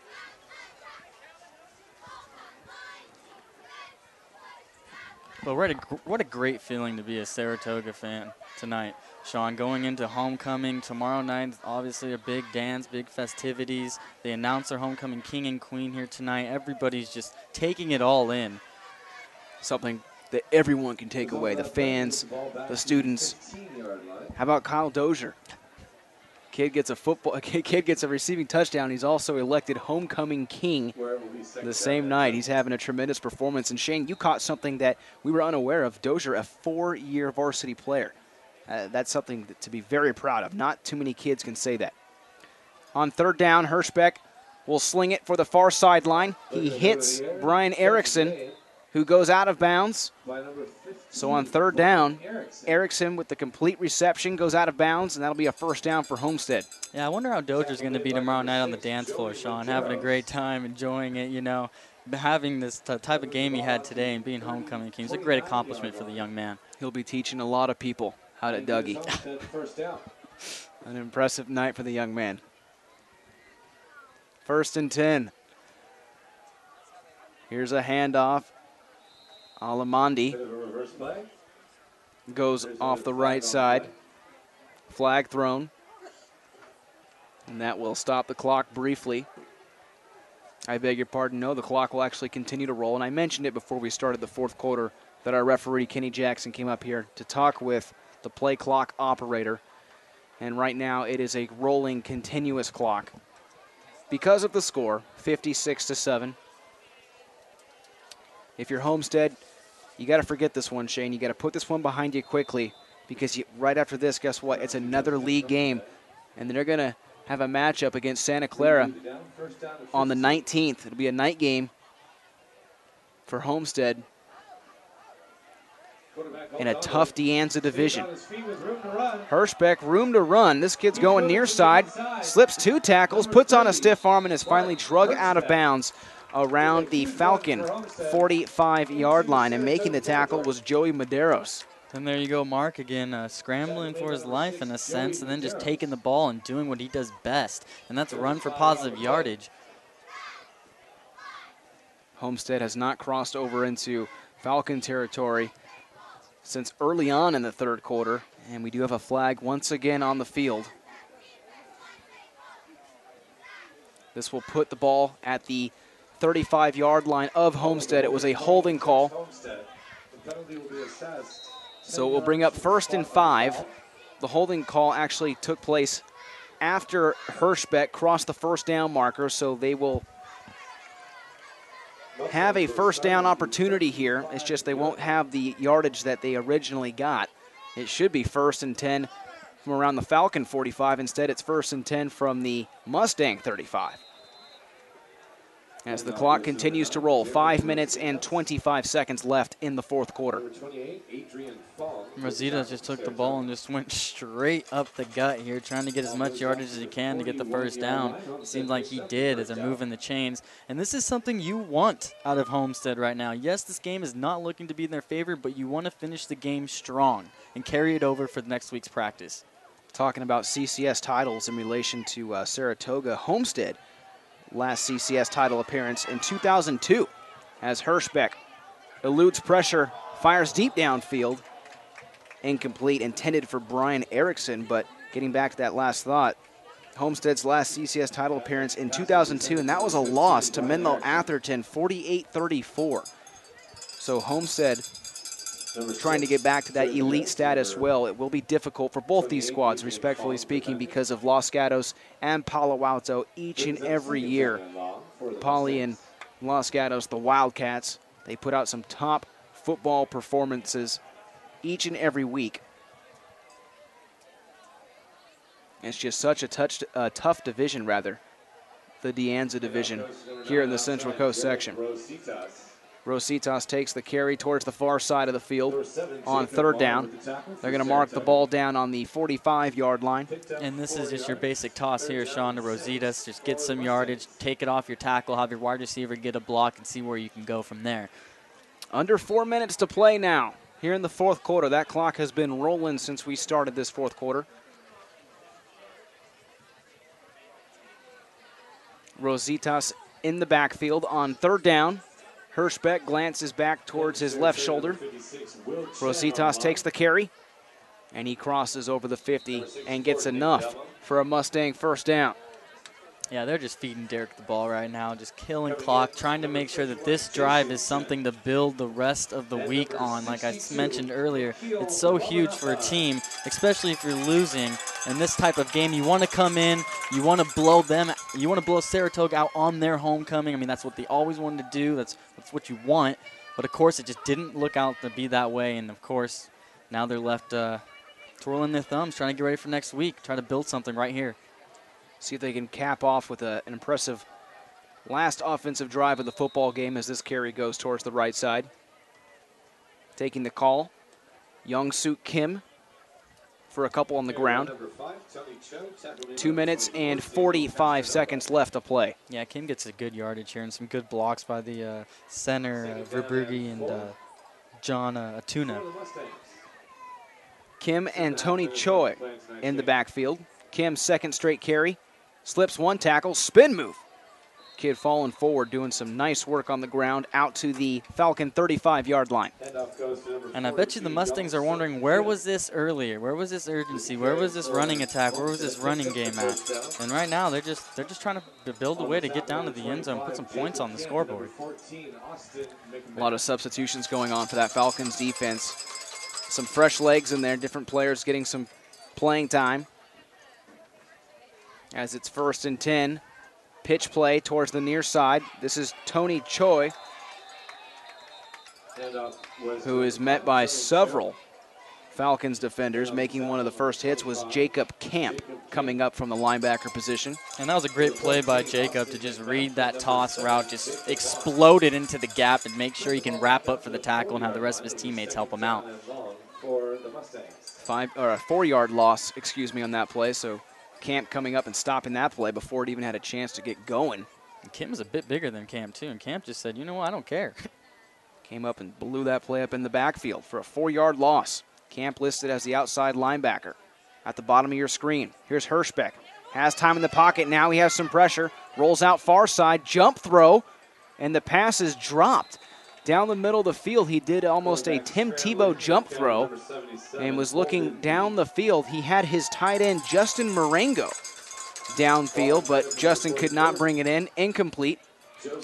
But what a great feeling to be a Saratoga fan tonight, Sean. Going into homecoming tomorrow night, obviously a big dance, big festivities. They announce their homecoming king and queen here tonight. Everybody's just taking it all in. Something that everyone can take away, the fans, the students. How about Kyle Dozier? Kid gets a receiving touchdown. He's also elected homecoming king the same night. He's having a tremendous performance. And Shane, you caught something that we were unaware of. Dozier, a 4-year varsity player. That's something to be very proud of. Not too many kids can say that. On third down, Hirschbeck will sling it for the far sideline. He hits Brian Erickson, who goes out of bounds. So on third down, Erickson with the complete reception goes out of bounds, and that'll be a first down for Homestead. Yeah, I wonder how Dozier's going to be tomorrow night on the dance floor, Sean. Having a great time, enjoying it, you know. Having this type of game he had today and being homecoming king is a great accomplishment for the young man. He'll be teaching a lot of people how to Dougie. An impressive night for the young man. 1st and 10. Here's a handoff. Alamandi goes off the right side. Flag thrown. And that will stop the clock briefly. I beg your pardon, no, the clock will actually continue to roll. And I mentioned it before we started the fourth quarter that our referee, Kenny Jackson, came up here to talk with the play clock operator. And right now it is a rolling continuous clock. Because of the score, 56-7. If you're Homestead, you got to forget this one, Shane. You got to put this one behind you quickly because right after this, guess what? It's another league game, and they're going to have a matchup against Santa Clara on the 19th. It'll be a night game for Homestead in a tough De Anza division. Hirschbeck, room to run. This kid's going near side, slips 2 tackles, puts on a stiff arm, and is finally drug out of bounds around the Falcon 45-yard line, and making the tackle was Joey Medeiros. And there you go, Mark, again, scrambling for his life in a sense, and then just taking the ball and doing what he does best, and that's run for positive yardage. Homestead has not crossed over into Falcon territory since early on in the third quarter, and we do have a flag once again on the field. This will put the ball at the 35-yard line of Homestead. It was a holding call. So it will bring up 1st and 5. The holding call actually took place after Hirschbeck crossed the first down marker, so they will have a first down opportunity here. It's just they won't have the yardage that they originally got. It should be 1st and 10 from around the Falcon 45. Instead, it's 1st and 10 from the Mustang 35. As the clock continues to roll, 5 minutes and 25 seconds left in the fourth quarter. Rosita just took the ball and just went straight up the gut here, trying to get as much yardage as he can to get the first down. Seems like he did as they're moving the chains. And this is something you want out of Homestead right now. Yes, this game is not looking to be in their favor, but you want to finish the game strong and carry it over for next week's practice. Talking about CCS titles in relation to Saratoga, Homestead last CCS title appearance in 2002 as Hirschbeck eludes pressure, fires deep downfield, incomplete, intended for Brian Erickson. But getting back to that last thought, Homestead's last CCS title appearance in 2002, and that was a loss to Menlo Atherton, 48-34. So Homestead trying to get back to that elite status. Well, it will be difficult for both these squads, respectfully speaking, because of Los Gatos and Palo Alto each and every year. Poly and Los Gatos, the Wildcats, they put out some top football performances each and every week. It's just such a tough division, rather, the De Anza division here in the Central Coast section. Rositas takes the carry towards the far side of the field on 3rd down. They're going to mark the ball down on the 45-yard line. And this is just your basic toss here, Sean, to Rositas. Just get some yardage, take it off your tackle, have your wide receiver get a block, and see where you can go from there. Under 4 minutes to play now here in the 4th quarter. That clock has been rolling since we started this 4th quarter. Rositas in the backfield on 3rd down. Hirschbeck glances back towards his left shoulder. Rositas takes the carry, and he crosses over the 50 and gets enough for a Mustang 1st down. Yeah, they're just feeding Derek the ball right now, just killing clock, trying to make sure that this drive is something to build the rest of the week on. Like I mentioned earlier, it's so huge for a team, especially if you're losing. In this type of game, you want to come in, you want to blow them, you want to blow Saratoga out on their homecoming. I mean, that's what they always wanted to do. That's what you want. But, of course, it just didn't look out to be that way. And, of course, now they're left twirling their thumbs, trying to get ready for next week, trying to build something right here. See if they can cap off with an impressive last offensive drive of the football game as this carry goes towards the right side. Taking the call, Young-Suk Kim for a couple on the ground. 2 minutes and 45 seconds left to play. Yeah, Kim gets a good yardage here and some good blocks by the center, Verbrugge and John Atuna. Kim and Tony Choi in the backfield. Kim's 2nd straight carry. Slips 1 tackle, spin move. Kid falling forward, doing some nice work on the ground out to the Falcon 35-yard line. And I bet you the Mustangs are wondering, where was this earlier? Where was this urgency? Where was this running attack? Where was this running game at? And right now, they're just trying to build a way to get down to the end zone, put some points on the scoreboard. A lot of substitutions going on for that Falcons defense. Some fresh legs in there, different players getting some playing time. As it's 1st and 10. Pitch play towards the near side. This is Tony Choi, who is met by several Falcons defenders. Making one of the first hits was Jacob Camp coming up from the linebacker position. And that was a great play by Jacob to just read that toss route, just explode it into the gap and make sure he can wrap up for the tackle and have the rest of his teammates help him out. A 4-yard loss, on that play. So Camp coming up and stopping that play before it even had a chance to get going. And Kim is a bit bigger than Camp, too, and Camp just said, you know what, I don't care. Came up and blew that play up in the backfield for a 4-yard loss. Camp listed as the outside linebacker. At the bottom of your screen, here's Hirschbeck. Has time in the pocket. Now he has some pressure. Rolls out far side, jump throw, and the pass is dropped. Down the middle of the field, he did almost a Tim Tebow jump throw and was looking down the field. He had his tight end, Justin Marengo, downfield, but Justin could not bring it in. Incomplete.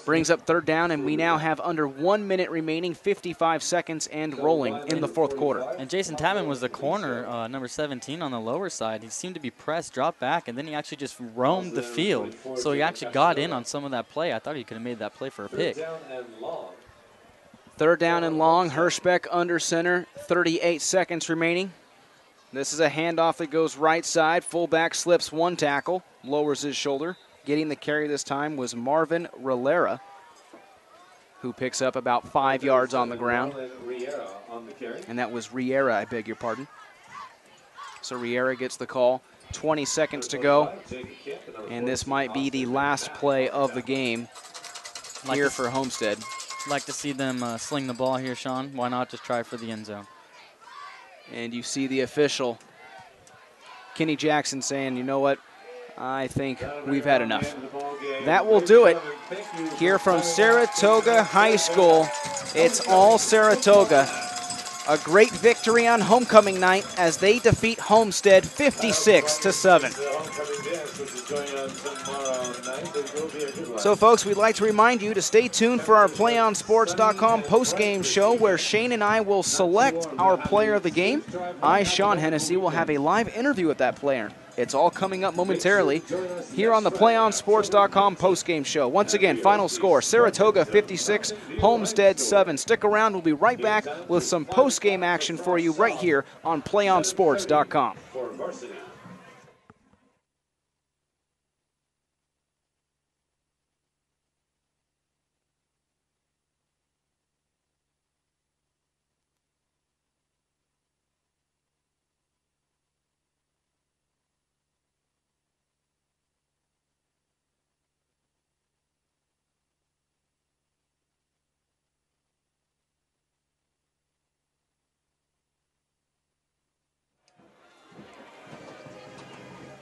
Brings up 3rd down, and we now have under 1 minute remaining, 55 seconds and rolling in the 4th quarter. And Jason Tapman was the corner, number 17 on the lower side. He seemed to be pressed, dropped back, and then he actually just roamed the field. So he actually got in on some of that play. I thought he could have made that play for a pick. 3rd down and long. Hirschbeck under center, 38 seconds remaining. This is a handoff that goes right side. Fullback slips 1 tackle, lowers his shoulder. Getting the carry this time was Marvin Rillera, who picks up about 5 yards on the ground. And that was Riera, I beg your pardon. So Riera gets the call. 20 seconds to go. And this might be the last play of the game here for Homestead. Like to see them sling the ball here, Sean. Why not just try for the end zone? And you see the official, Kenny Jackson, saying, you know what, I think we've had enough. That will do it here from Saratoga High School. It's all Saratoga. A great victory on homecoming night as they defeat Homestead 56-7. So, folks, we'd like to remind you to stay tuned for our PlayOnSports.com postgame show where Shane and I will select our player of the game. I, Sean Hennessy, will have a live interview with that player. It's all coming up momentarily here on the PlayOnSports.com postgame show. Once again, final score, Saratoga 56, Homestead 7. Stick around. We'll be right back with some postgame action for you right here on PlayOnSports.com.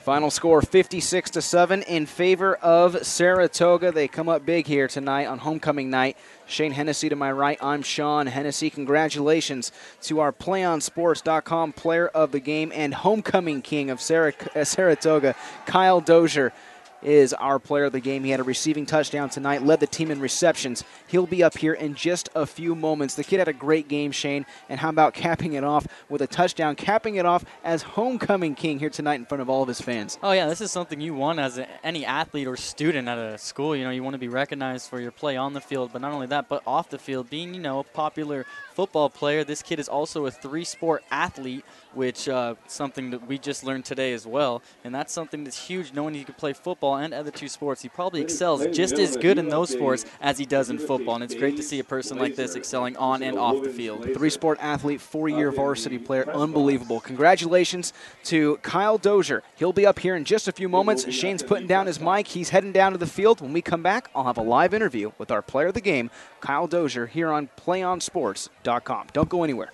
Final score 56-7 in favor of Saratoga. They come up big here tonight on homecoming night. Shane Hennessy to my right. I'm Sean Hennessy. Congratulations to our PlayOnSports.com player of the game and homecoming king of Saratoga, Kyle Dozier. Is our player of the game. He had a receiving touchdown tonight, led the team in receptions. He'll be up here in just a few moments. The kid had a great game, Shane, and how about capping it off with a touchdown, capping it off as homecoming king here tonight in front of all of his fans. Oh, yeah, this is something you want as any athlete or student at a school. You know, you want to be recognized for your play on the field, but not only that, but off the field. Being, you know, a popular football player, this kid is also a three-sport athlete, which something that we just learned today as well, and that's something that's huge, knowing he can play football and other two sports. He probably excels just as good in those sports as he does in football, and it's great to see a person like this excelling on and off the field. Three-sport athlete, four-year varsity player, unbelievable. Congratulations to Kyle Dozier. He'll be up here in just a few moments. Shane's putting down his mic. He's heading down to the field. When we come back, I'll have a live interview with our player of the game, Kyle Dozier, here on PlayOnSports.com. Don't go anywhere.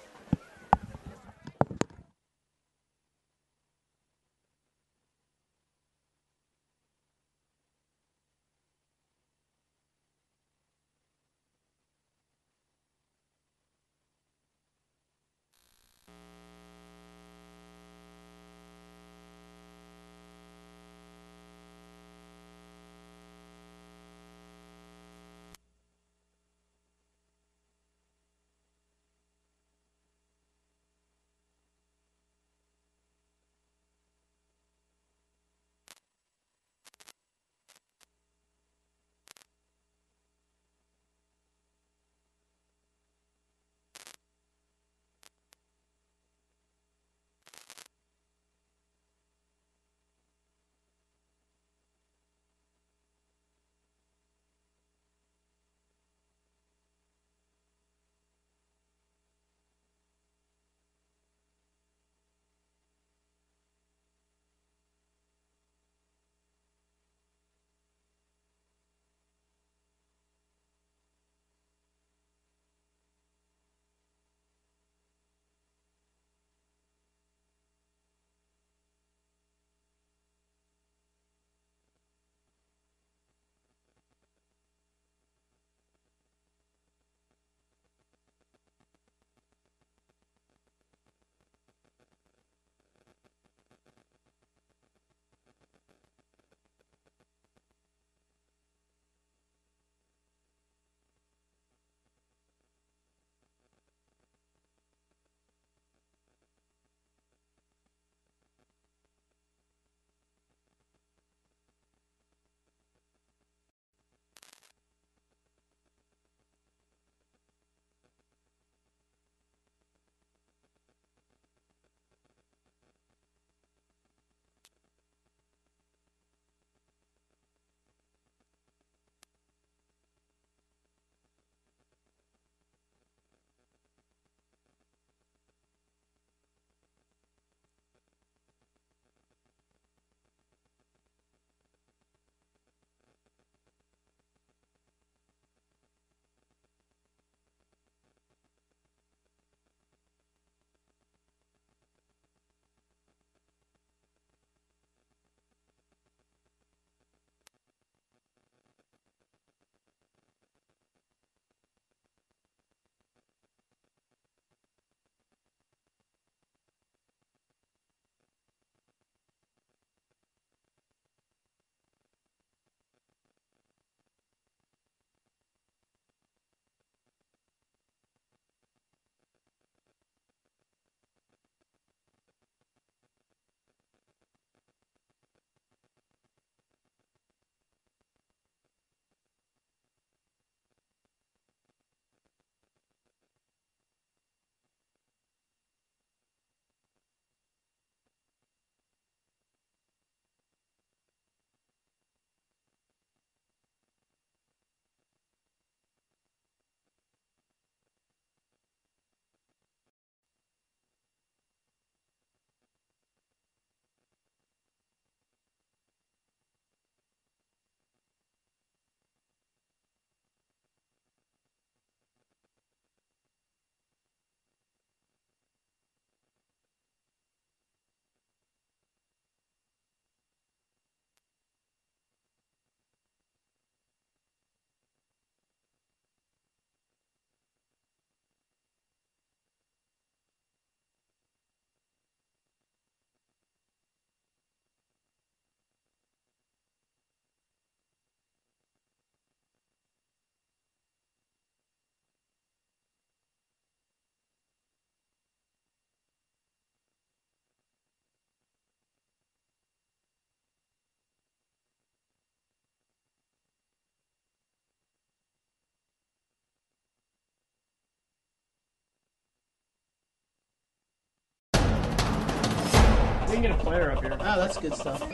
get a player up here. Oh, that's good stuff. All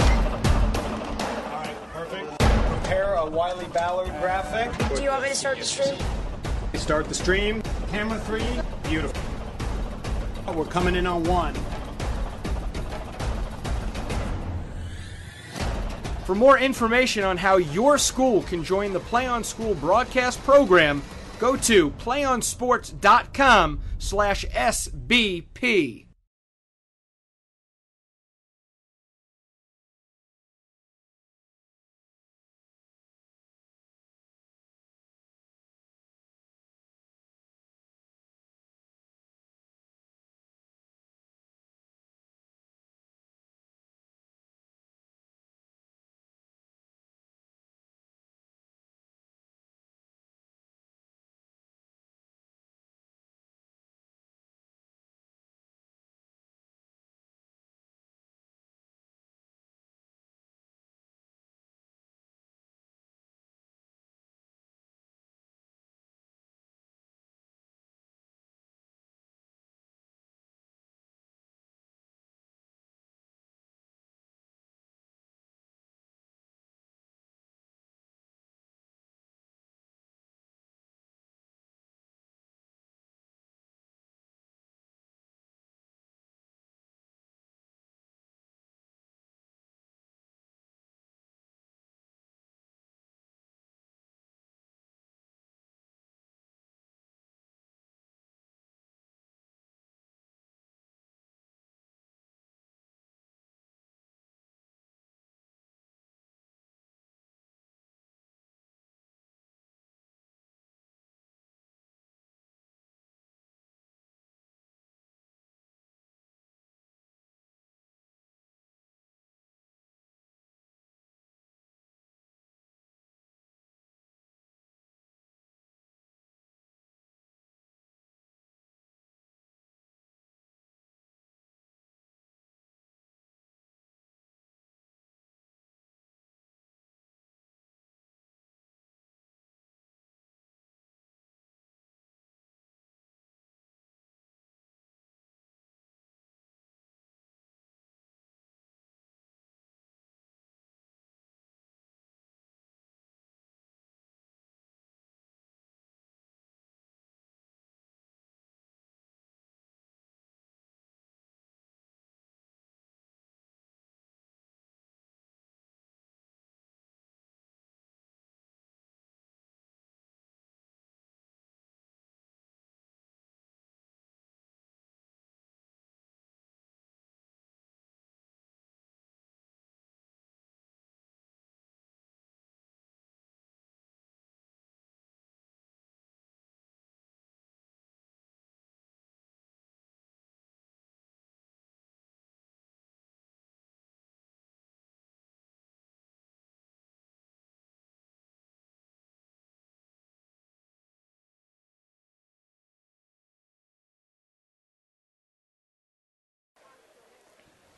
right, perfect. Prepare a Wiley Ballard graphic. Do you want me to start the stream? Start the stream. Camera 3. Beautiful. We're coming in on 1. For more information on how your school can join the Play On School broadcast program, go to playonsports.com/SBP.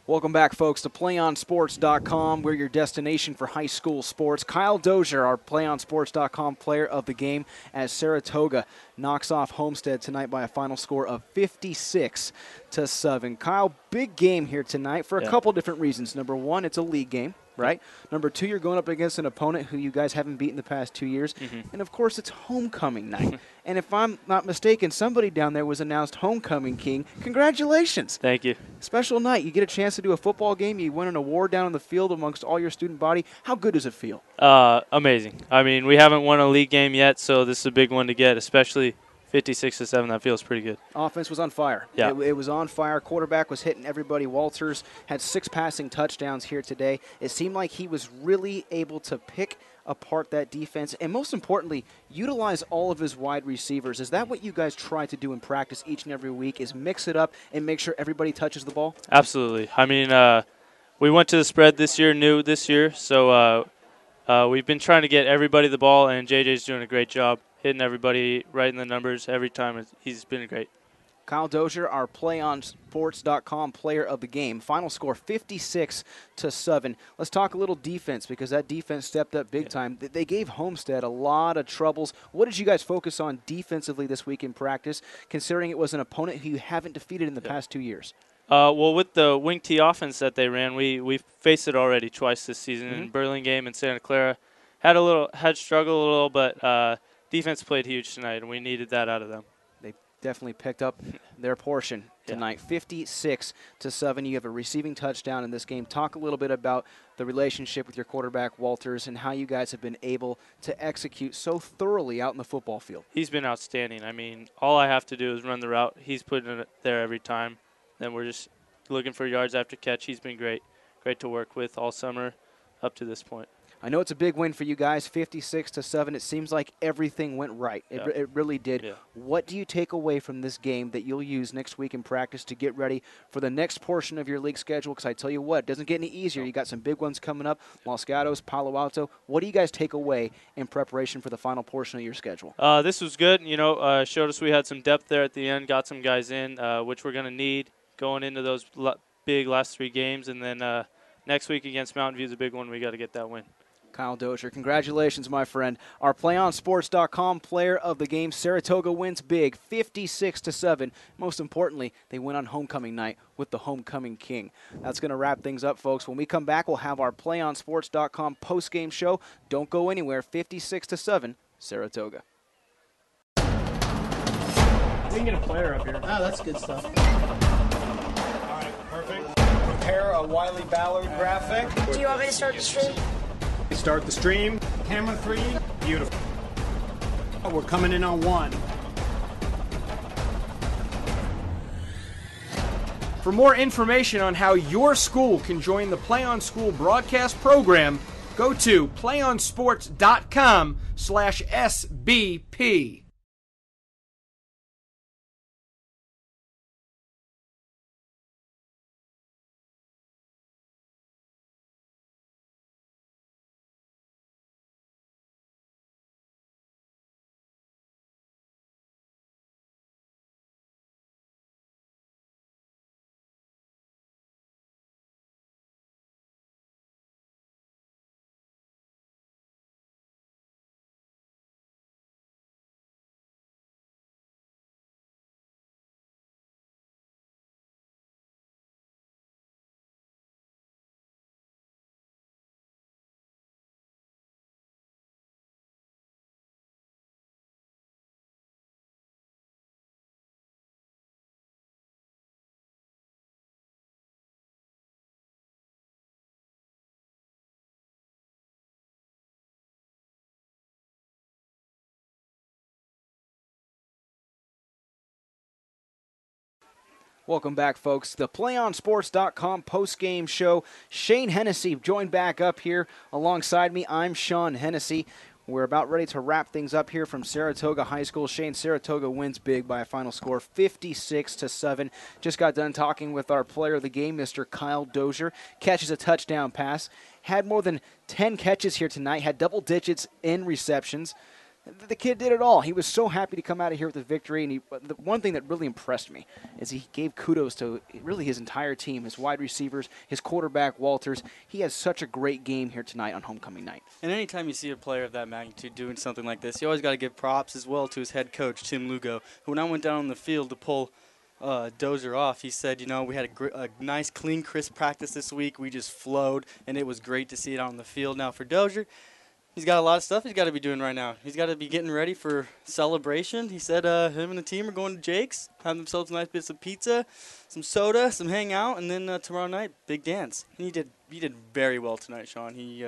Welcome back, folks, to PlayOnSports.com. We're your destination for high school sports. Kyle Dozier, our PlayOnSports.com player of the game, as Saratoga knocks off Homestead tonight by a final score of 56-7. Kyle, big game here tonight for a couple different reasons. Number one, it's a league game, right? Number two, you're going up against an opponent who you guys haven't beaten the past 2 years. And, of course, it's homecoming night. And if I'm not mistaken, somebody down there was announced homecoming king. Congratulations. Thank you. Special night. You get a chance to do a football game. You win an award down on the field amongst all your student body. How good does it feel? Amazing. I mean, we haven't won a league game yet, so this is a big one to get, especially 56-7. That feels pretty good. Offense was on fire. Yeah. It was on fire. Quarterback was hitting everybody. Walters had 6 passing touchdowns here today. It seemed like he was really able to pick apart that defense and, most importantly, utilize all of his wide receivers. Is that what you guys try to do in practice each and every week, is mix it up and make sure everybody touches the ball? Absolutely. I mean, we went to the spread this year, so we've been trying to get everybody the ball, and JJ's doing a great job hitting everybody right in the numbers every time. He's been great. Kyle Dozier, our PlayOnSports.com player of the game. Final score 56-7. Let's talk a little defense, because that defense stepped up big time. They gave Homestead a lot of troubles. What did you guys focus on defensively this week in practice, considering it was an opponent who you haven't defeated in the past 2 years? Well, with the wing T offense that they ran, we faced it already twice this season in Burlingame and Santa Clara. Had struggled a little, but defense played huge tonight, and we needed that out of them. They definitely picked up their portion tonight. 56-7. You have a receiving touchdown in this game. Talk a little bit about the relationship with your quarterback, Walters, and how you guys have been able to execute so thoroughly out in the football field. He's been outstanding. I mean, all I have to do is run the route. He's putting it there every time. Then we're just looking for yards after catch. He's been great to work with all summer up to this point. I know it's a big win for you guys, 56-7. It seems like everything went right. It really did. Yeah. What do you take away from this game that you'll use next week in practice to get ready for the next portion of your league schedule? Because I tell you what, it doesn't get any easier. You got some big ones coming up, Los Gatos, Palo Alto. What do you guys take away in preparation for the final portion of your schedule? This was good. Showed us we had some depth there at the end, got some guys in, which we're going to need going into those big last 3 games. And then next week against Mountain View is a big one. We got to get that win. Kyle Dozier, congratulations, my friend. Our PlayOnSports.com player of the game, Saratoga wins big, 56-7. Most importantly, they win on homecoming night with the homecoming king. That's going to wrap things up, folks. When we come back, we'll have our PlayOnSports.com postgame show. Don't go anywhere, 56-7, Saratoga. We can get a player up here. Oh, that's good stuff. All right, perfect. Prepare a Wiley Ballard graphic. Do you want me to start the stream? Start the stream. Camera 3. Beautiful. We're coming in on 1. For more information on how your school can join the Play On School broadcast program, go to playonsports.com/SBP. Welcome back, folks. The PlayOnSports.com post-game show. Shane Hennessy joined back up here alongside me. I'm Sean Hennessy. We're about ready to wrap things up here from Saratoga High School. Shane, Saratoga wins big by a final score 56-7. Just got done talking with our player of the game, Mr. Kyle Dozier. Catches a touchdown pass. Had more than 10 catches here tonight. Had double digits in receptions. The kid did it all. He was so happy to come out of here with a victory. And the one thing that really impressed me is he gave kudos to really his entire team, his wide receivers, his quarterback, Walters. He has such a great game here tonight on homecoming night. And anytime you see a player of that magnitude doing something like this, you always got to give props as well to his head coach, Tim Lugo, who when I went down on the field to pull Dozier off, he said, we had a nice, clean, crisp practice this week. We just flowed, and it was great to see it on the field. Now for Dozier, he's got a lot of stuff he's got to be doing right now. He's got to be getting ready for celebration. He said him and the team are going to Jake's, have themselves nice bits of pizza, some soda, some hangout, and then tomorrow night, big dance. And he did very well tonight, Sean. He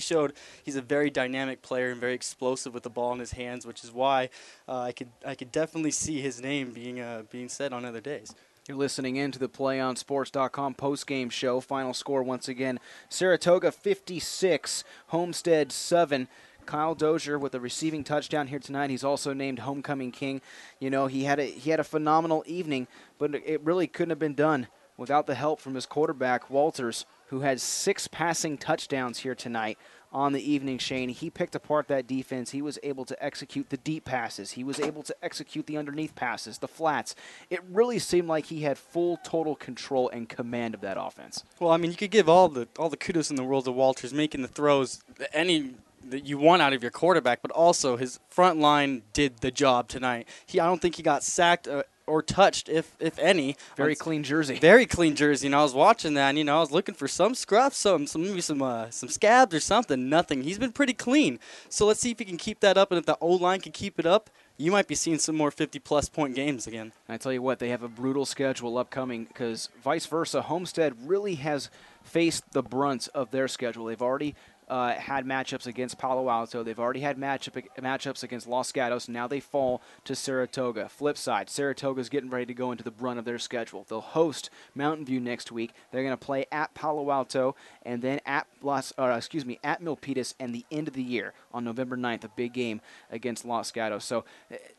showed he's a very dynamic player and very explosive with the ball in his hands, which is why I could definitely see his name being said on other days. You're listening in to the PlayOnSports.com postgame show. Final score once again, Saratoga 56, Homestead 7. Kyle Dozier with a receiving touchdown here tonight. He's also named Homecoming King. He had a phenomenal evening, but it really couldn't have been done without the help from his quarterback, Walters, who had 6 passing touchdowns here tonight on the evening, Shane. He picked apart that defense. He was able to execute the deep passes. He was able to execute the underneath passes, the flats. It really seemed like he had full, total control and command of that offense. Well, I mean, you could give all the kudos in the world to Walters making the throws that you want out of your quarterback, but also his front line did the job tonight. I don't think he got sacked or touched, if any. Very clean jersey. Very clean jersey. And I was watching that, and I was looking for some scruff, maybe some scabs or something. Nothing. He's been pretty clean. So let's see if he can keep that up, and if the O-line can keep it up, you might be seeing some more 50-plus point games again. I tell you what, they have a brutal schedule upcoming because vice versa, Homestead really has faced the brunt of their schedule. They've already had matchups against Palo Alto. They've already had matchups against Los Gatos. Now they fall to Saratoga. Flip side, Saratoga's getting ready to go into the brunt of their schedule. They'll host Mountain View next week. They're going to play at Palo Alto and then at Milpitas and the end of the year on November 9th, a big game against Los Gatos. So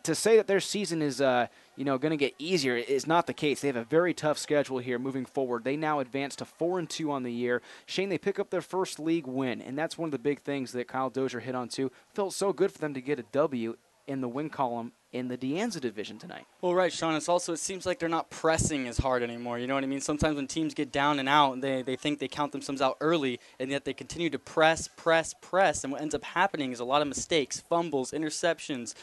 to say that their season is going to get easier is not the case. They have a very tough schedule here moving forward. They now advance to 4-2 on the year. Shane, they pick up their first league win, and that's one of the big things that Kyle Dozier hit on too. Felt so good for them to get a W in the win column in the De Anza division tonight. Well, right, Sean. It seems like they're not pressing as hard anymore. You know what I mean? Sometimes when teams get down and out, they think they count themselves out early, and yet they continue to press. And what ends up happening is a lot of mistakes, fumbles, interceptions,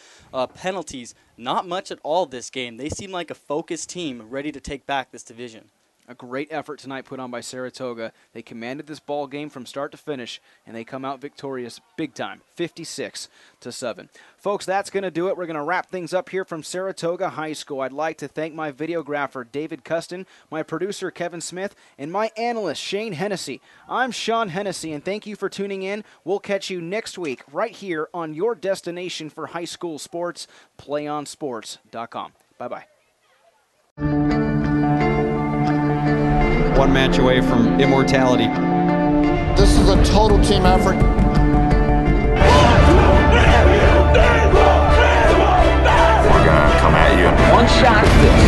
penalties. Not much at all this game. They seem like a focused team ready to take back this division. A great effort tonight put on by Saratoga. They commanded this ball game from start to finish, and they come out victorious big time, 56-7. Folks, that's going to do it. We're going to wrap things up here from Saratoga High School. I'd like to thank my videographer, David Custon, my producer, Kevin Smith, and my analyst, Shane Hennessy. I'm Sean Hennessy, and thank you for tuning in. We'll catch you next week right here on your destination for high school sports, PlayOnSports.com. Bye-bye. One match away from immortality. This is a total team effort. We're gonna come at you. One shot at this.